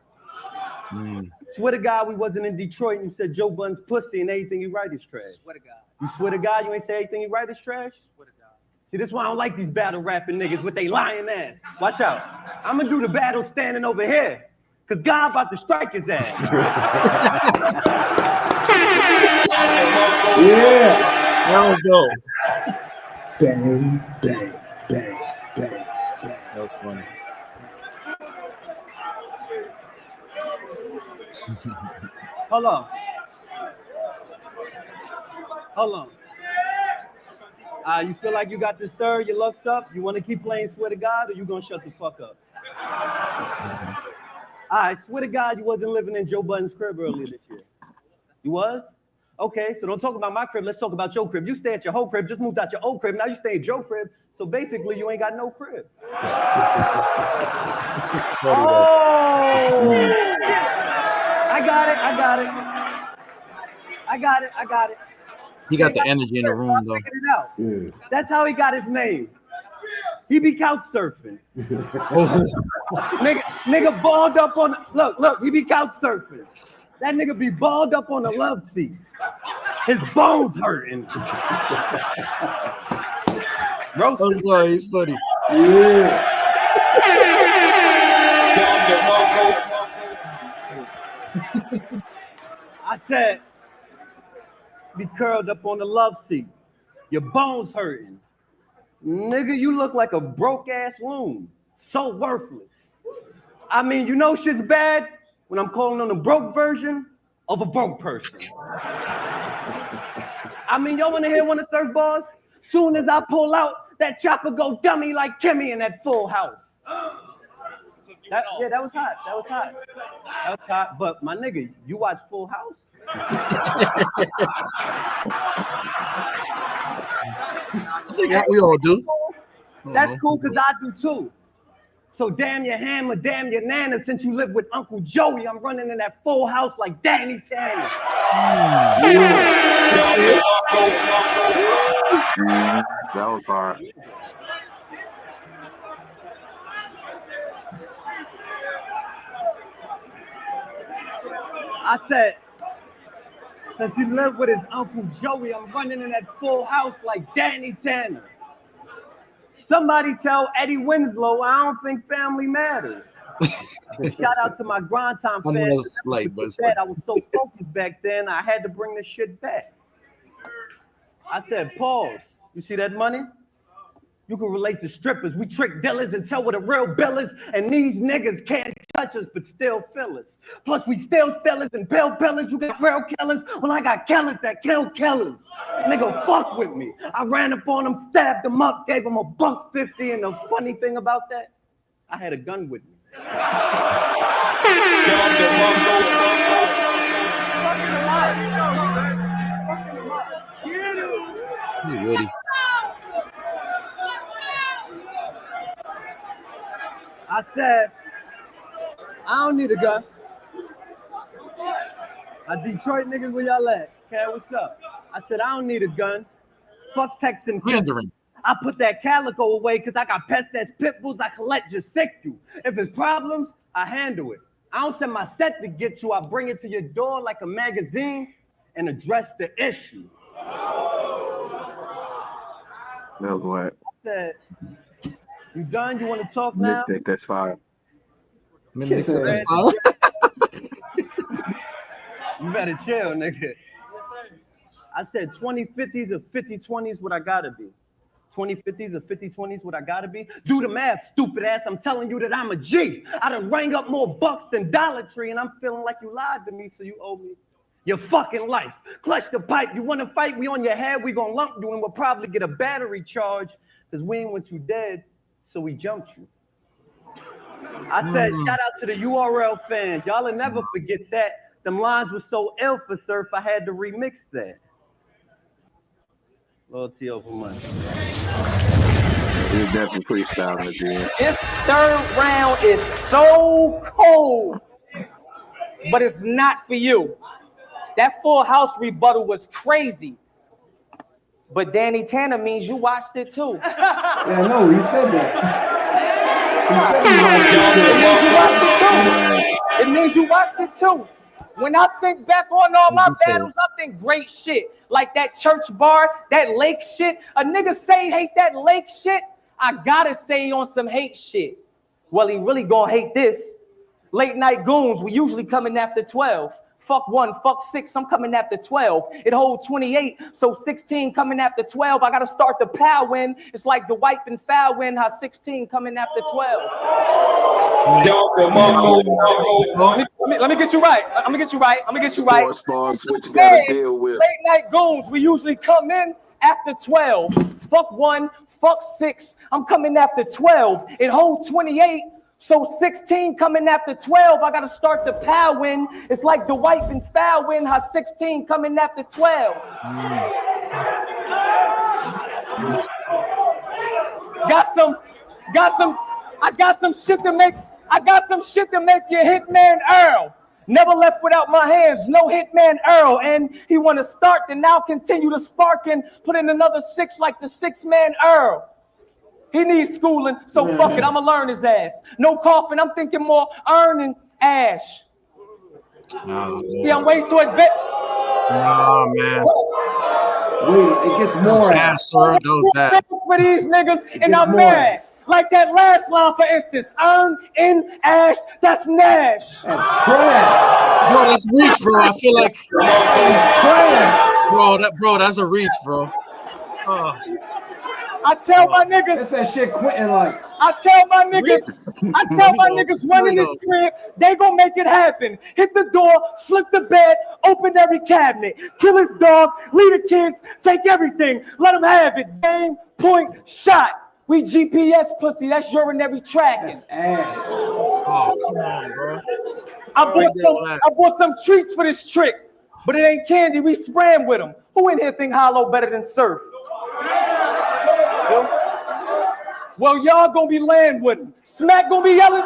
Swear to God we wasn't in Detroit and you said Joe Budden's pussy and everything you write is trash. Swear to God. You swear to God you ain't say anything you write is trash? Swear to God. See, this is why I don't like these battle rapping niggas with they lying ass. Watch out. I'm going to do the battle standing over here. Because God about to strike his ass. Yeah. That was dope. Bang, bang, bang, bang. That was funny. Hold on. You feel like you got this third, your luck's up? You want to keep playing Swear to God or you going to shut the fuck up? All right, swear to God you wasn't living in Joe Budden's crib earlier this year. You was? Okay, so don't talk about my crib. Let's talk about your crib. You stay at your whole crib, just moved out your old crib. Now you stay at Joe crib. So basically you ain't got no crib. Oh! I got it. He got the energy in the room, though. Yeah. That's how he got his name. He be couch surfing. nigga balled up on, look, he be couch surfing. That nigga be balled up on the love seat. His bones hurting. I'm sorry, he's funny. Yeah. I said, be curled up on the love seat. Your bones hurting. Nigga, you look like a broke-ass loon. So worthless. I mean, you know shit's bad when I'm calling on the broke version of a broke person. I mean, y'all want to hear one of Surf bars? Soon as I pull out, that chopper go dummy like Kimmy in that Full House. That was hot. That was hot. That was hot. But my nigga, you watch Full House? I think we all do. That's cool because I do too. So damn your hammer, damn your nana. Since you live with Uncle Joey, I'm running in that Full House like Danny Tanner. That was hard. I said, since he lived with his Uncle Joey, I'm running in that Full House like Danny Tanner. Somebody tell Eddie Winslow I don't think family matters. Shout out to my grind time I know fans. that's light, but I was so focused back then, I had to bring this shit back. I said, pause. You see that money? You can relate to strippers. We trick dealers and tell what a real bill is. And these niggas can't touch us, but still feel us. Plus, we still stellars and pill pillars. You got real killers. Well, I got killers that kill killers. Nigga, fuck with me. I ran up on them, stabbed them up, gave them $1.50. And the funny thing about that, I had a gun with me. He's witty. I said, I don't need a gun. Detroit niggas, where y'all at? Okay, what's up? I said, I don't need a gun. Fuck texting. I put that calico away because I got pests that's pit bulls I can let just sick you. If it's problems, I handle it. I don't send my set to get you. I bring it to your door like a magazine and address the issue. That was what? I said, you done? You want to talk now? That's fire. You better chill, nigga. I said 2050s or 5020s what I gotta be. 2050s or 5020s what I gotta be. Do the math, stupid ass. I'm telling you that I'm a G. I done rang up more bucks than Dollar Tree, and I'm feeling like you lied to me, so you owe me your fucking life. Clutch the pipe. You want to fight? We on your head. We gonna lump you, and we'll probably get a battery charge because we ain't want you dead, so we jumped you. I said, shout out to the URL fans. Y'all will never forget that. Them lines were so ill for Surf, I had to remix that. Loyalty over money. He's definitely freestyling at the end. This third round is so cold, but it's not for you. That Full House rebuttal was crazy. But Danny Tanner means you watched it too. Yeah, no, he said that. It means you watched it too. When I think back on all my battles, I think great shit. Like that church bar, that lake shit. A nigga say hate that lake shit, I gotta say on some hate shit. Well, he really gonna hate this. Late night goons, we usually coming after 12. Fuck 1, fuck 6, I'm coming after 12. It holds 28, so 16 coming after 12. I gotta start the power win. It's like the wipe and foul win, how 16 coming after 12. Let me get you right. I'm gonna get you right. What you gotta deal with. Late night goons, we usually come in after 12. Fuck 1, fuck 6, I'm coming after 12. It holds 28. So 16 coming after 12, I got to start the power win. It's like the wife and foul win, how 16 coming after 12. I got some shit to make you Hitman Earl. Never left without my hands, no Hitman Earl. And he want to start and now continue to spark and put in another 6 like the 6-man Earl. He needs schooling, so fuck it, I'ma learn his ass. No coughing, I'm thinking more earning ash. See, I'm way too advanced. Oh, man. Wait, it gets more ass. Sir, those bad. For these niggas, and I'm mad. Ass. Like that last line, for instance, earn in ash, that's Nash. That's trash. Bro, that's reach, bro. I feel like trash. Bro, that's a reach, bro. I tell my niggas. That's that shit Quentin like. I tell my niggas running this crib, they gonna make it happen. Hit the door, slip the bed, open every cabinet. Kill his dog, leave the kids, take everything. Let them have it. Game, point, shot. We GPS pussy, that's urinary tracking. Oh, come on, bro. I bought some treats for this trick, but it ain't candy, we spraying with them. Who in here think Hollow better than Surf? Well, y'all gonna be laying with him. Smack gonna be yelling.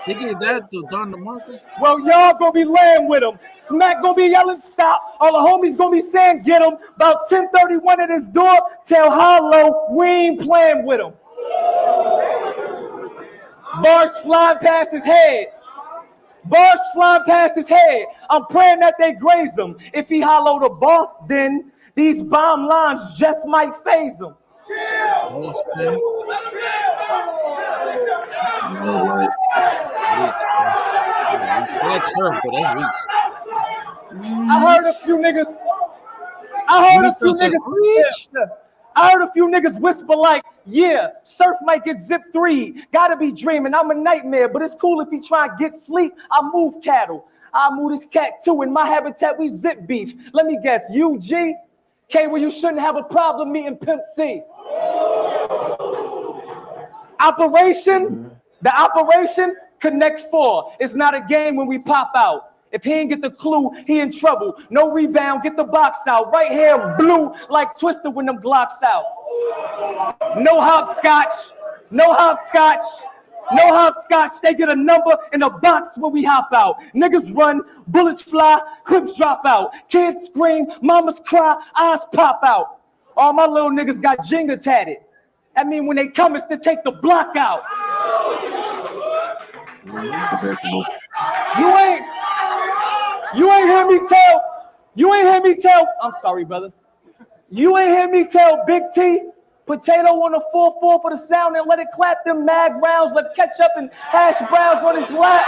They gave that to Don DeMarco. Well, y'all gonna be laying with him. Smack gonna be yelling, stop. All the homies gonna be saying, get him. About 10:31 at his door, tell Hollow we ain't playing with him. Bars flying past his head. Bars flying past his head. I'm praying that they graze him. If he hollow the boss, then these bomb lines just might phase him. Boston. I like Surf, but that's Reese. I heard a few niggas. I heard a few niggas whisper like, yeah, Surf might get zip 3. Gotta be dreaming, I'm a nightmare, but it's cool if he try and get sleep. I move cattle. I move this cat too. In my habitat, we zip beef. Let me guess, UG? K, well, you shouldn't have a problem meeting Pimp C. The operation, Connect 4. It's not a game when we pop out. If he ain't get the clue, he in trouble. No rebound, get the box out. Right here, blue, like Twister when them Glocks out. No hopscotch, no hopscotch, no hopscotch. They get a number in a box when we hop out. Niggas run, bullets fly, clips drop out. Kids scream, mamas cry, eyes pop out. All my little niggas got Jenga tatted. That mean when they come, it's to take the block out. You ain't hear me tell, I'm sorry, brother. You ain't hear me tell Big T, potato on a 4-4 for the sound and let it clap them mag rounds, let ketchup and hash browns on his lap.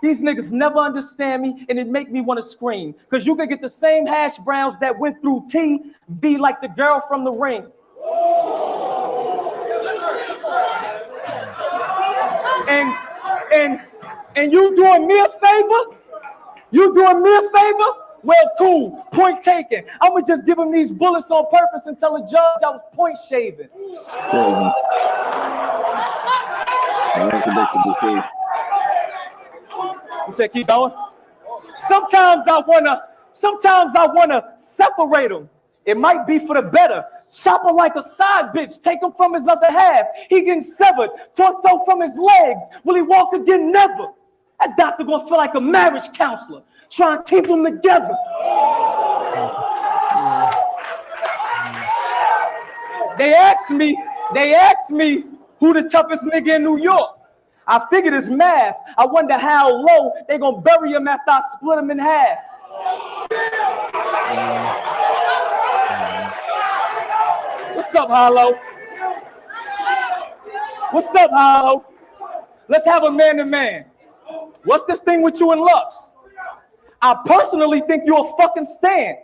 These niggas never understand me and it make me want to scream. Cause you can get the same hash browns that went through TV like the girl from The Ring. And you doing me a favor? You doing me a favor? Well, cool. Point taken. I'm going to just give him these bullets on purpose and tell the judge I was point shaving. You said keep going? Sometimes I wanna separate them. It might be for the better. Chop her like a side bitch. Take him from his other half. He getting severed. Torso from his legs. Will he walk again? Never. That doctor gonna feel like a marriage counselor. Trying to keep them together. They asked me who the toughest nigga in New York. I figured it's math. I wonder how low they gonna bury him after I split him in half. What's up, Hollow? What's up, Hollow? Let's have a man-to-man. What's this thing with you and Lux? I personally think you're a fucking stand.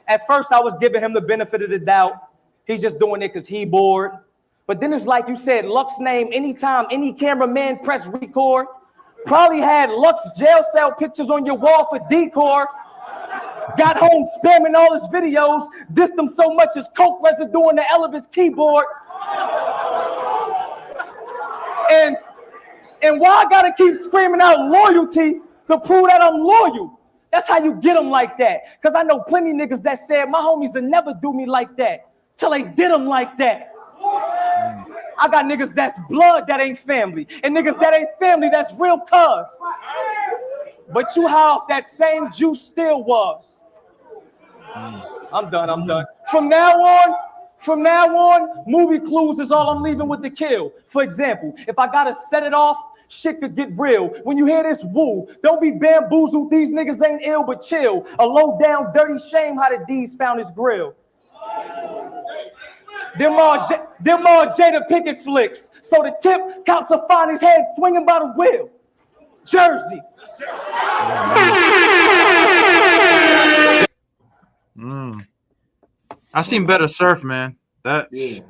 At first, I was giving him the benefit of the doubt. He's just doing it because he bored. But then it's like you said, Lux name anytime any cameraman press record. Probably had Lux jail cell pictures on your wall for decor. Got home spamming all his videos. Dissed him so much as coke residue on the L of his keyboard. And why I gotta keep screaming out loyalty to prove that I'm loyal? That's how you get them like that. Because I know plenty niggas that said my homies will never do me like that till they did them like that. I got niggas that's blood that ain't family. And niggas that ain't family that's real cuz. But you how that same juice still was. I'm done. From now on, movie clues is all I'm leaving with the kill. For example, if I gotta set it off, shit could get real. When you hear this woo, don't be bamboozled. These niggas ain't ill, but chill. A low down, dirty shame how the D's found his grill. Them all Jada Pickett flicks. So the tip counts to find his head swinging by the wheel. Jersey. I seen better surf, man. That Yeah.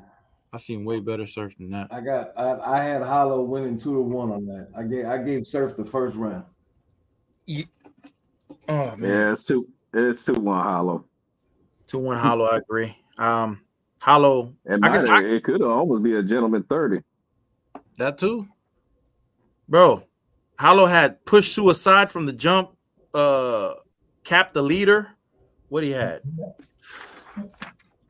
I seen way better surf than that. I had Hollow winning 2-1 on that. I gave Surf the first round. Oh man. Yeah, it's 2-1 Hollow. 2-1 Hollow, I agree. Hollow. It could almost be a gentleman 30. That too. Bro, Hollow had pushed suicide from the jump, capped the leader. What he had?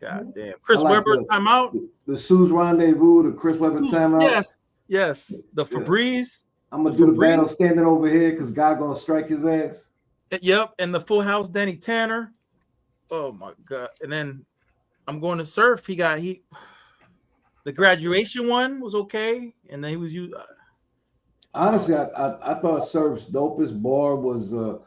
God damn. Chris Webber timeout. The Sue's Rendezvous, the Chris Webber timeout. Yes. The Febreze. I'm gonna do the battle standing over here because God gonna strike his ass. Yep, and the Full House Danny Tanner. Oh my god! And then I'm going to surf. The graduation one was okay, and then he was used. Honestly, I thought Surf's dopest bar was the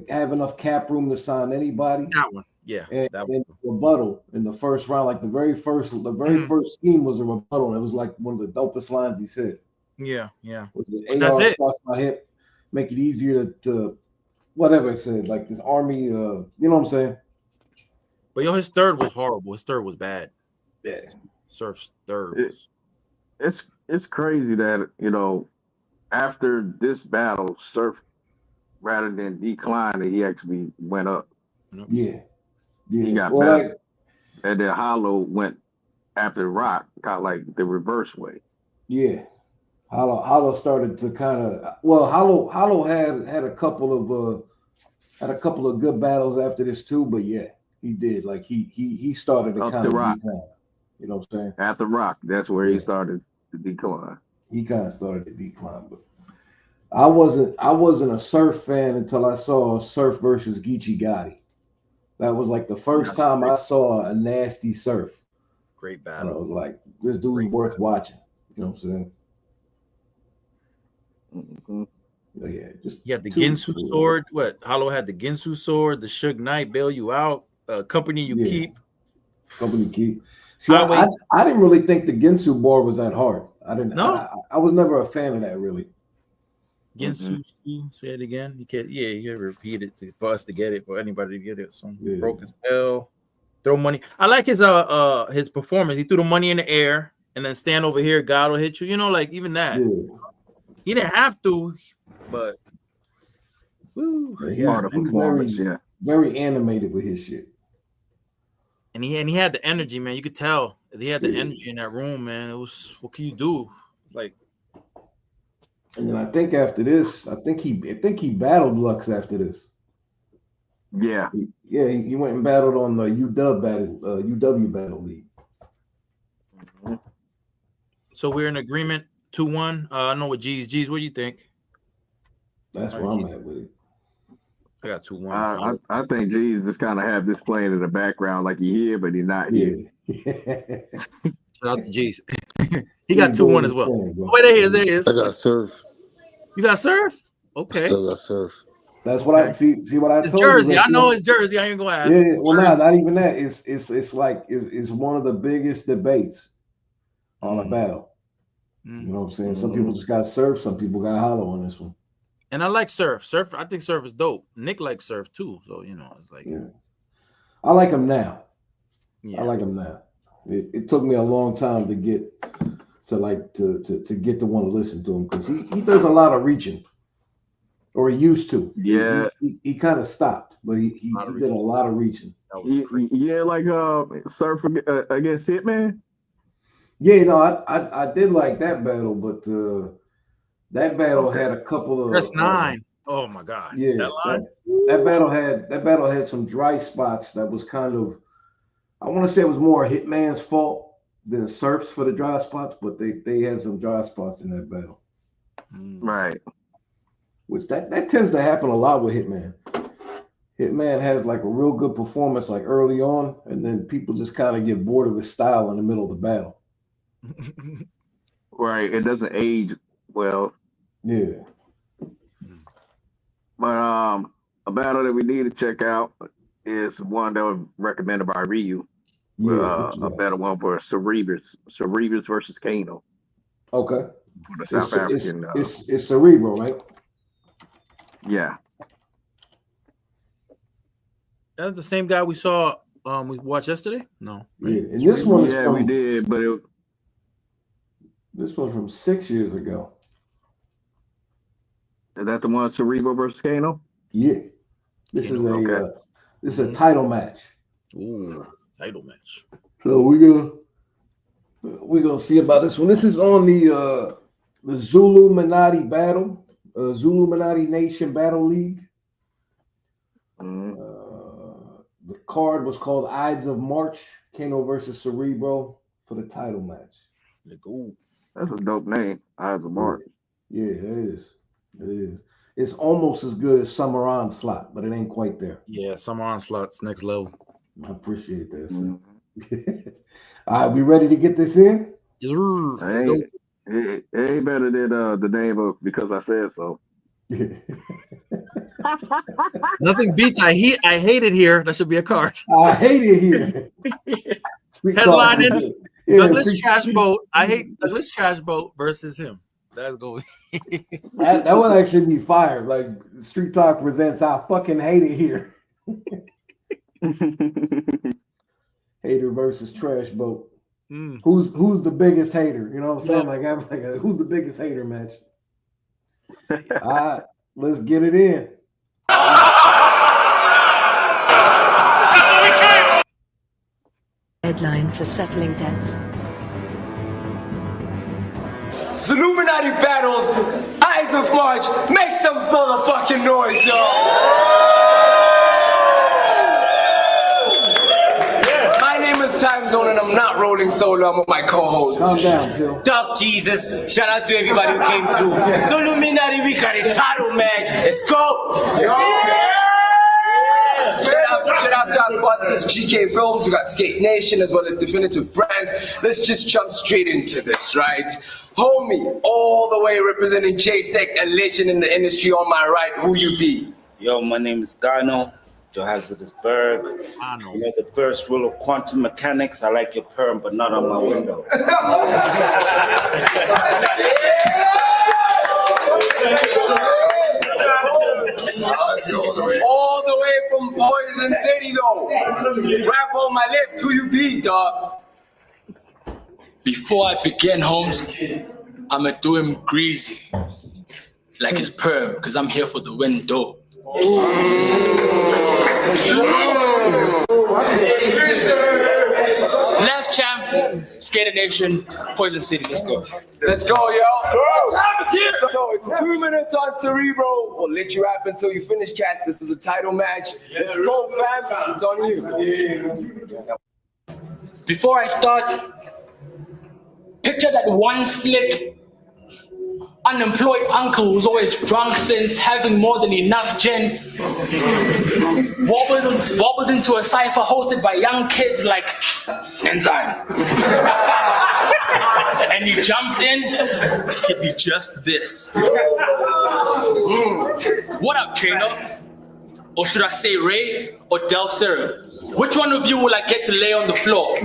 have enough cap room to sign anybody. That one, yeah. And That one. Rebuttal in the first round, like the very first scheme was a rebuttal. And it was like one of the dopest lines he said. Yeah. Was the That's AR it. across my hip, make it easier to whatever it said, like this army, you know what I'm saying? But his third was horrible. His third was bad. Yeah. Surf's third. It's crazy that, after this battle, Surf, rather than declining, he actually went up. Yeah. He got better. And then Hollow went after Rock, got like the reverse way. Yeah. Hollow started to kind of Hollow had a couple of good battles after this too, but yeah, he did. Like he started to kind of decline. You know what I'm saying? After Rock, that's where he started to decline. He kind of started to decline, but I wasn't a Surf fan until I saw Surf versus Geechee Gotti. That was like the first time I saw a nasty Surf. Great battle. And I was like, this dude's worth watching. You know what I'm saying? Mm-hmm. Yeah, just you had the Ginsu sword. What Hollow had the Ginsu sword, the Suge Knight, bail you out, company you keep. Company keep. See, I didn't really think the Ginsu bar was that hard. I didn't. No, I was never a fan of that really. Ginsu, say it again. You can't. Yeah, you repeat it for us to get it, for anybody to get it. So broke as hell. Throw money. I like his performance. He threw the money in the air and then stand over here. God will hit you. Like even that. Yeah. He didn't have to, but part of performance. Very animated with his shit. And he had the energy, man. You could tell he had the energy in that room, man. It was, what can you do? Like, and then I think after this, I think he battled Lux after this. Yeah. He went and battled on the UW battle league. So we're in agreement 2-1. I know what G's. What do you think? That's where I'm at with it. I got 2-1. I think G's just kind of have this playing in the background, like he here, but he's not here. Shout out to G's. He got 2-1 as well. Wait, there he is. I got Surf. You got Surf? Okay. Still got Surf. That's what I see. What I told jersey. You. I know his jersey. I ain't gonna ask. Yeah. Well, not even that. It's like it's one of the biggest debates on a battle. You know what I'm saying? Some people just got Surf. Some people got Hollow on this one. And I like Surf. I think Surf is dope. Nick likes Surf too. So it's like. Yeah. I like him now. Yeah. I like him now. It took me a long time to get to get to want to listen to him because he does a lot of reaching. Or he used to. Yeah. He kind of stopped, but he did a lot of reaching. Yeah, like Surf against Hitman. Yeah, I did like that battle, but that battle had a couple of Press 9. Oh my God. Yeah, that battle had some dry spots that was kind of, I want to say it was more Hitman's fault than Surf's for the dry spots, but they had some dry spots in that battle. Right. Which that tends to happen a lot with Hitman. Hitman has like a real good performance like early on, and then people just kind of get bored of his style in the middle of the battle. Right. It doesn't age well. Yeah. But a battle that we need to check out is one that was recommended by Ryu. A better one for Cerebus versus Kano. Okay. The South African. It's Cerebro, right? Yeah. That's the same guy we saw. We watched yesterday. No. Right? Yeah, and this one is Yeah, from. we did, but This one's from 6 years ago. is that the one Cerebro versus Kano? Yeah, this is a Okay. this is a title match. Ooh, title match. So we're gonna see about this one. This is on the Zulu Minati battle, Zulu Minati Nation Battle League. The card was called Ides of March, Kano versus Cerebro for the title match. That's a dope name, Ides of March. Yeah, it is. It is. It's almost as good as Summer Onslaught, but it ain't quite there. Yeah, Summer Onslaught's next level. I appreciate that, sir. All right, we ready to get this in? Yes, It ain't better than the name of Because I Said So. Nothing beats I hate it here. That should be a card. I hate it here. Headlining Douglas Trash Boat. I hate Douglas Trash Boat versus him. That's going. that would actually be fire. Like Street Talk presents, I fucking hate it here. Hater versus Trash Boat. Who's the biggest hater? You know what I'm saying? Like who's the biggest hater match? All right, let's get it in. Deadline for settling debts. Illuminati battles, Ides of March, make some motherfucking noise, y'all. My name is Time Zone and I'm not rolling solo, I'm with my co-host. Calm down, Phil. Doc Jesus, shout out to everybody who came through. Illuminati, we got a title match, let's go. Shout out to our sponsors, GK Films, we got Skate Nation as well as Definitive Brands. Let's just jump straight into this, right? Homie, all the way representing J-Sec, a legend in the industry on my right, who you be? Yo, my name is Gano, Johannesburg. You know the first rule of quantum mechanics, I like your perm, but not on my window. All the way from Poison City, though. Rap on my left, who you be, dog? Before I begin, Holmes, I'ma do him greasy, like his perm, because I'm here for the window. Last champ, Skater Nation, Poison City, let's go. Let's go, yo. So it's 2 minutes on Cerebro. We'll let you rap until you finish, cats. This is a title match. Let's go, fam. It's on you. Before I start, picture that one slick, unemployed uncle who's always drunk since having more than enough gin, wobbled into a cipher hosted by young kids like Enzyme. And he jumps in, he'd be just this. What up, Kano? Or should I say Ray or Delph Syrup? Which one of you will I get to lay on the floor?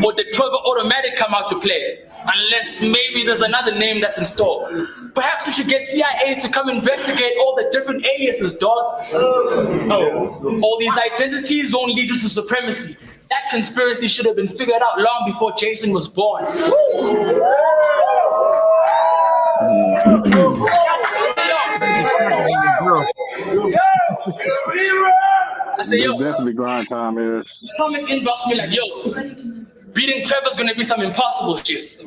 Or did Trevor Automatic come out to play? Unless maybe there's another name that's in store. Perhaps we should get CIA to come investigate all the different aliases, dog. All these identities won't lead you to supremacy. That conspiracy should have been figured out long before Jason was born. I say, yo, definitely grind time is. Atomic inbox me like, yo, beating Trevor's gonna be some impossible shit.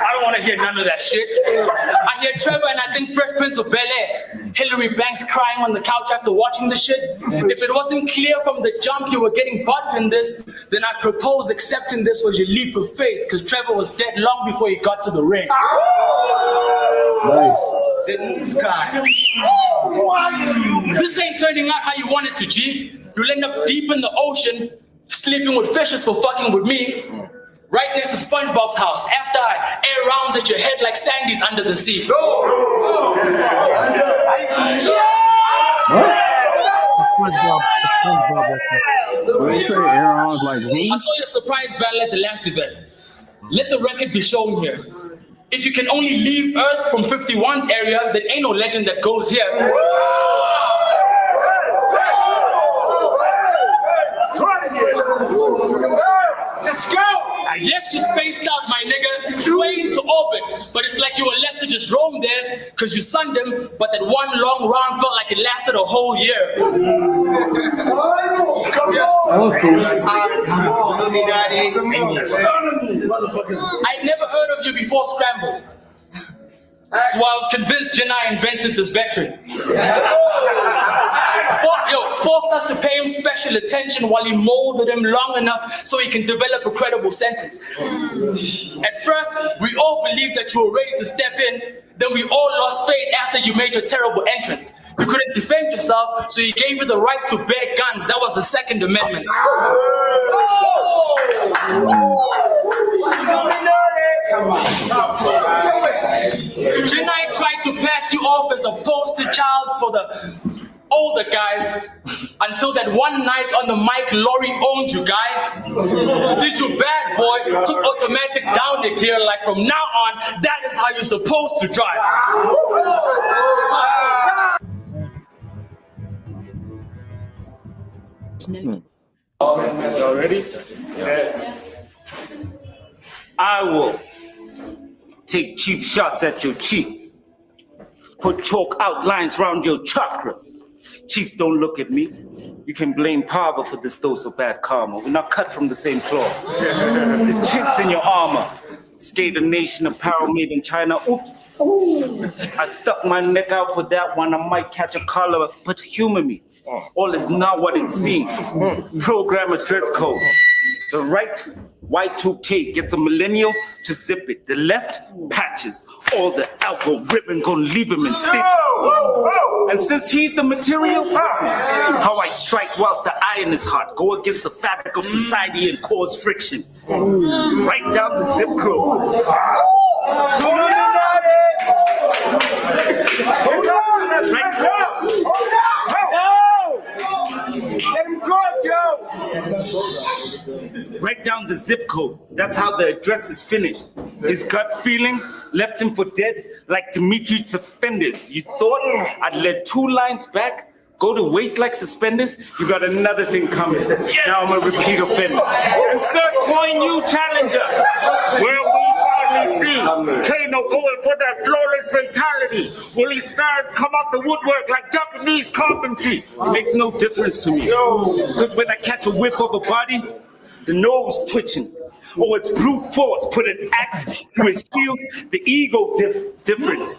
I don't want to hear none of that shit. I hear Trevor and I think Fresh Prince of Bel-Air. Hillary Banks crying on the couch after watching the shit. If it wasn't clear from the jump you were getting bugged in this, then I propose accepting this was your leap of faith, because Trevor was dead long before he got to the ring. Nice. This guy. This ain't turning out how you want it to, G. You'll end up deep in the ocean, sleeping with fishes for fucking with me. Right next to SpongeBob's house, after I air rounds at your head like Sandy's under the sea. I saw your surprise battle at the last event. Let the record be shown here. If you can only leave Earth from 51's area, then ain't no legend that goes here. into orbit, but it's like you were left to just roam there because you sunned them, but that one long round felt like it lasted a whole year. I'd never heard of you before Scrambles. So I was convinced Janai invented this veteran. Forced us to pay him special attention while he molded him long enough so he can develop a credible sentence. At first, we all believed that you were ready to step in, then we all lost faith after you made your terrible entrance. You couldn't defend yourself, so he gave you the right to bear guns. That was the Second Amendment. Janai tried to pass you off as a poster child for the older guys until that one night on the mic, Lori owned you, guy. Did you bad, boy? Took automatic down the gear like from now on, that is how you're supposed to drive. Y'all ready? Yeah. I will take cheap shots at your cheek. Put chalk outlines around your chakras. Chief, don't look at me. You can blame Pava for this dose of bad karma. We're not cut from the same cloth. There's chinks in your armor. Skater Nation apparel made in China. Oops. I stuck my neck out for that one. I might catch a collar, but humor me. All is not what it seems. Program a dress code. The right, Y2K, gets a millennial to zip it. The left, patches. All the algorithm gonna leave him in stitch. And since he's the material, how I strike whilst the iron is hot. Go against the fabric of society and cause friction. Right down the zip code. Let him go, yo! Right down the zip code. That's how the address is finished. His gut feeling left him for dead like Dimitri's offenders. You thought I'd let 2 lines back go to waste like suspenders? You got another thing coming. Now I'm a repeat offender. Insert coin new challenger. Where we finally see Kano going for that flawless mentality. Will his stars come out the woodwork like Japanese carpentry? Makes no difference to me. Because when I catch a whiff of a body, the nose twitching. Or it's brute force, put an axe through his shield, the ego different.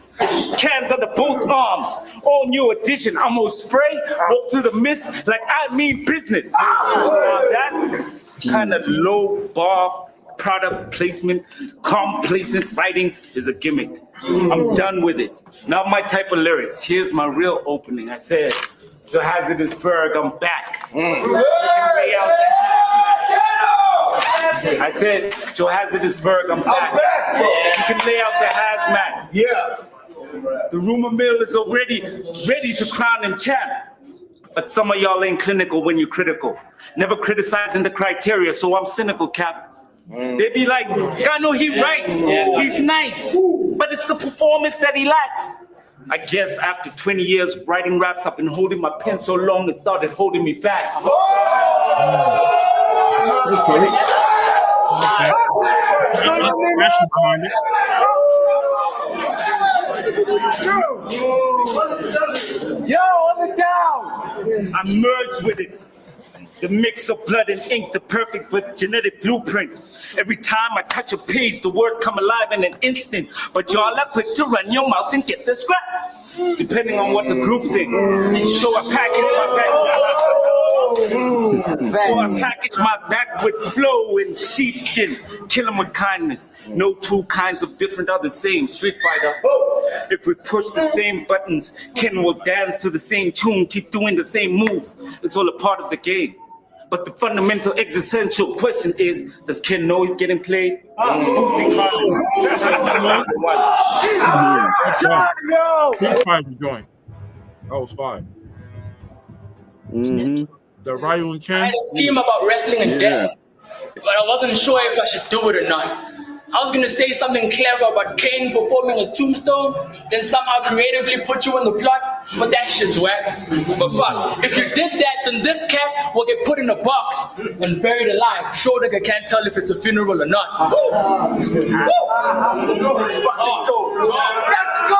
Cans under both arms, all new addition. I'm gonna spray, walk through the mist like I mean business. That kind of low bar product placement, complacent writing is a gimmick. I'm done with it. Not my type of lyrics. Here's my real opening. I said, Johannesburg, I'm back. I said, Johannesburg, I'm back. You can lay out the hazmat. Yeah. The rumor mill is already ready to crown him champ. But some of y'all ain't clinical when you're critical. Never criticizing the criteria, so I'm cynical, Cap. They be like, I know he writes, he's nice, but it's the performance that he lacks. I guess after 20 years writing raps, I've been holding my pen so long it started holding me back. Yo, on the down! I merged with it. The mix of blood and ink, the perfect but genetic blueprint. Every time I touch a page, the words come alive in an instant. But y'all are quick to run your mouths and get the scrap. Depending on what the group thinks. So I package my back with flow and sheepskin. Kill them with kindness. No 2 kinds of different are the same. Street Fighter. If we push the same buttons, Ken will dance to the same tune, keep doing the same moves. It's all a part of the game. But the fundamental existential question is, does Ken know he's getting played? He's fine to join. That was fine. The Ryu and Ken. I had a scheme about wrestling and death, but I wasn't sure if I should do it or not. I was gonna say something clever about Kane performing a tombstone, then somehow creatively put you in the plot, but that shit's whack. But fuck, if you did that, then this cat will get put in a box and buried alive. Sure nigga can't tell if it's a funeral or not. Let's go!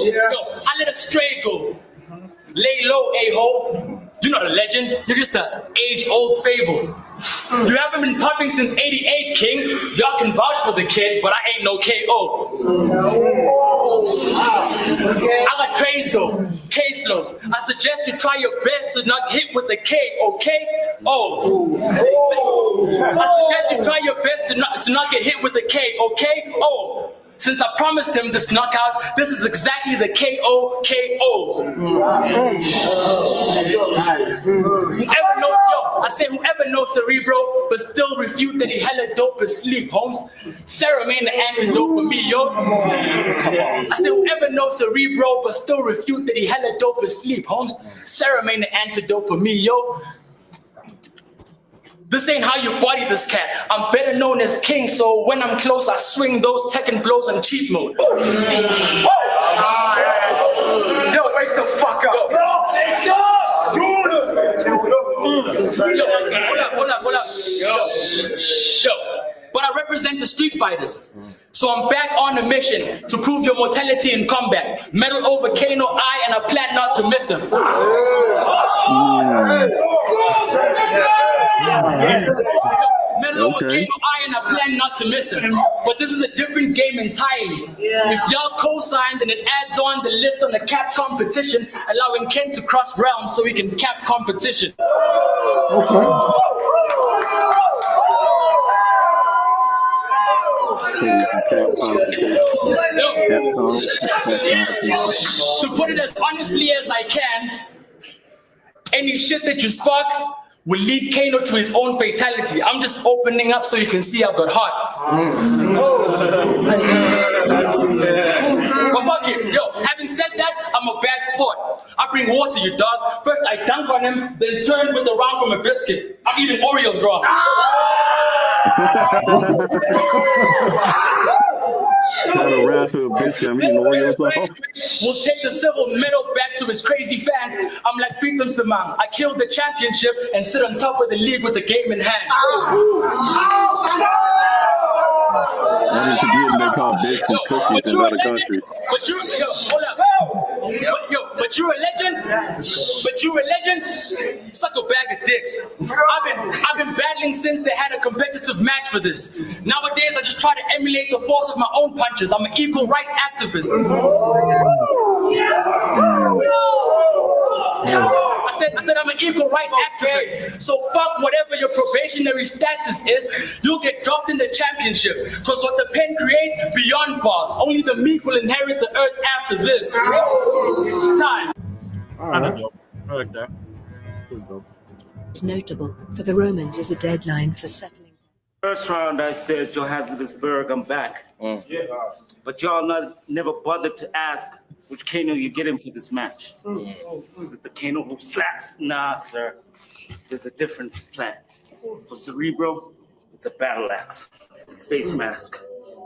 Yo, I let a stray go. Lay low, a-hole. You're not a legend, you're just an age-old fable. You haven't been popping since '88, King. Y'all can vouch for the kid, but I ain't no KO. I got trades though, caseloads. I suggest you try your best to not hit with the K, okay? Oh. I suggest you try your best to not get hit with the K, okay? Oh. Since I promised him this knockout, this is exactly the KO. Whoever knows, I say whoever knows Cerebro, but still refute that he hella dope is sleep, Holmes. Sarah made the antidote for me, yo. I say whoever knows Cerebro, but still refute that he hella dope is sleep, Holmes. Sarah made the antidote for me, yo. This ain't how you body this cat. I'm better known as King, so when I'm close, I swing those Tekken blows on cheat mode. Yo, wake the fuck up. Hold up. Yo, but I represent the street fighters. So I'm back on a mission to prove your mortality in combat. Metal over Kano I, and I plan not to miss him. Metal over Kano I, and I plan not to miss him. But this is a different game entirely. If y'all co-sign, then it adds on the list on the cap competition, allowing Ken to cross realms so he can cap competition. To put it as honestly as I can, any shit that you spark will lead Kano to his own fatality. I'm just opening up so you can see I've got heart. But fuck it, yo, having said that, I'm a bad sport. I bring war to you, dog. First I dunk on him, then turn with the round from a biscuit. I'm eating Oreos raw. We'll take the silver medal back to his crazy fans. I'm like Peter Samang. I killed the championship and sit on top of the league with the game in hand. But you're a legend. But you're a legend. Suck a bag of dicks. I've been battling since they had a competitive match for this. Nowadays, I just try to emulate the force of my own punches. I'm an equal rights activist. I said I'm an equal rights activist. So fuck whatever your probationary status is, you'll get dropped in the championships. Cause what the pen creates, beyond bars. Only the meek will inherit the earth after this. Time. I like that. It's notable for the Romans as a deadline for settling. First round, I said Johannesburg, I'm back. But y'all never bothered to ask which Kano you get him for this match. Is it the Kano who slaps? Nah, sir. There's a different plan. For Cerebro, it's a battle axe, face mask,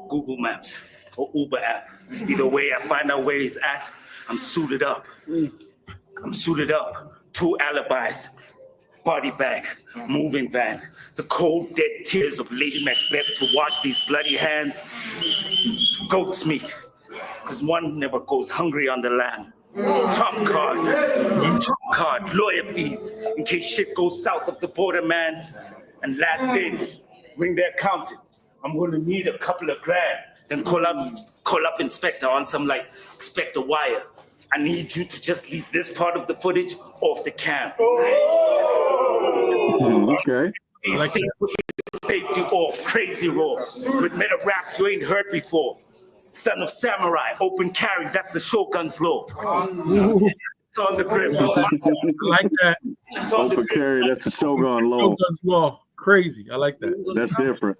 Google Maps, or Uber app. Either way, I find out where he's at. I'm suited up. 2 alibis. Body bag, moving van, the cold dead tears of Lady Macbeth to wash these bloody hands. Goat's meat, cause one never goes hungry on the land. Trump card, lawyer fees, in case shit goes south of the border, man. And last thing, ring their accountant. I'm gonna need a couple of grand. Then call up Inspector on some like Inspector Wire. I need you to just leave this part of the footage off the cam. Okay. Safety off, crazy raw. With meta raps you ain't heard before. Son of Samurai, open carry, that's the Shogun's law. It's on the grip. I like that. Open carry, that's the Shogun law. Shogun's law. Crazy. I like that. That's different.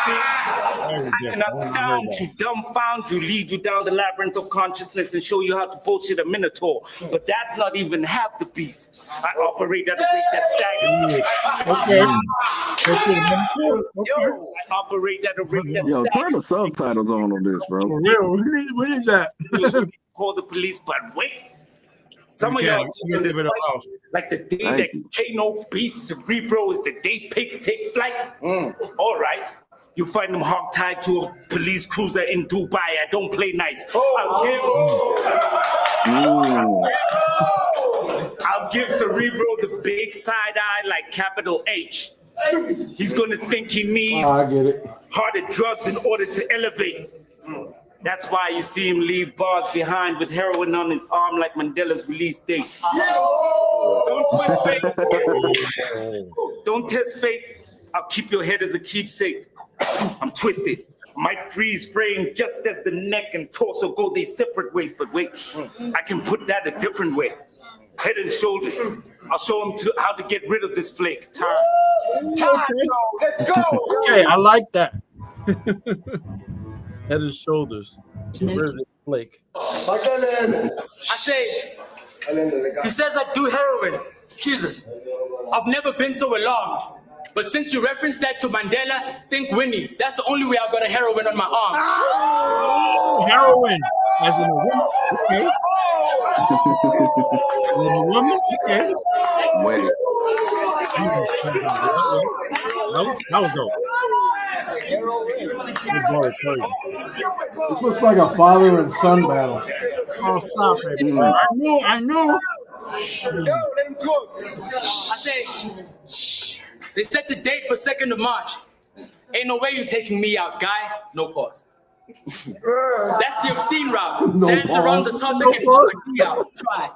Very I can different. I never heard astound that. you, dumbfound you, lead you down the labyrinth of consciousness and show you how to bullshit a minotaur. But that's not even half the beef. I operate at a rate that staggers. Okay. I operate at a rate that Yo, turn the staggers. subtitles on this, bro. For real. What is that? Call the police, but wait. Some of You y'all can't. You in can this leave it fight, alone. like the day Thank that you. Kano beats Cerebro is the day pigs take flight. All right. You find them hog-tied to a police cruiser in Dubai. I don't play nice. I'll give Cerebro the big side eye like capital H. He's gonna think he needs I get it. harder drugs in order to elevate. That's why you see him leave bars behind with heroin on his arm like Mandela's release date. Don't twist fate. Don't test fate. I'll keep your head as a keepsake. I'm twisted. Might freeze frame just as the neck and torso go their separate ways. But wait, I can put that a different way. Head and shoulders. I'll show him how to get rid of this flake. Time. Let's go. Okay, I like that. Head and shoulders. Get rid of this flake. I say, he says I do heroin. Jesus, I've never been so alarmed. But since you referenced that to Mandela, think Winnie. That's the only way I've got a heroin on my arm. Oh, heroin. As in a woman. Okay. As in a woman. Okay. Wait. That was dope. This looks like a father and son battle. Oh, stop it. I knew. Let him cook. I say, they set the date for 2nd of March. Ain't no way you taking me out, guy. No pause. That's the obscene route. No Dance around the pause. topic No and pull pause. my D out. Try.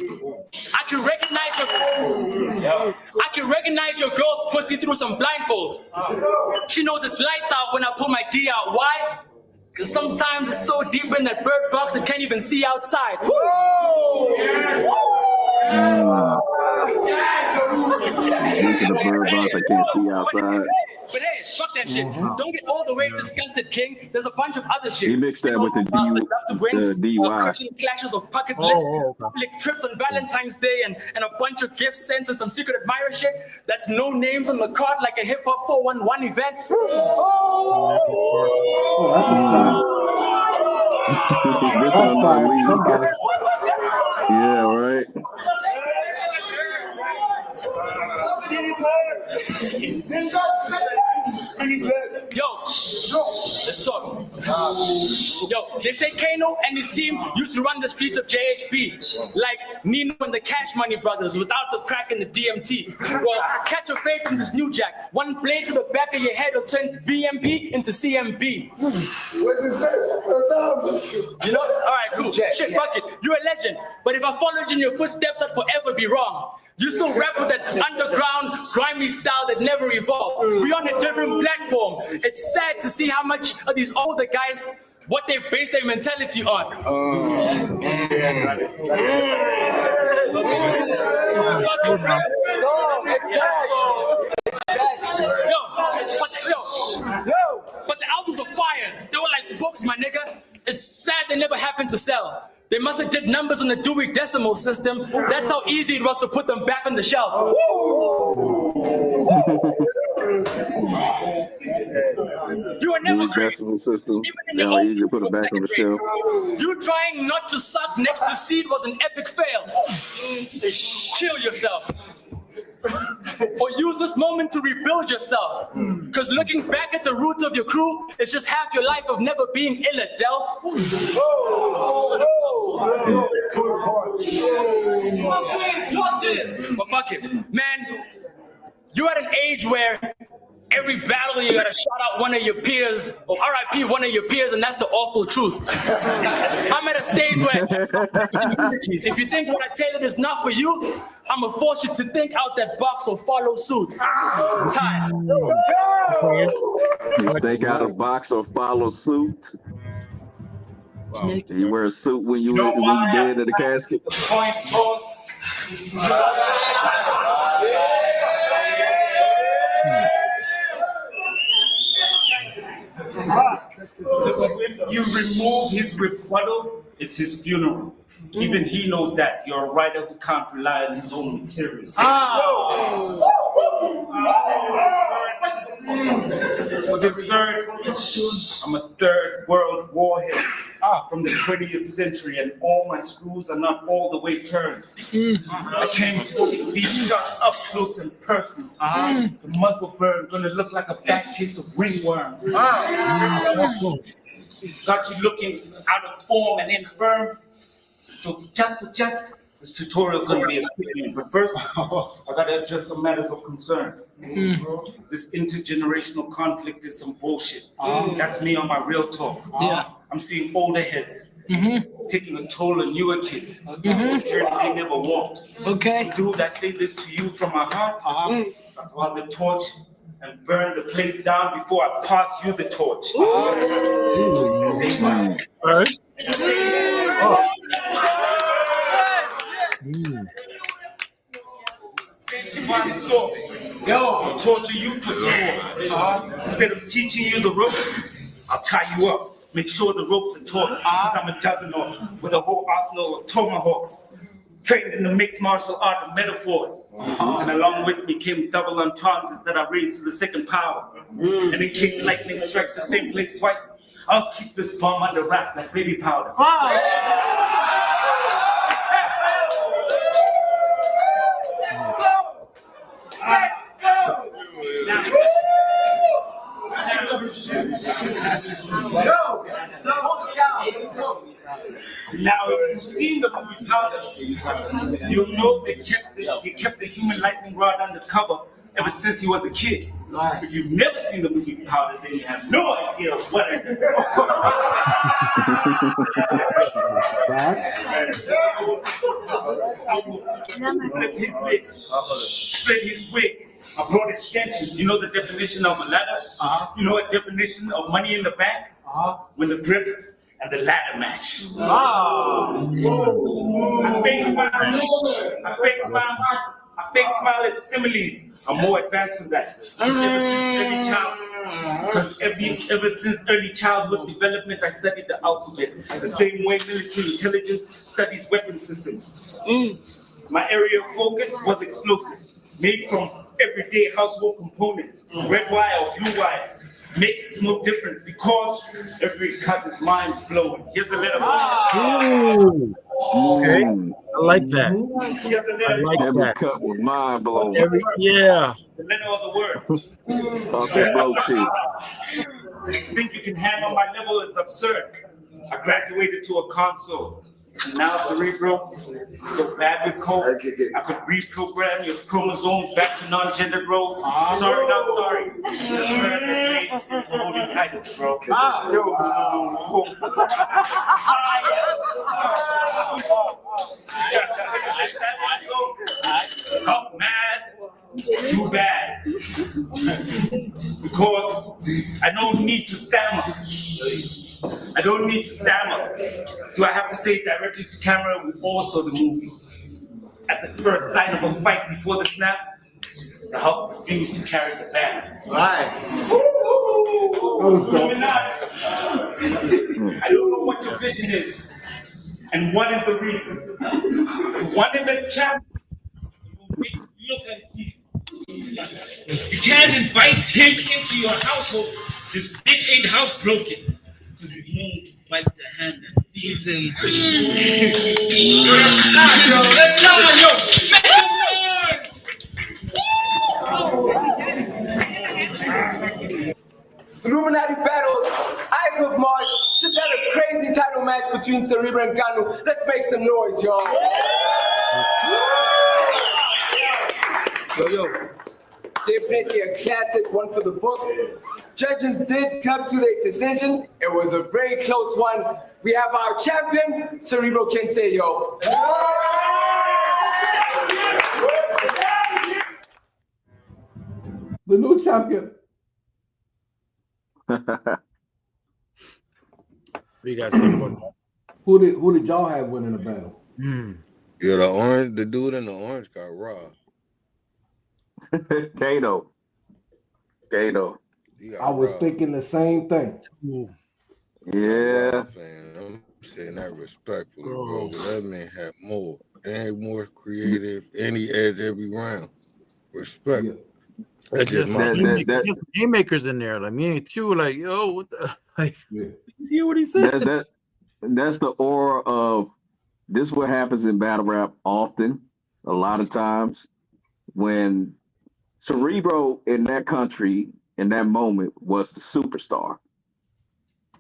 I can recognize your girl's pussy through some blindfolds. She knows it's lights out when I pull my D out. Why? Because sometimes it's so deep in that bird box I can't even see outside. Look at the bird box. I can't see outside. But hey, fuck that shit. Don't get all the way disgusted, King. There's a bunch of other shit. He mixed that with the seductive wings, DY. crushing clashes of pocket lips, public trips on Valentine's Day, and a bunch of gifts sent and some secret admirer shit. That's no names on the card like a hip hop 411 event. Yeah, right. Yo, let's talk. Yo, they say Kano and his team used to run the streets of JHP, like Nino and the Cash Money Brothers without the crack in the DMT. Well, catch a fade from this new jack. One blade to the back of your head will turn VMP into CMB. What is this? You know? All right, cool. Shit, fuck it. You're a legend. But if I followed in your footsteps, I'd forever be wrong. You still rap with that underground, grimy style that never evolved. We're on a different platform. It's sad to see how much of these older guys, what they base their mentality on. But the albums are fire. They were like books, my nigga. It's sad they never happened to sell. They must have did numbers on the Dewey Decimal System. That's how easy it was to put them back on the shelf. You were never great. System. Now easy to put it back on the shelf. You trying not to suck next to seed was an epic fail. Kill yourself. Or use this moment to rebuild yourself. Because looking back at the roots of your crew is just half your life of never being ill at Delph. But fuck it, man. You're at an age where every battle you gotta shout out one of your peers or RIP one of your peers, and that's the awful truth. I'm at a stage where if you think what I tailored is not for you, I'm gonna force you to think out that box or follow suit. Time. Think out of box or follow suit. You wear a suit when you dead in the casket. Point toss. If you remove his rebuttal, it's his funeral. Even he knows that. You're a writer who can't rely on his own material. For this third, I'm a third world warhead from the 20th century, and all my screws are not all the way turned. I came to take these shots up close and personal. The muzzle burn gonna look like a back case of ringworm. Got you looking out of form and infirm. So just for just, this tutorial gonna be a quick one. But first, I gotta address some matters of concern. This intergenerational conflict is some bullshit. That's me on my real talk. I'm seeing older heads taking a toll on newer kids. A journey they never walked. Okay. So, dude, I say this to you from my heart. While the torch and burn the place down before I pass you the torch. Yo, I'll torture you for sport. Instead of teaching you the ropes, I'll tie you up. Make sure the ropes are taut, because I'm a juggernaut with a whole arsenal of tomahawks. Trained in the mixed martial art of metaphors. And along with me came double entendres that I raised to the second power. And in case lightning strikes the same place twice, I'll keep this bomb under wraps like baby powder. Now, if you've seen the movie Powder, you'll know they kept the human lightning rod undercover ever since he was a kid. If you've never seen the movie Powder, then you have no idea what I just split his wig. I brought extensions. You know the definition of a ladder? You know a definition of money in the bank? When the grip and the ladder match. I fake smile at similes. I'm more advanced than that. Ever since early childhood development, I studied the ultimate. The same way military intelligence studies weapon systems. My area of focus was explosives, made from everyday household components. Red wire or blue wire. Makes no difference because every cut is mind blowing. Here's a letter. Okay, I like that. I like Every that. cut was mind blowing. Yeah. The letter of the word. Talk that blow shit. To think you can hang on my level is absurd. I graduated to a console. And now, Cerebro, so bad with code, I could reprogram your chromosomes back to non-gendered roles. Sorry, not sorry. Just heard that Jade into holding titles, bro. Not mad, too bad. Because I don't need to stammer. I don't need to stammer. Do I have to say directly to camera with also the movie? At the first sign of a fight before the snap, the Hulk refused to carry the bag. I don't know what your vision is, and what is the reason. One in this chat will make you look and see. You can't invite him into your household. This bitch ain't housebroken. Because he's known to bite the hand that feeds him. Let's go, yo! Illuminati battles, Eyes of March, just had a crazy title match between Cerebro and Ganu. Let's make some noise, y'all. Yo. Definitely a classic one for the books. Judges did come to their decision. It was a very close one. We have our champion, Cerebro Kensei, yo. The new champion. What do you guys think about that? Who did y'all have winning the battle? Yeah, the dude in the orange got robbed. Kato. I was thinking the same thing. I'm a Yeah, Wild fan. I'm saying that respectfully, bro. Bro. But that man had more and more creative, and he edged every round. Respect. Yeah. That's He just has some my game, opinion. he has some game makers in there. Like me and Q, like, yo, what the like Yeah. you hear what he said? that's the aura of this. What happens in battle rap often, a lot of times when Cerebro in that country in that moment was the superstar.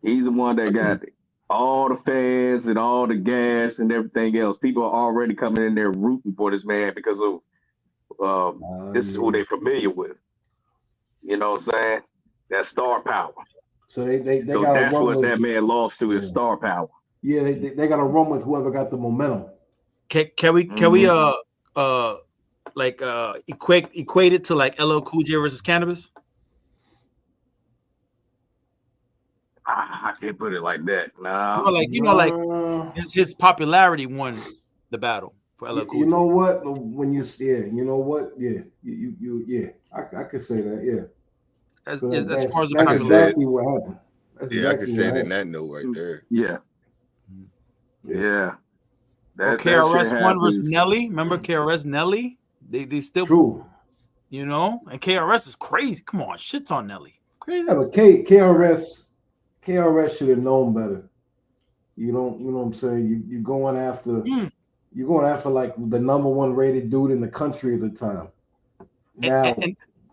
He's the one that got all the fans and all the gas and everything else. People are already coming in there rooting for this man because of this is who Yeah. they're familiar with. You know what I'm saying? That star power. So they So got to that's run what with that man lost to his yeah. star power. Yeah, they got to run with whoever got the momentum. Can we like equate it to like LL Cool J versus Cannabis? I can't put it like that. No. Like his popularity won the battle for LL You Cool J. know what? When you you know what? Yeah, yeah. I could say that. Yeah. As, So as far as the that's I could say it. exactly what happened. That's Yeah, I could exactly say what it in happened. that note right there. Yeah. Yeah. Or That shit KRS One versus happens. Nelly. Remember KRS Nelly? They still True. You know, and KRS is crazy. Come on, shit's on Nelly. Crazy. Yeah, but KRS should have known better. You know what I'm saying? You going after you're going after like the number one rated dude in the country at the time. Now,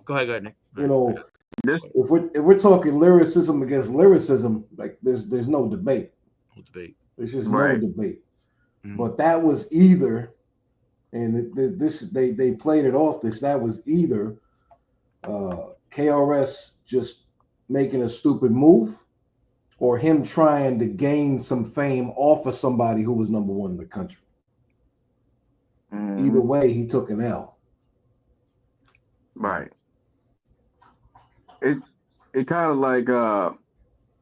Go ahead, Nick. you know, if we're talking lyricism against lyricism, like there's no debate. No debate. There's just no Right. debate. But that was either, and this they played it off. That was either KRS just making a stupid move, or him trying to gain some fame off of somebody who was number one in the country. Either way, he took an L. Right. It kind of like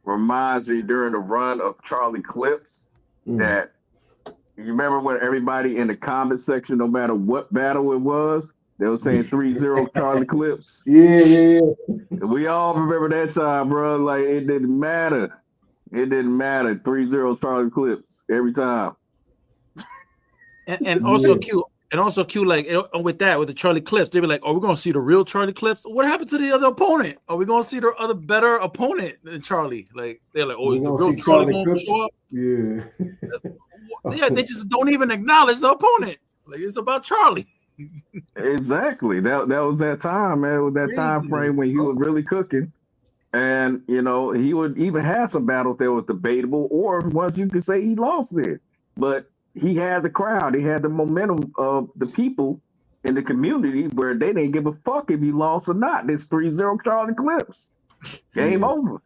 reminds me during the run of Charlie Clips that you remember when everybody in the comment section, no matter what battle it was, they were saying 3-0 Charlie Clips. Yeah. We all remember that time, bro. Like it didn't matter. It didn't matter. 3-0 Charlie Clips every time. And also Q. And also Q, like with the Charlie Clips, they be like, "Oh, we're gonna see the real Charlie Clips." What happened to the other opponent? Are we gonna see the other better opponent than Charlie? Like they're like, "Oh, is the real Charlie gonna show up?" Yeah. Yeah, they just don't even acknowledge the opponent. Like it's about Charlie. Exactly. That was that time, man. It was that time frame when he was really cooking. And you know, he would even have some battles that was debatable, or ones you could say he lost in. But he had the crowd, he had the momentum of the people in the community where they didn't give a fuck if he lost or not. This 3-0 Charlie Clips. Game over.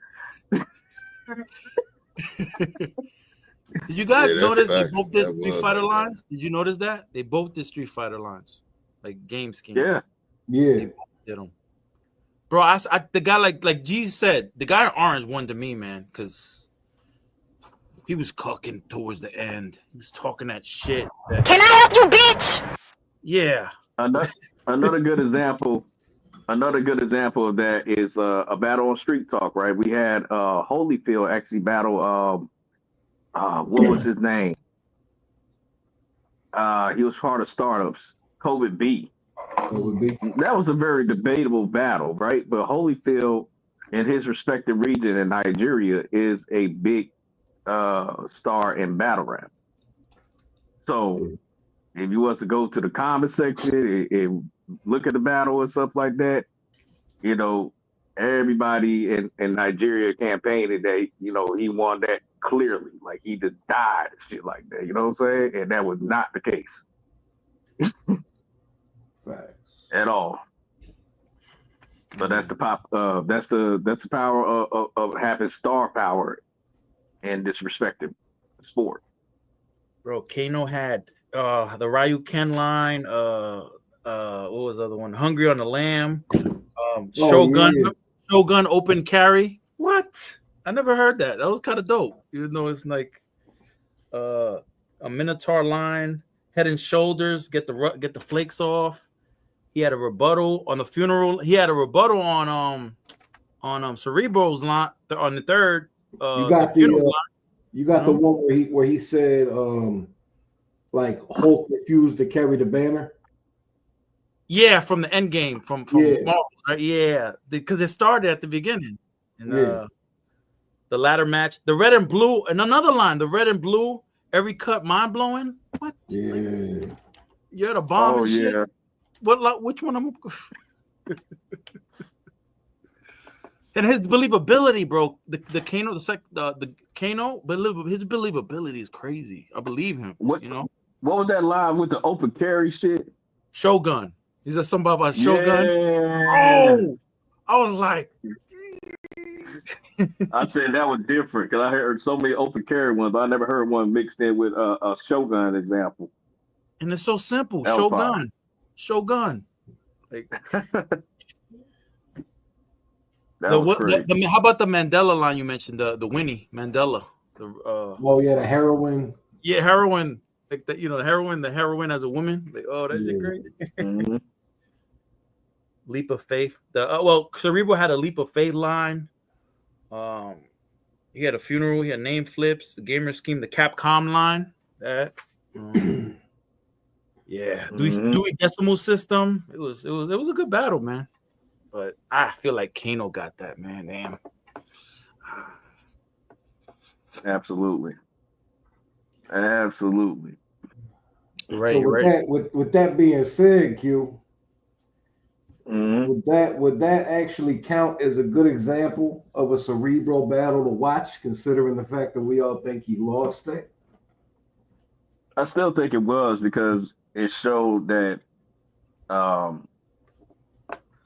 Did you guys Yeah, that's notice they facts. both did That Street was Fighter like that. lines? Did you notice that? They both did Street Fighter lines, like game schemes. Yeah. Yeah. They both did them. Bro, the guy like G said, the guy in orange won to me, man, because he was cooking towards the end. He was talking that shit. Can I help you, bitch? Yeah. Another good example. Another good example of that is a battle on Street Talk, right? We had Holyfield actually battle. What was his name? He was part of Startups. COVID B. That was a very debatable battle, right? But Holyfield, in his respective region in Nigeria, is a big star in battle rap. So if you was to go to the comment section and look at the battle and stuff like that, you know, everybody in Nigeria campaigning that, you know, he won that clearly. Like he just died and shit like that. You know what I'm saying? And that was not the case. At all. So that's the that's the power of having star power in this respective sport. Bro, Kano had the Ryu Ken line, what was the other one? Hungry on the Lamb, Shogun open carry. What? I never heard that. That was kind of dope. Even though it's like a Minotaur line, Head and Shoulders, get the flakes off. He had a rebuttal on the funeral. He had a rebuttal on Cerebro's line on the third. You the got funeral the line. you got the one where he said like Hulk refused to carry the banner. Yeah, from the end game, from Yeah. Marvel, right? Yeah, because it started at the beginning, and Yeah. the ladder match, the red and blue, and another line, the red and blue, every cut mind blowing. What? Yeah. You're the bomb Oh and shit. yeah. What? Which one? And his believability, bro. The Kano, the Kano, his believability is crazy. I believe him. What You know, what was that line with the open carry shit? Shogun. He said something about Shogun. Yeah. Oh, I was like, I said that was different because I heard so many open carry ones, but I never heard one mixed in with a Shogun example. and it's so simple. That was fire. Shogun. Like That was crazy. how about the Mandela line you mentioned? The Winnie Mandela. Oh yeah, the heroin. Yeah, heroin. Like the the heroin as a woman. Like, oh, that shit crazy. Mhm. Leap of faith. Well, Cerebro had a leap of faith line. He had a funeral. He had name flips. The gamer scheme. The Capcom line. That. Yeah. Dewey Decimal System. It was a good battle, man. But I feel like Kano got that, man. Damn. Absolutely. Absolutely. Right. So with that with that being said, Q, would that actually count as a good example of a Cerebro battle to watch, considering the fact that we all think he lost that? I still think it was because it showed that um,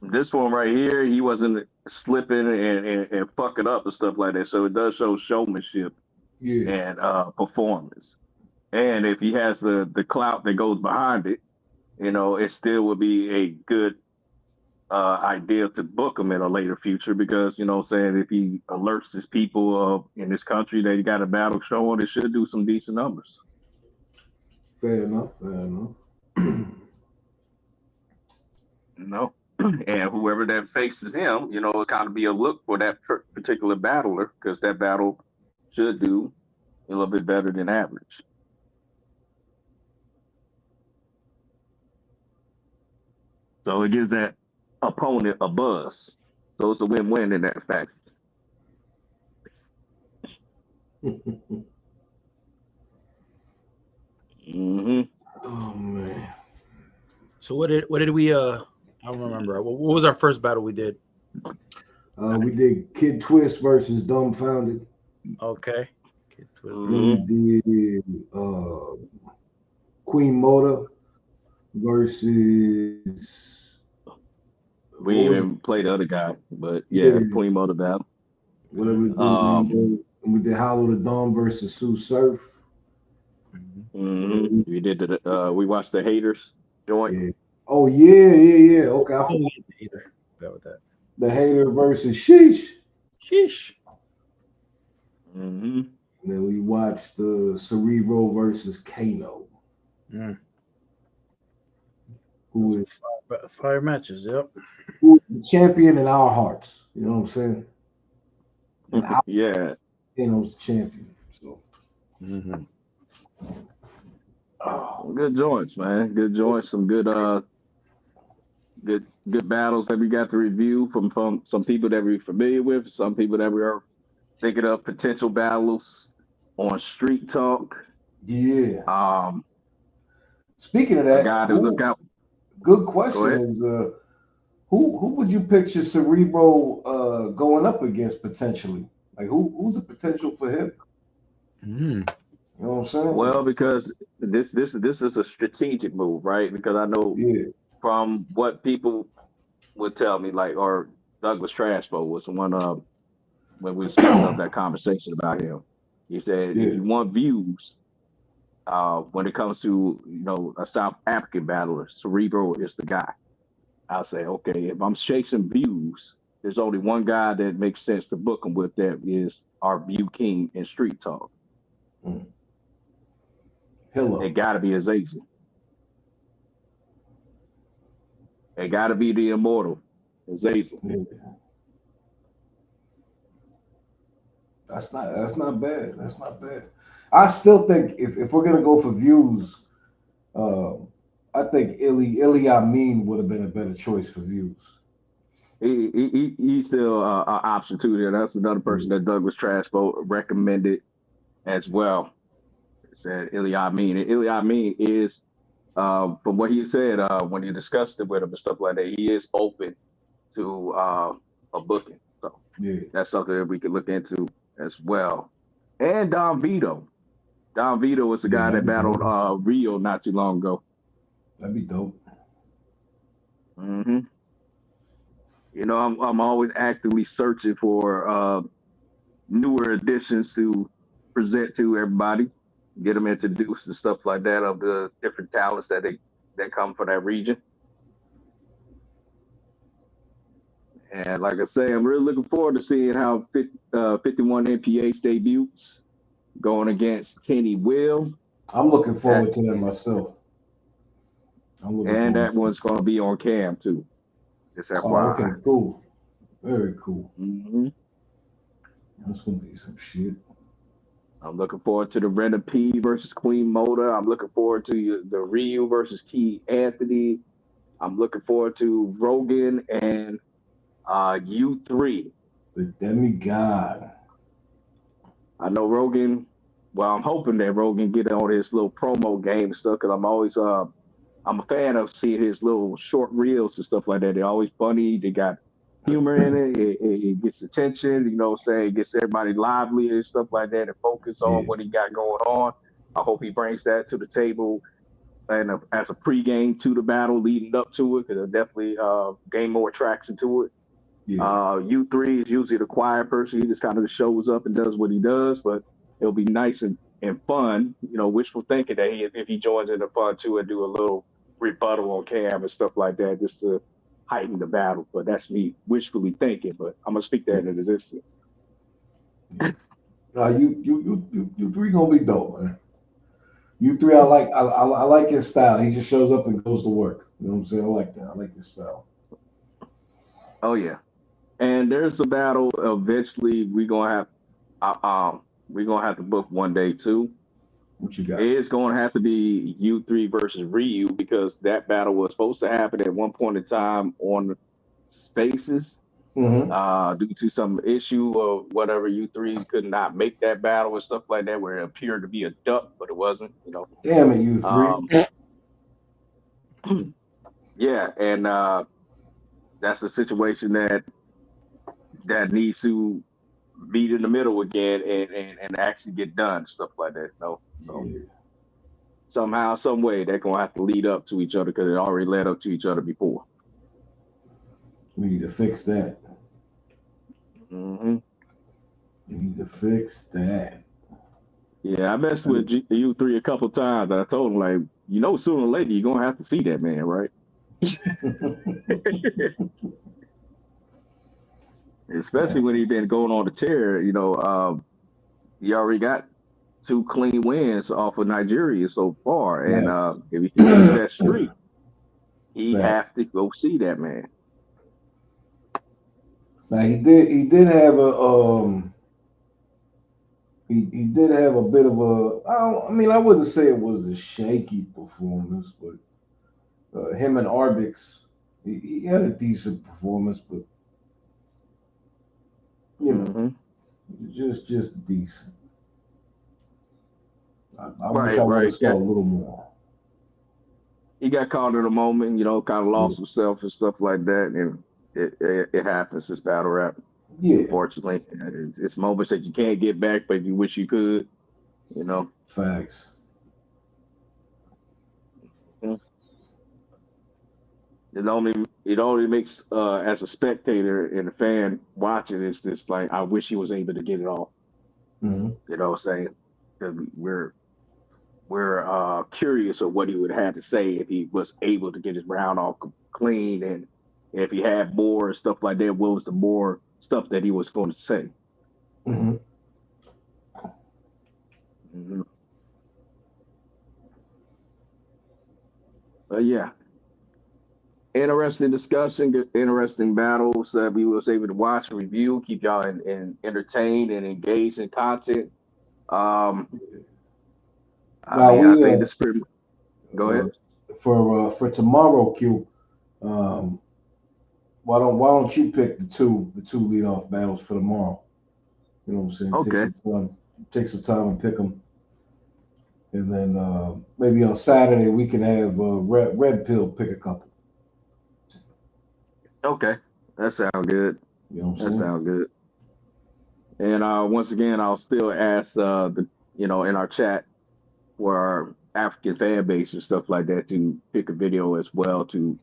this one right here, he wasn't slipping and fucking up and stuff like that. So it does show showmanship Yeah. and performance. And if he has the clout that goes behind it, it still would be a good idea to book him in a later future because, what I'm saying, if he alerts his people in this country that he got a battle showing, it should do some decent numbers. Fair enough. Fair enough. And whoever that faces him, it kind of be a look for that particular battler because that battle should do a little bit better than average. So it gives that opponent a buzz. So it's a win-win in that fact. Oh man. So what did we I don't remember. What was our first battle we did? We did Kid Twist versus Dumbfounded. Okay. Kid Twist. Then we did Queen Moda versus. We didn't even play the other guy, but yeah, Queen Motor battle. Whatever his name was. And we did Hollow the Dawn versus Sue Surf. We did we watched the Haters joint. Yeah. Oh yeah. Okay, I forgot. The Hater. Forgot with that. The Hater versus Sheesh. And then we watched the Cerebro versus Kano. Who is fire matches? Yep. Who is the champion in our hearts? You know what I'm saying? And yeah. Kano's the champion. So. Good joints, man. Good joints. Some good good battles that we got to review from some people that we're familiar with, some people that we are thinking of potential battles on Street Talk. Yeah. Speaking of that, good question is who would you picture Cerebro going up against potentially? Like who's the potential for him? You know what I'm saying? Well, because this is a strategic move, right? Because I know from what people would tell me, like, or Douglas Trashbo was one of when we started up that conversation about him. He said, if you want views, when it comes to a South African battler, Cerebro is the guy. I'll say, okay, if I'm chasing views, there's only one guy that makes sense to book him with. That is our view king in Street Talk. Hello. It got to be Azazel. It got to be the immortal Azazel. That's not bad. That's not bad. I still think if we're gonna go for views, uh, I think Ili Amin would have been a better choice for views. He's still an option too. There, that's another person that Douglas Trashboat recommended as well. Said Ilya Amin. And Ilya Amin is, from what he said when he discussed it with him and stuff like that, he is open to a booking. So Yeah, that's something that we could look into as well. And Don Vito. Don Vito was the yeah, guy that'd that be battled dope. Rio not too long ago. That'd be dope. hmm You know, I'm always actively searching for newer additions to present to everybody, get them introduced and stuff like that of the different talents that come from that region. And like I say, I'm really looking forward to seeing how 51 NPH debuts going against Kenny Will. I'm looking That forward to that is, myself. I'm looking and forward that to it. one's going to be on cam too. Just Oh, FYI. okay, cool. Very cool. hmm That's gonna be some shit. I'm looking forward to the Rena P versus Queen Moda. I'm looking forward to the Ryu versus Key Anthony. I'm looking forward to Rogan and U3. The demigod. I know Rogan. Well, I'm hoping that Rogan get on his little promo game and stuff because I'm always I'm a fan of seeing his little short reels and stuff like that. They're always funny. They got humor in it. It gets attention. You know, what I'm saying it gets everybody lively and stuff like that, and focus on Yeah, what he got going on. I hope he brings that to the table and as a pregame to the battle leading up to it because it'll definitely gain more traction to it. yeah, U3 is usually the quiet person. He just kind of shows up and does what he does, but it'll be nice and fun. You know, wishful thinking that if he joins in the fun too and do a little rebuttal on cam and stuff like that just to heighten the battle. But that's me wishfully thinking, but I'm going to speak that yeah. into existence. You three gonna be dope, man. You three, I like his style. He just shows up and goes to work. You know what I'm saying? I like that. I like his style. Oh, yeah. And there's a battle eventually we're going to have to book one day too. What you got? It's going to have to be U3 versus Ryu because that battle was supposed to happen at one point in time on Spaces. Mm-hmm. Due to some issue or whatever, U3 could not make that battle and stuff like that, where it appeared to be a duck, but it wasn't. You know, Damn it, you three. um, yeah, and that's a situation that needs to meet in the middle again and actually get done, stuff like that. You know, so Yeah, somehow, some way, they're gonna have to lead up to each other because it already led up to each other before. we need to fix that. hmm We need to fix that. Yeah, I messed with U3 a couple times. I told him like, sooner or later you're gonna have to see that man, right? Especially when he been going on the tear. He already got two clean wins off of Nigeria so far, and Fact. if he continues that streak, he Fact. have to go see that man. Now he did have he did have a bit of a I mean I wouldn't say it was a shaky performance, but him and Arbix he had a decent performance, but you know hmm just decent. I wish I Right, would have right. saw a little more. He got caught in a moment, kind of Yeah, lost himself and stuff like that, and it happens. It's battle rap, yeah, unfortunately. It's moments that you can't get back, but you wish you could. You know. facts. Mhm. It only makes as a spectator and a fan watching it's just like I wish he was able to get it off. Hmm. You know what I'm saying? 'Cause we're curious of what he would have to say if he was able to get his round off clean and if he had more and stuff like that, what was the more stuff that he was going to say? Hmm. hmm But yeah, interesting discussion, interesting battles that we was able to watch and review, keep y'all entertained and engaged in content. Um, I Now mean, I we think this pretty. Go ahead. for tomorrow, Q. Why don't you pick the two leadoff battles for tomorrow? You know what I'm saying? Okay. Take some time and pick them, and then maybe on Saturday we can have Red Pill pick a couple. Okay. That sounds good. You know what I'm That saying? sounds good. And once again, I'll still ask in our chat for our African fan base and stuff like that to pick a video as well to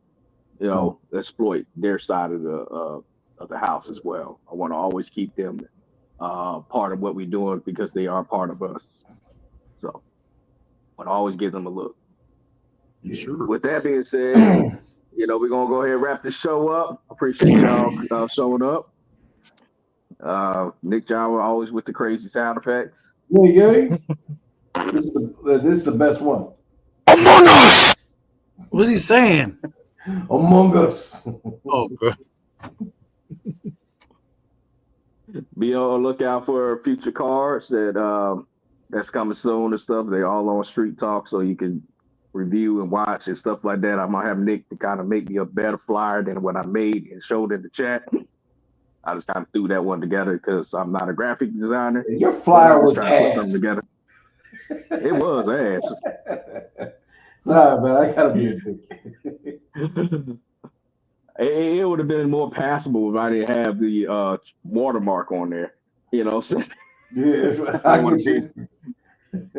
exploit their side of the house as well. I want to always keep them part of what we're doing because they are part of us. So I want to always give them a look. Sure. With that being said, we're gonna go ahead and wrap this show up. Appreciate y'all showing up. Nick John always with the crazy sound effects. Yeah. This is the best one. Among Us. What's he saying? Among Us. Oh, good. Be on the lookout for future cards that's coming soon and stuff. They're all on Street Talk, so you can review and watch and stuff like that. I'm gonna have Nick to kind of make me a better flyer than what I made and showed in the chat. I just kind of threw that one together because I'm not a graphic designer. Your flyer was trying to put ass. something together. It was ass. Sorry, man. I gotta be a dick. It would have been more passable if I didn't have the watermark on there. You know what I'm saying? Yeah, I get you.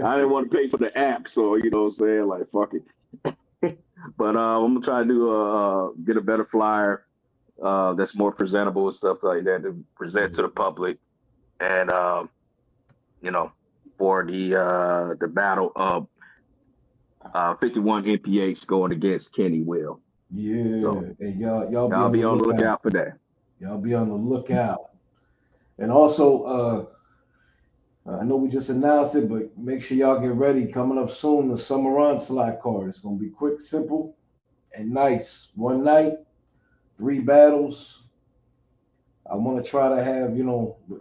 I didn't want to pay for the app, so you know what I'm saying? Like, fuck it. But I'm gonna try to get a better flyer that's more presentable and stuff like that to present to the public, and for the battle of 51 MPH going against Kenny Will. Yeah, So, and y'all be on the lookout for that. Y'all be on the lookout. And also, I know we just announced it, but make sure y'all get ready. Coming up soon, the Summer Onslaught card. It's gonna be quick, simple, and nice. One night, 3 battles. I want to try to have,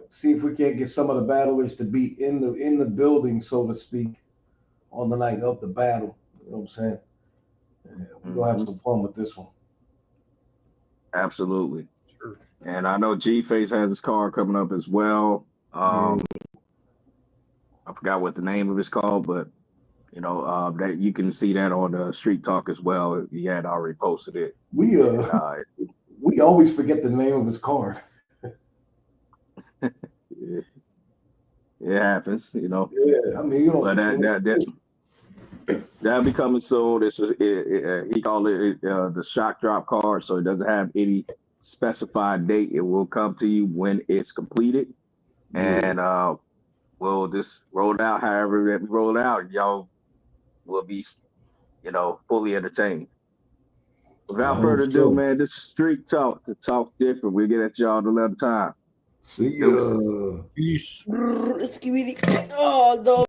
see if we can't get some of the battlers to be in the building, so to speak, on the night of the battle. You know what I'm saying? Yeah, we're gonna have some fun with this one. Absolutely. Sure. And I know G Face has his card coming up as well. I forgot what the name of it's called, but that you can see that on the Street Talk as well. He had already posted it. We always forget the name of his card. It happens, Yeah, I mean, but that'll be coming soon. He called it the shock drop card, so it doesn't have any specified date. It will come to you when it's completed, and we'll just roll it out however that we roll it out. Y'all will be, fully entertained. Without further ado, man, this is Street Talk. To talk different, we'll get at y'all another time. See ya. Peace. Oh, no.